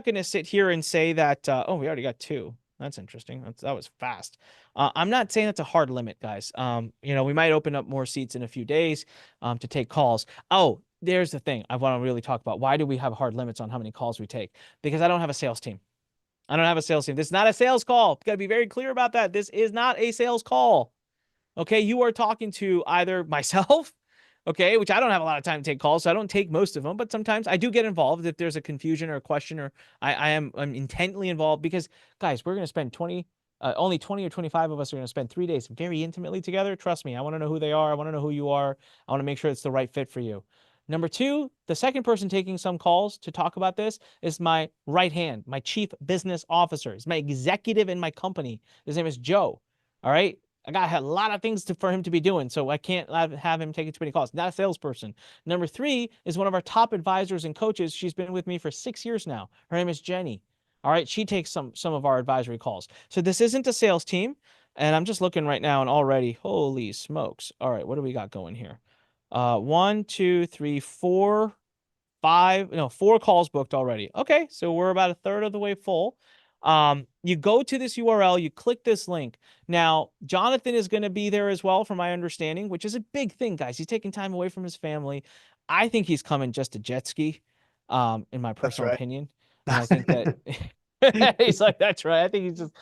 going to sit here and say that, oh, we already got 2. That's interesting. That was fast. I'm not saying that's a hard limit, guys. We might open up more seats in a few days to take calls. Oh, there's the thing I want to really talk about. Why do we have hard limits on how many calls we take? Because I don't have a sales team. I don't have a sales team. This is not a sales call. Got to be very clear about that. This is not a sales call. Okay, you are talking to either myself, okay, which I don't have a lot of time to take calls, so I don't take most of them, but sometimes I do get involved if there's a confusion or a question, or I'm intently involved because, guys, we're going to spend only 20 or 25 of us are going to spend 3 days very intimately together. Trust me, I want to know who they are. I want to know who you are. I want to make sure it's the right fit for you. Number two, the second person taking some calls to talk about this is my right hand, my chief business officer. He's my executive in my company. His name is Joe. All right. I got a lot of things for him to be doing, so I can't have him taking too many calls. Not a salesperson. Number three is one of our top advisors and coaches. She's been with me for 6 years now. Her name is Jenny. All right, she takes some of our advisory calls. So this isn't a sales team, and I'm just looking right now, and already, holy smokes! All right, what do we got going here? 1, 2, 3, 4, 5, no, 4 calls booked already. Okay, so we're about a third of the way full. You go to this URL, you click this link. Now, Jonathan is going to be there as well, from my understanding, which is a big thing, guys. He's taking time away from his family. I think he's coming just to jet ski, in my That's personal right. opinion. And I think that he's like, that's right. I think he's just,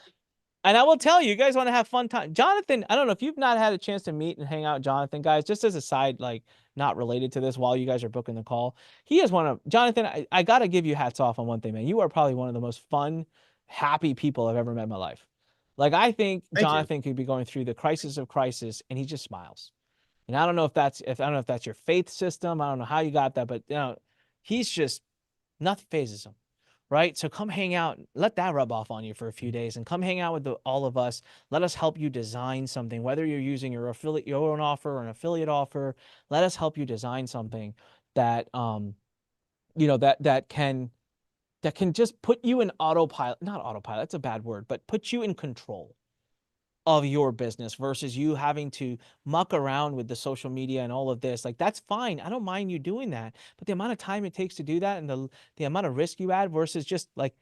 and I will tell you, you guys want to have fun time. Jonathan, I don't know if you've not had a chance to meet and hang out with Jonathan, guys, just as a side, like not related to this while you guys are booking the call. He is one of, Jonathan, I got to give you hats off on one thing, man. You are probably one of the most fun, happy people I've ever met in my life. Like, I think Thank you. Jonathan could be going through the crisis of crisis and he just smiles. And I don't know if that's, if I don't know if that's your faith system. I don't know how you got that, but he's just, nothing phases him, right? So come hang out, let that rub off on you for a few days, and come hang out with all of us. Let us help you design something, whether you're using your own offer or an affiliate offer. Let us help you design something that that can just put you in autopilot, not autopilot, that's a bad word, but put you in control of your business versus you having to muck around with the social media and all of this. Like, that's fine. I don't mind you doing that. But the amount of time it takes to do that, and the amount of risk you add versus just like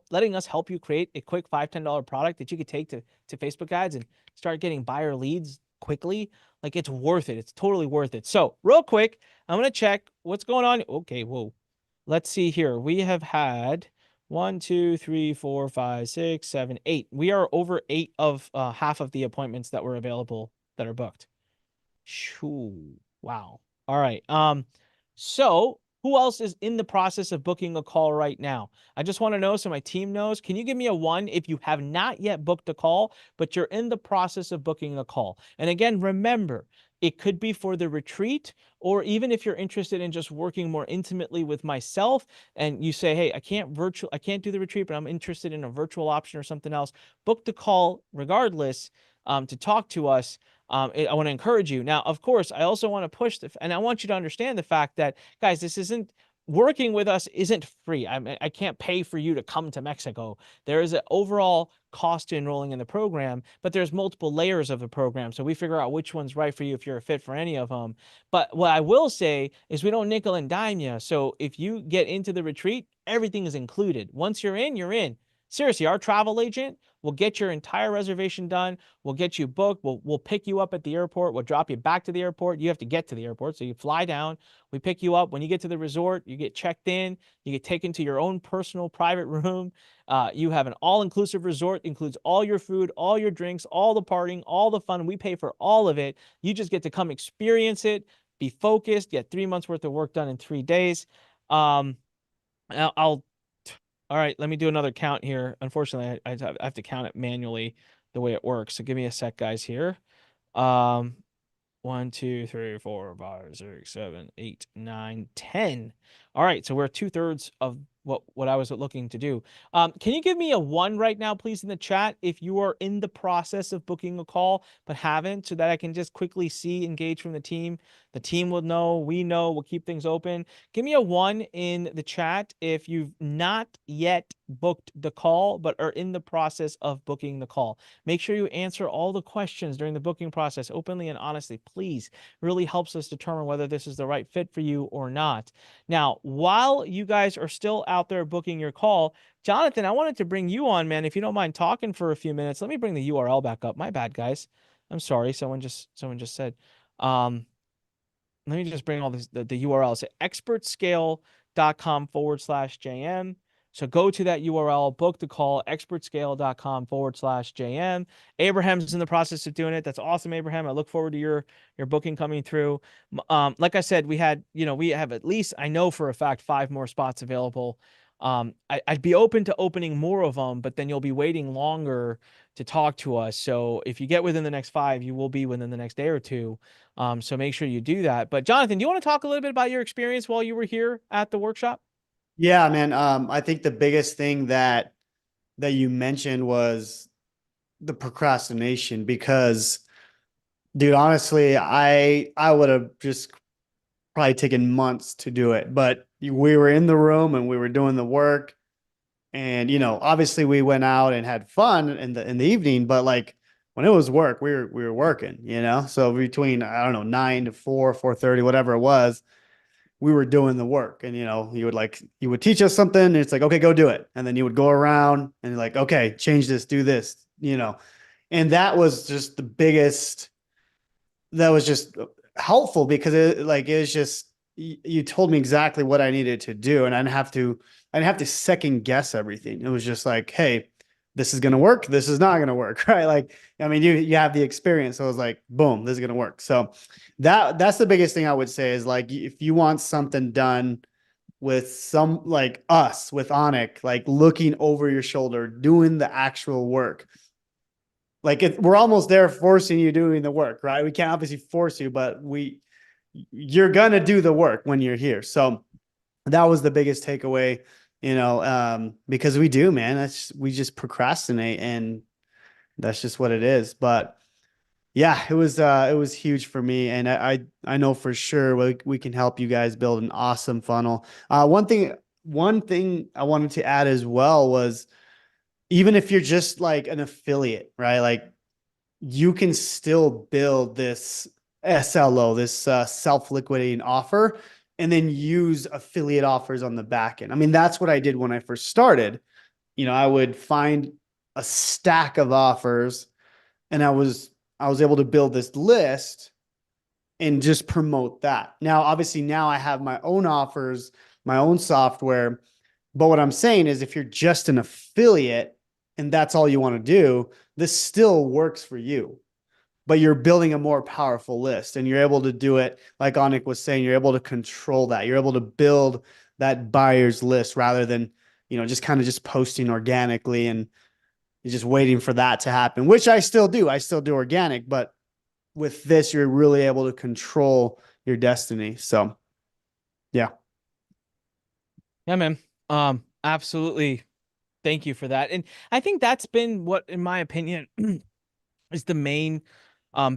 letting us help you create a quick $5-10 product that you could take to Facebook ads and start getting buyer leads quickly. Like, it's worth it. It's totally worth it. So real quick, I'm going to check what's going on. Okay. Whoa. Let's see here. We have had 1, 2, 3, 4, 5, 6, 7, 8. We are over 8 of half of the appointments that were available that are booked. Shoo. Wow. All right. So who else is in the process of booking a call right now? I just want to know so my team knows. Can you give me a 1 if you have not yet booked a call, but you're in the process of booking a call? And again, remember, it could be for the retreat, or even if you're interested in just working more intimately with myself and you say, hey, I can't do the retreat, but I'm interested in a virtual option or something else, book the call regardless, to talk to us. I want to encourage you. Now, of course, I also want to push and I want you to understand the fact that, guys, this isn't, working with us isn't free. I can't pay for you to come to Mexico. There is an overall cost to enrolling in the program, but there's multiple layers of the program. So we figure out which one's right for you if you're a fit for any of them. But what I will say is we don't nickel and dime you. So if you get into the retreat, everything is included. Once you're in, you're in. Seriously, our travel agent will get your entire reservation done. We'll get you booked. We'll pick you up at the airport. We'll drop you back to the airport. You have to get to the airport. So you fly down. We pick you up. When you get to the resort, you get checked in. You get taken to your own personal private room. You have an all-inclusive resort. Includes all your food, all your drinks, all the partying, all the fun. We pay for all of it. You just get to come experience it, be focused, get 3 months worth of work done in 3 days. I'll all right, let me do another count here. Unfortunately, I have to count it manually the way it works. So give me a sec, guys, here. Um, 1, 2, 3, 4, 5, 6, 7, 8, 9, 10. All right, so we're 2/3 of what I was looking to do. Can you give me a 1 right now, please, in the chat if you are in the process of booking a call but haven't, so that I can just quickly engage from the team. The team will know, we know, we'll keep things open. Give me a 1 in the chat if you've not yet booked the call but are in the process of booking the call. Make sure you answer all the questions during the booking process openly and honestly, please. Really helps us determine whether this is the right fit for you or not. Now, while you guys are still out there booking your call, Jonathan, I wanted to bring you on, man. If you don't mind talking for a few minutes, let me bring the URL back up. My bad, guys. I'm sorry. Someone just said. Let me just bring all this, the URL. So expertscale.com/JM. So go to that URL, book the call, expertscale.com/JM. Abraham's in the process of doing it. That's awesome, Abraham. I look forward to your booking coming through. Like I said, we have at least, I know for a fact, 5 more spots available. I'd be open to opening more of them, but then you'll be waiting longer to talk to us. So if you get within the next 5, you will be within the next day or two. So make sure you do that. But Jonathan, do you want to talk a little bit about your experience while you were here at the workshop? Yeah, man. I think the biggest thing that you mentioned was the procrastination because, dude, honestly, I would have just probably taken months to do it, but we were in the room and we were doing the work, and obviously we went out and had fun in the evening, but like when it was work, we were working, So between, I don't know, 9 to 4, 4:30, whatever it was, we were doing the work. And you would teach us something and it's like, okay, go do it. And then you would go around and you're like, okay, change this, do this. And that was just the biggest, that was just helpful because it was just, you told me exactly what I needed to do, and I didn't have to second guess everything. It was just like, hey, this is gonna work, this is not gonna work, right? Like, I mean, you have the experience, so it was like, boom, this is gonna work. So that's the biggest thing I would say is like, if you want something done with some like us with Anik, like looking over your shoulder, doing the actual work, like we're almost there forcing you doing the work, right? We can't obviously force you, but you're gonna do the work when you're here. So that was the biggest takeaway, because we do, man. We just procrastinate, and that's just what it is. But yeah, it was huge for me, and I know for sure we can help you guys build an awesome funnel. One thing I wanted to add as well was, even if you're just like an affiliate, right? Like, you can still build this SLO, this self-liquidating offer, and then use affiliate offers on the back end. I mean, that's what I did when I first started. I would find a stack of offers, and I was able to build this list and just promote that. Now, obviously, now I have my own offers, my own software. But what I'm saying is, if you're just an affiliate and that's all you want to do, this still works for you. But you're building a more powerful list, and you're able to do it like Anik was saying. You're able to control that. You're able to build that buyer's list rather than, just kind of just posting organically and just waiting for that to happen, which I still do. I still do organic, but with this, you're really able to control your destiny. So, yeah. Yeah, man. Absolutely. Thank you for that. And I think that's been what, in my opinion, is the main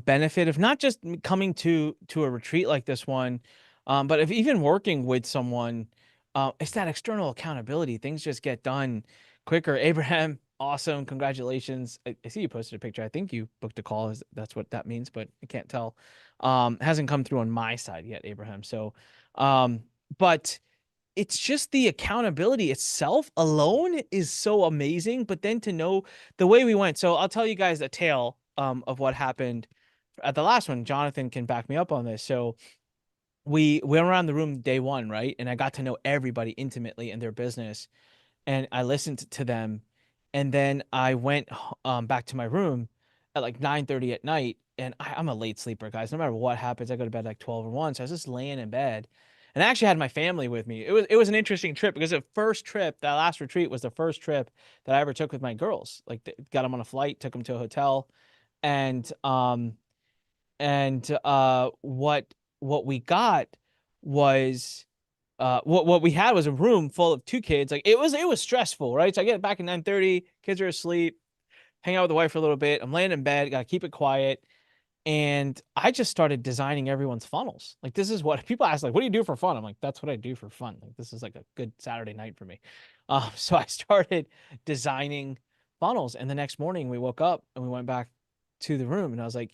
benefit of not just coming to a retreat like this one, but if even working with someone, it's that external accountability. Things just get done quicker. Abraham, awesome, congratulations. I see you posted a picture. I think you booked a call. That's what that means, but I can't tell. Hasn't come through on my side yet, Abraham. So, but it's just the accountability itself alone is so amazing. But then to know the way we went. So I'll tell you guys a tale of what happened at the last one. Jonathan can back me up on this. So we went around the room day one, right? And I got to know everybody intimately in their business, and I listened to them. And then I went back to my room at like 9:30 at night. And I'm a late sleeper, guys. No matter what happens, I go to bed like 12 or 1. So I was just laying in bed. And I actually had my family with me. It was an interesting trip because the first trip, that last retreat was the first trip that I ever took with my girls. Like, got them on a flight, took them to a hotel, and what we got was what we had was a room full of 2 kids. Like, it was stressful, right? So I get back at 9:30, kids are asleep, hang out with the wife for a little bit. I'm laying in bed, gotta keep it quiet. And I just started designing everyone's funnels. Like, this is what people ask, like, what do you do for fun? I'm like, that's what I do for fun. Like, this is like a good Saturday night for me. So I started designing funnels. And the next morning we woke up and we went back to the room, and I was like,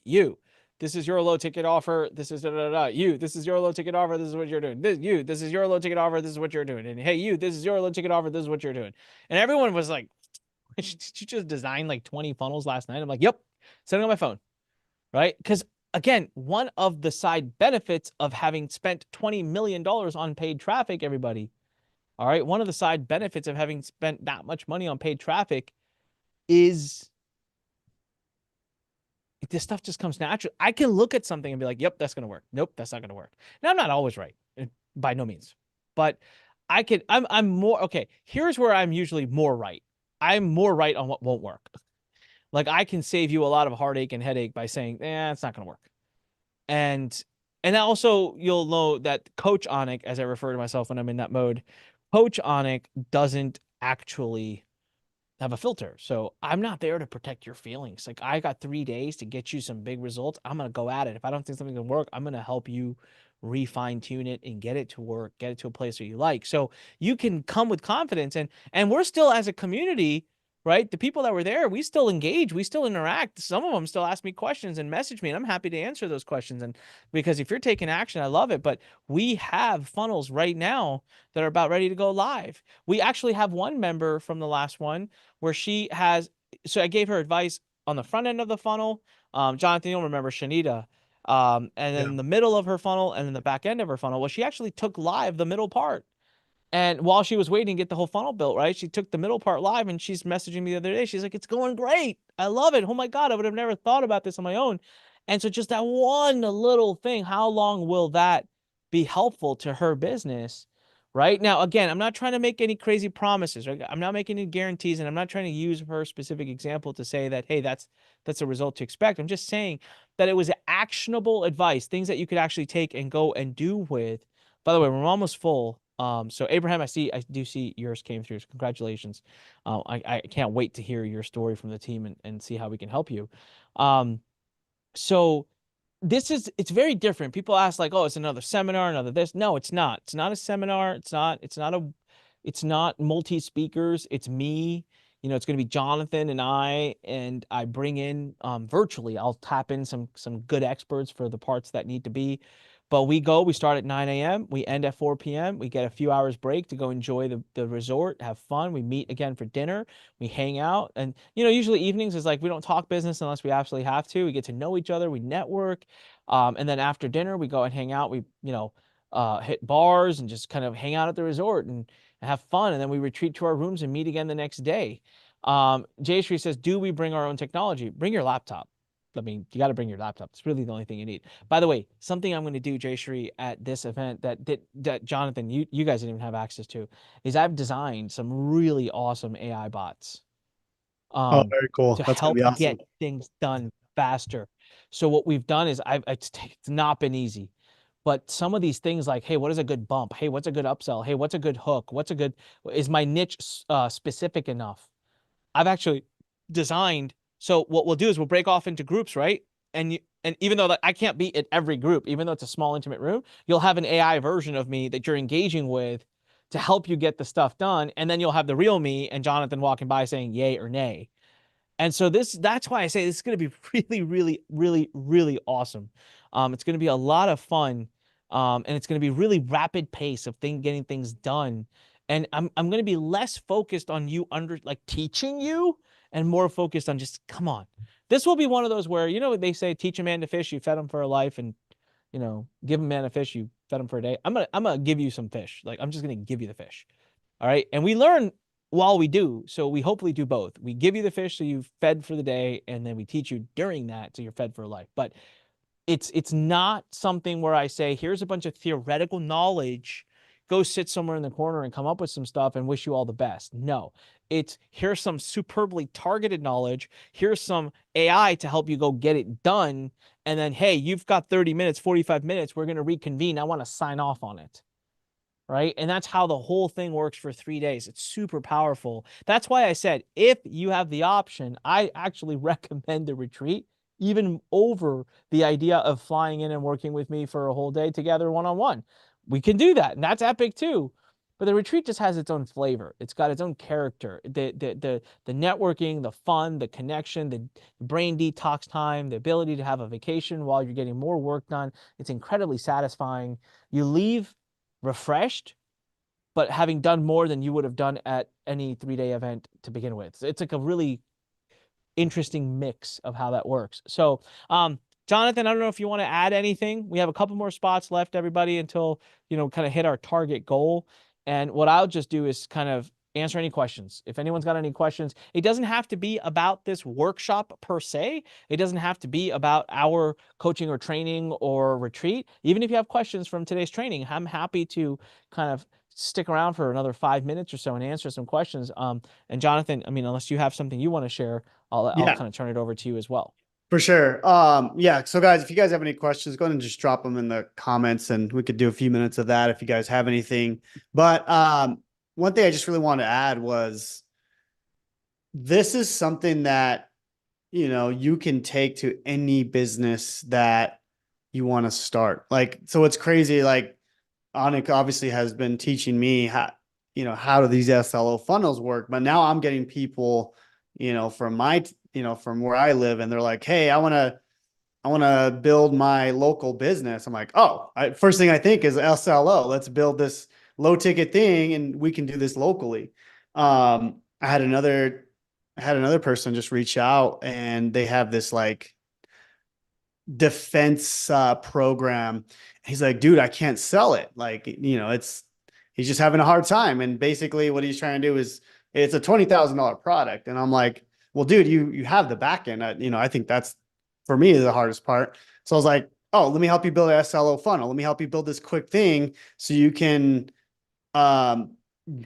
this is your low ticket offer. This is da da da. This is your low ticket offer. This is what you're doing. This is your low ticket offer. This is what you're doing. And hey, this is your low ticket offer. This is what you're doing. And everyone was like, did you just design like 20 funnels last night? I'm like, yep, sitting on my phone, right? Because again, one of the side benefits of having spent $20 million on paid traffic, everybody, All right. One of the side benefits of having spent that much money on paid traffic is this stuff just comes natural. I can look at something and be like, yep, that's going to work. Nope, that's not going to work. Now, I'm not always right, by no means, but I'm more, okay, here's where I'm usually more right. I'm more right on what won't work. Like I can save you a lot of heartache and headache by saying, it's not going to work. And, and also you'll know that Coach Anik, as I refer to myself when I'm in that mode, Coach Anik doesn't actually have a filter. So I'm not there to protect your feelings. Like I got 3 days to get you some big results. I'm gonna go at it. If I don't think something's gonna work, I'm gonna help you refine tune it and get it to work, get it to a place that you like. So you can come with confidence and we're still as a community, right? The people that were there, we still engage, we still interact. Some of them still ask me questions and message me, and I'm happy to answer those questions. And because if you're taking action, I love it. But we have funnels right now that are about ready to go live. We actually have one member from the last one where she has, so I gave her advice on the front end of the funnel. Jonathan, you'll remember Shanita. And Yeah. then the middle of her funnel and then the back end of her funnel. Well, she actually took live the middle part. And while she was waiting to get the whole funnel built, right, she took the middle part live and she's messaging me the other day. She's like, it's going great. I love it. Oh my God, I would have never thought about this on my own. And so just that one little thing, how long will that be helpful to her business? Right now, again, I'm not trying to make any crazy promises, right? I'm not making any guarantees, and I'm not trying to use her specific example to say that, hey, that's a result to expect. I'm just saying that it was actionable advice, things that you could actually take and go and do with. By the way, we're almost full. So Abraham, I do see yours came through. So congratulations. I can't wait to hear your story from the team and see how we can help you. Um, so it's very different. People ask like, oh, it's another seminar, another this. No, it's not. It's not a seminar. It's not multi speakers. It's me. It's going to be Jonathan and I bring in virtually. I'll tap in some good experts for the parts that need to be. But we start at 9 a.m. We end at 4 p.m. We get a few hours break to go enjoy the resort, have fun. We meet again for dinner. We hang out. And, usually evenings is like, we don't talk business unless we absolutely have to. We get to know each other. We network. And then after dinner, we go and hang out. We, hit bars and just kind of hang out at the resort and have fun. And then we retreat to our rooms and meet again the next day. Jayshree says, do we bring our own technology? Bring your laptop. I mean, you got to bring your laptop. It's really the only thing you need. By the way, something I'm going to do, Jayshree, at this event that Jonathan, you guys didn't even have access to, is I've designed some really awesome AI bots Oh, um, very cool. to That's gonna help be awesome. get things done faster. So what we've done is it's not been easy, but some of these things like, hey, what is a good bump? Hey, what's a good upsell? Hey, what's a good hook? Is my niche specific enough? I've actually designed. So what we'll do is we'll break off into groups, right? And even though I can't be at every group, even though it's a small intimate room, you'll have an AI version of me that you're engaging with to help you get the stuff done. And then you'll have the real me and Jonathan walking by saying yay or nay. And so that's why I say this is going to be really, really, really, really awesome. It's going to be a lot of fun. And it's going to be really rapid pace of getting things done. And I'm going to be less focused on you teaching you and more focused on just come on. This will be one of those where, they say teach a man to fish, you fed him for a life, and give a man a fish, you fed him for a day. I'm gonna give you some fish. Like I'm just gonna give you the fish. All right. And we learn while we do. So we hopefully do both. We give you the fish so you fed for the day, and then we teach you during that so you're fed for life. But it's not something where I say, here's a bunch of theoretical knowledge. Go sit somewhere in the corner and come up with some stuff and wish you all the best. No, it's here's some superbly targeted knowledge. Here's some AI to help you go get it done. And then, hey, you've got 30 minutes, 45 minutes. We're going to reconvene. I want to sign off on it. Right. And that's how the whole thing works for 3 days. It's super powerful. That's why I said, if you have the option, I actually recommend the retreat even over the idea of flying in and working with me for a whole day together one-on-one. We can do that. And that's epic too. But the retreat just has its own flavor. It's got its own character. The networking, the fun, the connection, the brain detox time, the ability to have a vacation while you're getting more work done. It's incredibly satisfying. You leave refreshed, but having done more than you would have done at any 3 day event to begin with. It's like a really interesting mix of how that works. So, Jonathan, I don't know if you want to add anything. We have a couple more spots left, everybody, until, kind of hit our target goal. And what I'll just do is kind of answer any questions. If anyone's got any questions, it doesn't have to be about this workshop per se. It doesn't have to be about our coaching or training or retreat. Even if you have questions from today's training, I'm happy to kind of stick around for another 5 minutes or so and answer some questions. And Jonathan, I mean, unless you have something you want to share, I'll Yeah, kind of turn it over to you as well. for sure. Yeah. So guys, if you guys have any questions, go ahead and just drop them in the comments and we could do a few minutes of that if you guys have anything. But one thing I just really wanted to add was this is something that, you can take to any business that you want to start. Like, so it's crazy. Like Anik obviously has been teaching me how do these SLO funnels work, but now I'm getting people, from where I live and they're like, hey, I want to build my local business. I'm like, oh, first thing I think is SLO. Let's build this low ticket thing and we can do this locally. I had another person just reach out and they have this like defense program. He's like, dude, I can't sell it. Like, he's just having a hard time. And basically what he's trying to do is it's a $20,000 product. And I'm like, well, dude, you have the back end. I think that's for me the hardest part. So I was like, oh, let me help you build an SLO funnel. Let me help you build this quick thing so you can um,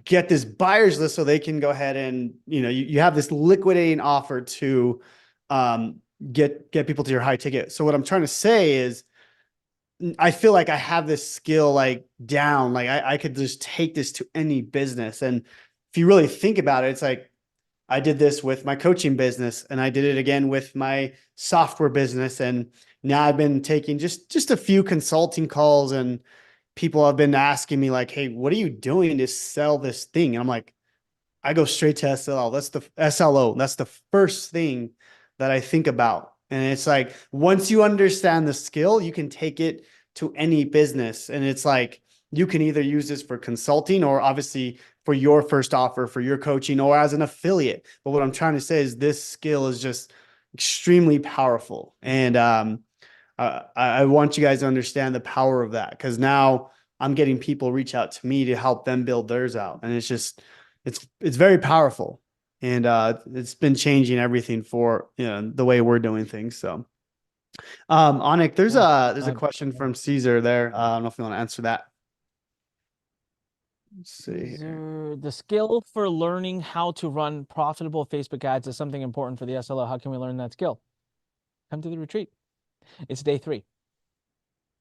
get this buyers list so they can go ahead and, you have this liquidating offer to get people to your high ticket. So what I'm trying to say is I feel like I have this skill like down. Like I could just take this to any business. And if you really think about it, it's like I did this with my coaching business and I did it again with my software business. And now I've been taking just a few consulting calls and people have been asking me like, hey, what are you doing to sell this thing? And I'm like, I go straight to SLO. That's the SLO. That's the first thing that I think about. And it's like, once you understand the skill, you can take it to any business. And it's like, you can either use this for consulting or obviously for your first offer, for your coaching or as an affiliate. But what I'm trying to say is this skill is just extremely powerful. And I want you guys to understand the power of that because now I'm getting people reach out to me to help them build theirs out. And it's very powerful. And it's been changing everything for the way we're doing things. So Anik, there's Yeah. a question from Caesar there. I don't know if you want to answer that. Let's see here. The skill for learning how to run profitable Facebook ads is something important for the SLO. How can we learn that skill? Come to the retreat. It's day 3.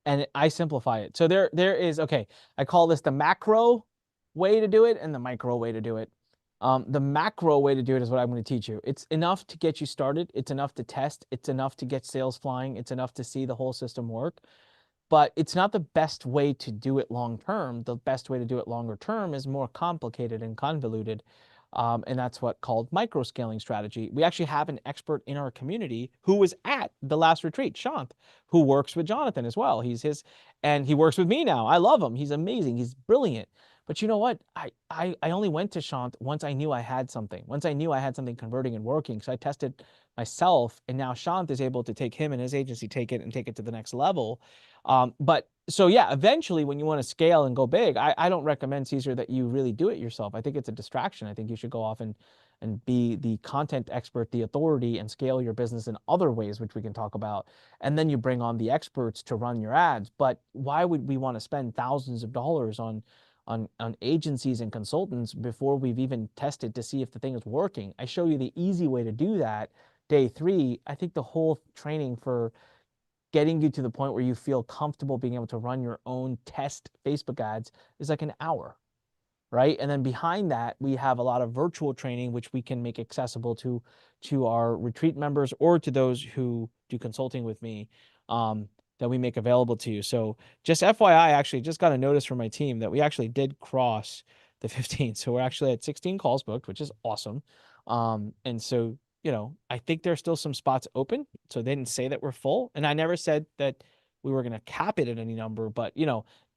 And I simplify it. So there is, okay, I call this the macro way to do it and the micro way to do it. The macro way to do it is what I'm going to teach you. It's enough to get you started. It's enough to test. It's enough to get sales flying. It's enough to see the whole system work. But it's not the best way to do it long term. The best way to do it longer term is more complicated and convoluted. And that's what called micro scaling strategy. We actually have an expert in our community who was at the last retreat, Shant, who works with Jonathan as well. And he works with me now. I love him. He's amazing. He's brilliant. But you know what? I only went to Shant once I knew I had something. Once I knew I had something converting and working. So I tested myself, and now Shant is able to take him and his agency, take it to the next level. But so yeah, eventually when you want to scale and go big, I don't recommend, Caesar, that you really do it yourself. I think it's a distraction. I think you should go off and be the content expert, the authority, and scale your business in other ways, which we can talk about. And then you bring on the experts to run your ads. But why would we want to spend thousands of dollars on agencies and consultants before we've even tested to see if the thing is working? I show you the easy way to do that. Day 3, I think the whole training for getting you to the point where you feel comfortable being able to run your own test Facebook ads is like an hour, right? And then behind that, we have a lot of virtual training, which we can make accessible to our retreat members or to those who do consulting with me, that we make available to you. So just FYI, actually just got a notice from my team that we actually did cross the 15. So we're actually at 16 calls booked, which is awesome. And so, I think there's still some spots open. So they didn't say that we're full. And I never said that we were going to cap it at any number, but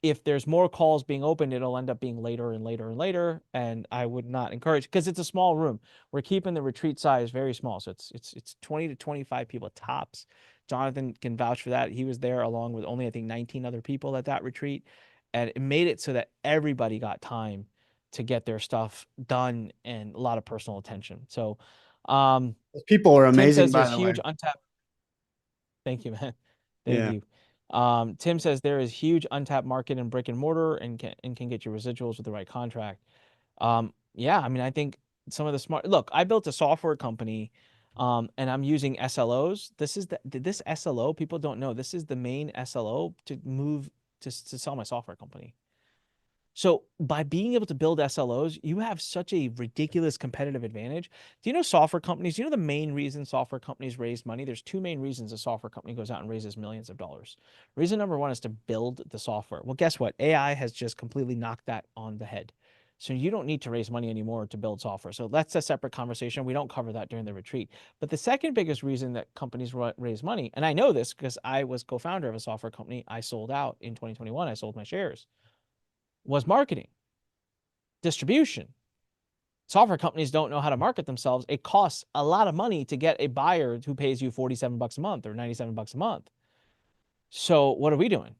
if there's more calls being opened, it'll end up being later and later and later. And I would not encourage, because it's a small room. We're keeping the retreat size very small. So it's 20 to 25 people tops. Jonathan can vouch for that. He was there along with only, I think, 19 other people at that retreat. and it made it so that everybody got time to get their stuff done and a lot of personal attention. So, um, Those people are Tim amazing, says by there's the way. huge untapped. Thank you, man. Thank Yeah. you. Tim says there is huge untapped market in brick and mortar and can get your residuals with the right contract. Yeah, I mean, I think some of the smart look, I built a software company, and I'm using SLOs. This SLO, people don't know. This is the main SLO to move to sell my software company. So by being able to build SLOs, you have such a ridiculous competitive advantage. Do you know software companies? You know the main reason software companies raise money? There's two main reasons a software company goes out and raises millions of dollars. Reason number one is to build the software. Well, guess what? AI has just completely knocked that on the head. So you don't need to raise money anymore to build software. So that's a separate conversation. We don't cover that during the retreat. But the second biggest reason that companies raise money, and I know this because I was co-founder of a software company. I sold out in 2021. I sold my shares, was marketing, distribution. Software companies don't know how to market themselves. It costs a lot of money to get a buyer who pays you 47 bucks a month or 97 bucks a month. So what are we doing?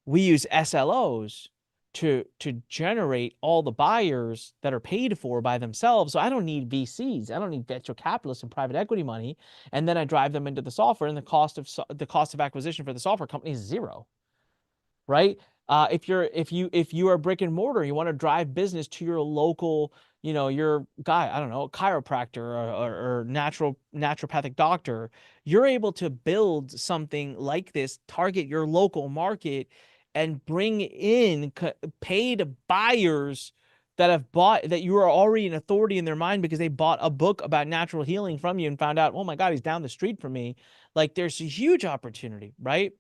We use SLOs to generate all the buyers that are paid for by themselves. So I don't need VCs. I don't need venture capitalists and private equity money. And then I drive them into the software, and the cost of acquisition for the software company is zero, right? If you are brick and mortar, you want to drive business to your local, your guy, I don't know, chiropractor or naturopathic doctor, you're able to build something like this, target your local market, and bring in paid buyers that you are already an authority in their mind because they bought a book about natural healing from you and found out, oh my God, he's down the street from me. Like there's a huge opportunity, right?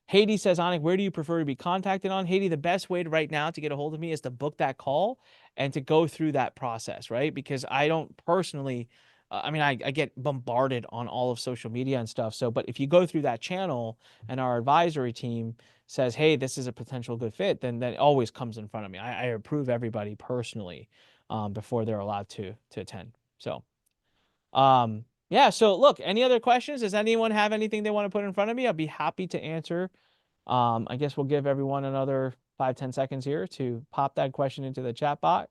Haiti says, Anik, where do you prefer to be contacted on? Haiti, the best way right now to get a hold of me is to book that call and to go through that process, right? Because I don't personally, I mean, I get bombarded on all of social media and stuff. So, but if you go through that channel and our advisory team says, hey, this is a potential good fit, then that always comes in front of me. I approve everybody personally before they're allowed to attend. So, yeah. So look, any other questions? Does anyone have anything they want to put in front of me? I'll be happy to answer. I guess we'll give everyone another 5-10 seconds here to pop that question into the chat box.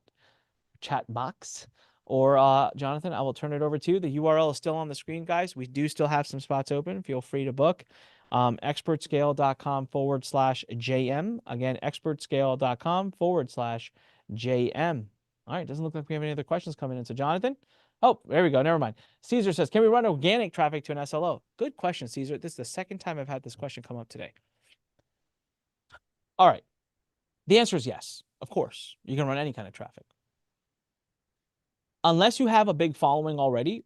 Or Jonathan, I will turn it over to you. The URL is still on the screen, guys. We do still have some spots open. Feel free to book. Expertscale.com/JM. Again, expertscale.com/JM. All right, doesn't look like we have any other questions coming in. So, Jonathan, oh, there we go. Never mind. Caesar says, can we run organic traffic to an SLO? Good question, Caesar. This is the second time I've had this question come up today. All right. The answer is yes. Of course, you can run any kind of traffic. Unless you have a big following already,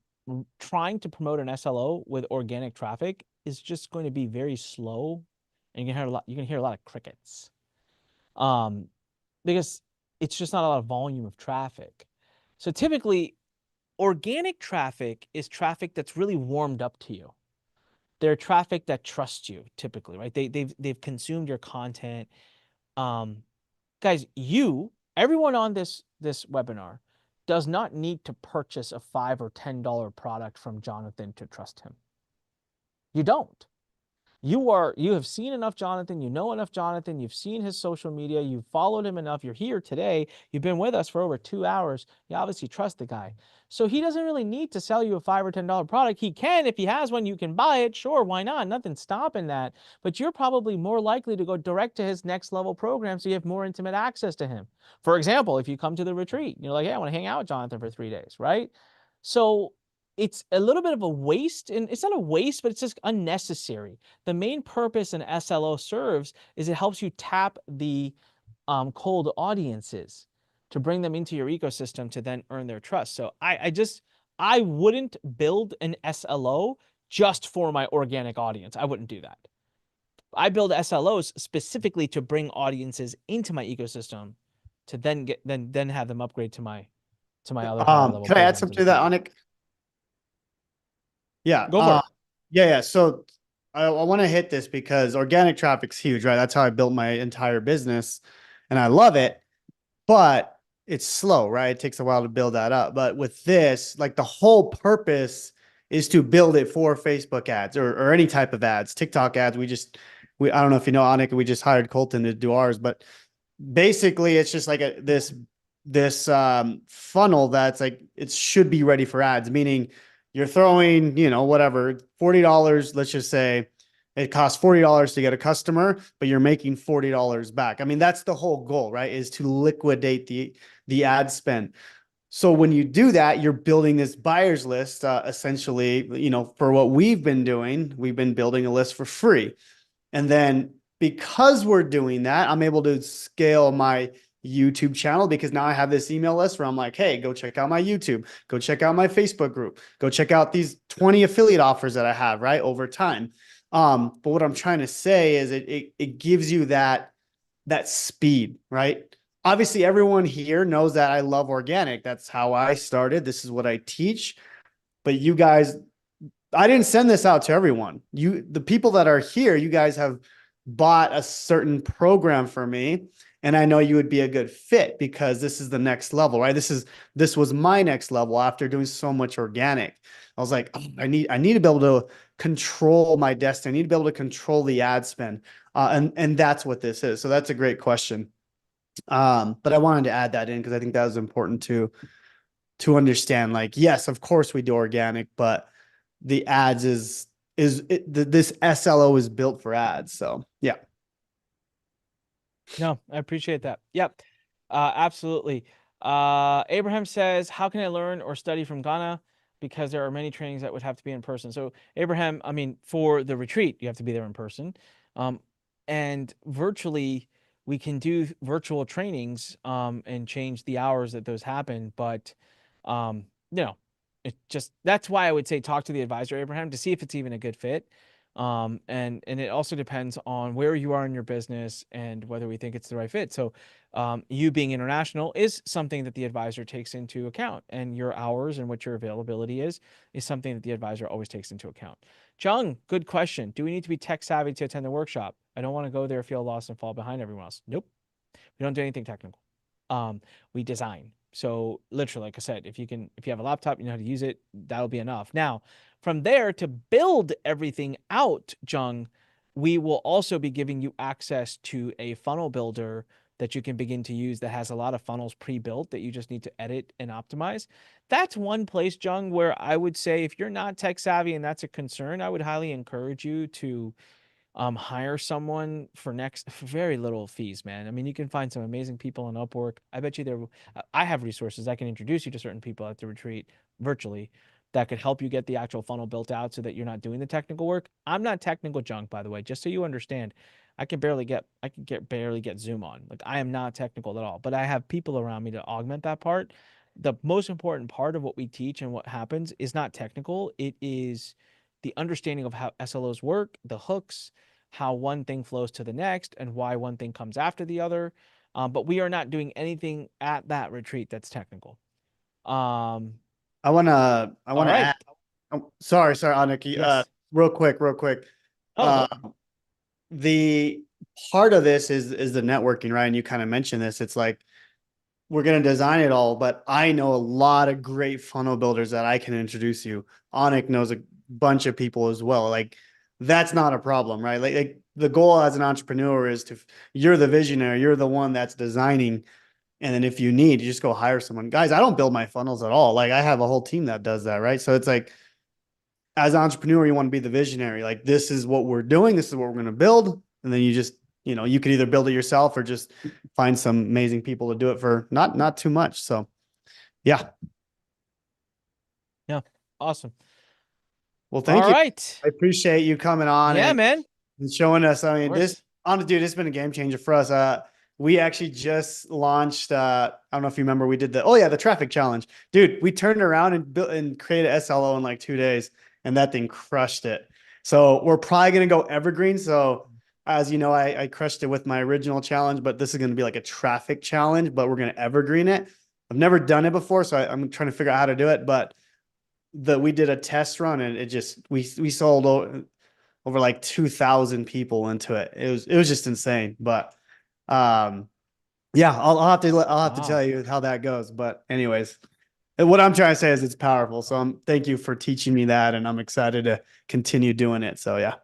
trying to promote an SLO with organic traffic is just going to be very slow, and you can hear a lot of crickets. Because it's just not a lot of volume of traffic. So typically, organic traffic is traffic that's really warmed up to you. They're traffic that trusts you, typically, right? They've consumed your content. Guys, everyone on this webinar does not need to purchase a $5 or $10 product from Jonathan to trust him. You don't. You have seen enough Jonathan, you know enough Jonathan, you've seen his social media, you've followed him enough, you're here today, you've been with us for over 2 hours, you obviously trust the guy. So he doesn't really need to sell you a $5 or $10 product. He can, if he has one, you can buy it, sure, why not? Nothing's stopping that. But you're probably more likely to go direct to his next level program so you have more intimate access to him. For example, if you come to the retreat, you're like, hey, I want to hang out with Jonathan for 3 days, right? So it's a little bit of a waste, and it's not a waste, but it's just unnecessary. The main purpose an SLO serves is it helps you tap the cold audiences to bring them into your ecosystem to then earn their trust. So I wouldn't build an SLO just for my organic audience. I wouldn't do that. I build SLOs specifically to bring audiences into my ecosystem to then have them upgrade to my other higher level Can I add programs in something the to that, future. Anik? Yeah. Go for it. Yeah. So I want to hit this because organic traffic's huge, right? That's how I built my entire business, and I love it, but it's slow, right? It takes a while to build that up. But with this, like the whole purpose is to build it for Facebook ads or any type of ads, TikTok ads. I don't know if you know Anik, we just hired Colton to do ours, but basically it's just like this funnel that's like it should be ready for ads, meaning you're throwing, whatever, $40, let's just say it costs $40 to get a customer, but you're making $40 back. I mean, that's the whole goal, right? Is to liquidate the ad spend. So when you do that, you're building this buyers list, essentially, for what we've been doing, we've been building a list for free. And then because we're doing that, I'm able to scale my YouTube channel because now I have this email list where I'm like, hey, go check out my YouTube, go check out my Facebook group, go check out these 20 affiliate offers that I have, right, over time. But what I'm trying to say is it gives you that speed, right? Obviously, everyone here knows that I love organic. That's how I started. This is what I teach. But you guys, I didn't send this out to everyone. The people that are here, you guys have bought a certain program for me, and I know you would be a good fit because this is the next level, right? This was my next level after doing so much organic. I was like, oh, I need to be able to control my destiny. I need to be able to control the ad spend, and that's what this is. So that's a great question. But I wanted to add that in because I think that was important to understand. Like, yes, of course we do organic, but the ads this SLO is built for ads. So yeah. No, I appreciate that. Yep. Absolutely. Abraham says, how can I learn or study from Ghana? Because there are many trainings that would have to be in person. So Abraham, I mean, for the retreat, you have to be there in person. And virtually we can do virtual trainings, and change the hours that those happen. But, um, it just, that's why I would say talk to the advisor, Abraham, to see if it's even a good fit. And it also depends on where you are in your business and whether we think it's the right fit. So, you being international is something that the advisor takes into account, and your hours and what your availability is something that the advisor always takes into account. Chung, good question. Do we need to be tech savvy to attend the workshop? I don't want to go there, feel lost, and fall behind everyone else. Nope. We don't do anything technical. We design. So literally, like I said, if you have a laptop, you know how to use it, that'll be enough. Now, from there to build everything out, Jung, we will also be giving you access to a funnel builder that you can begin to use that has a lot of funnels pre-built that you just need to edit and optimize. That's one place, Jung, where I would say if you're not tech savvy and that's a concern, I would highly encourage you to hire someone for very little fees, man. I mean, you can find some amazing people on Upwork. I bet you I have resources. I can introduce you to certain people at the retreat virtually that could help you get the actual funnel built out so that you're not doing the technical work. I'm not technical junk, by the way, just so you understand. I can barely get Zoom on. Like, I am not technical at all, but I have people around me to augment that part. The most important part of what we teach and what happens is not technical. It is the understanding of how SLOs work, the hooks, how one thing flows to the next, and why one thing comes after the other. But we are not doing anything at that retreat that's technical. Um, I all want to right. add. Oh, sorry, Anik. Yes. Real quick. Oh, Uh, no. the part of this is the networking, right? And you kind of mentioned this. It's like we're going to design it all, but I know a lot of great funnel builders that I can introduce you. Anik knows a bunch of people as well. Like, that's not a problem, right? Like the goal as an entrepreneur is you're the visionary, you're the one that's designing. And then if you need, you just go hire someone. Guys, I don't build my funnels at all. Like, I have a whole team that does that, right? So it's like, as an entrepreneur, you want to be the visionary. Like, this is what we're doing, this is what we're going to build. And then you just, you could either build it yourself or just find some amazing people to do it for not too much. So yeah. Yeah. Awesome. Well, All thank you. right. I appreciate you coming on Yeah, and man. Of showing us. I mean, course. dude, it's been a game changer for us. We actually just launched. I don't know if you remember, we did the traffic challenge, dude. We turned around and built and created SLO in like 2 days, and that thing crushed it. So we're probably gonna go evergreen. So as you know, I crushed it with my original challenge, but this is gonna be like a traffic challenge, but we're gonna evergreen it. I've never done it before, so I'm trying to figure out how to do it, but we did a test run and it just we sold over like 2,000 people into it. It was just insane. But yeah, I'll have to tell Wow. you how that goes. But anyways, what I'm trying to say is it's powerful. So thank you for teaching me that, and I'm excited to continue doing it. So yeah.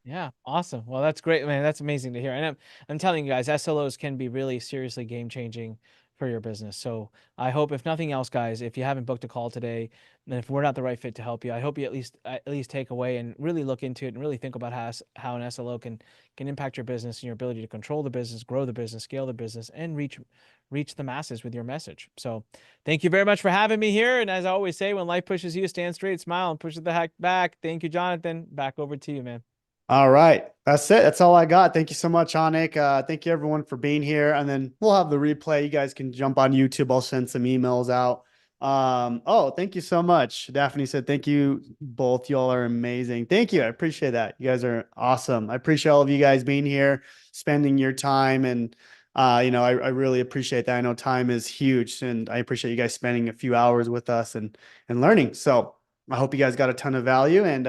Yeah, awesome. Well, that's great, man. That's amazing to hear. And I'm telling you guys, SLOs can be really seriously game changing for your business. So I hope, if nothing else, guys, if you haven't booked a call today, and if we're not the right fit to help you, I hope you at least take away and really look into it and really think about how an SLO can impact your business and your ability to control the business, grow the business, scale the business, and reach the masses with your message. So thank you very much for having me here. And as I always say, when life pushes you, stand straight, smile, and push it the heck back. Thank you, Jonathan. Back over to you, man. All right. That's it. That's all I got. Thank you so much, Anik. Thank you everyone for being here. And then we'll have the replay. You guys can jump on YouTube. I'll send some emails out. Oh, thank you so much. Daphne said, thank you both. Y'all are amazing. Thank you. I appreciate that. You guys are awesome. I appreciate all of you guys being here, spending your time. And, I really appreciate that. I know time is huge and I appreciate you guys spending a few hours with us and learning. So I hope you guys got a ton of value and,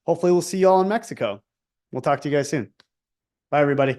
hopefully we'll see you all in Mexico. We'll talk to you guys soon. Bye, everybody.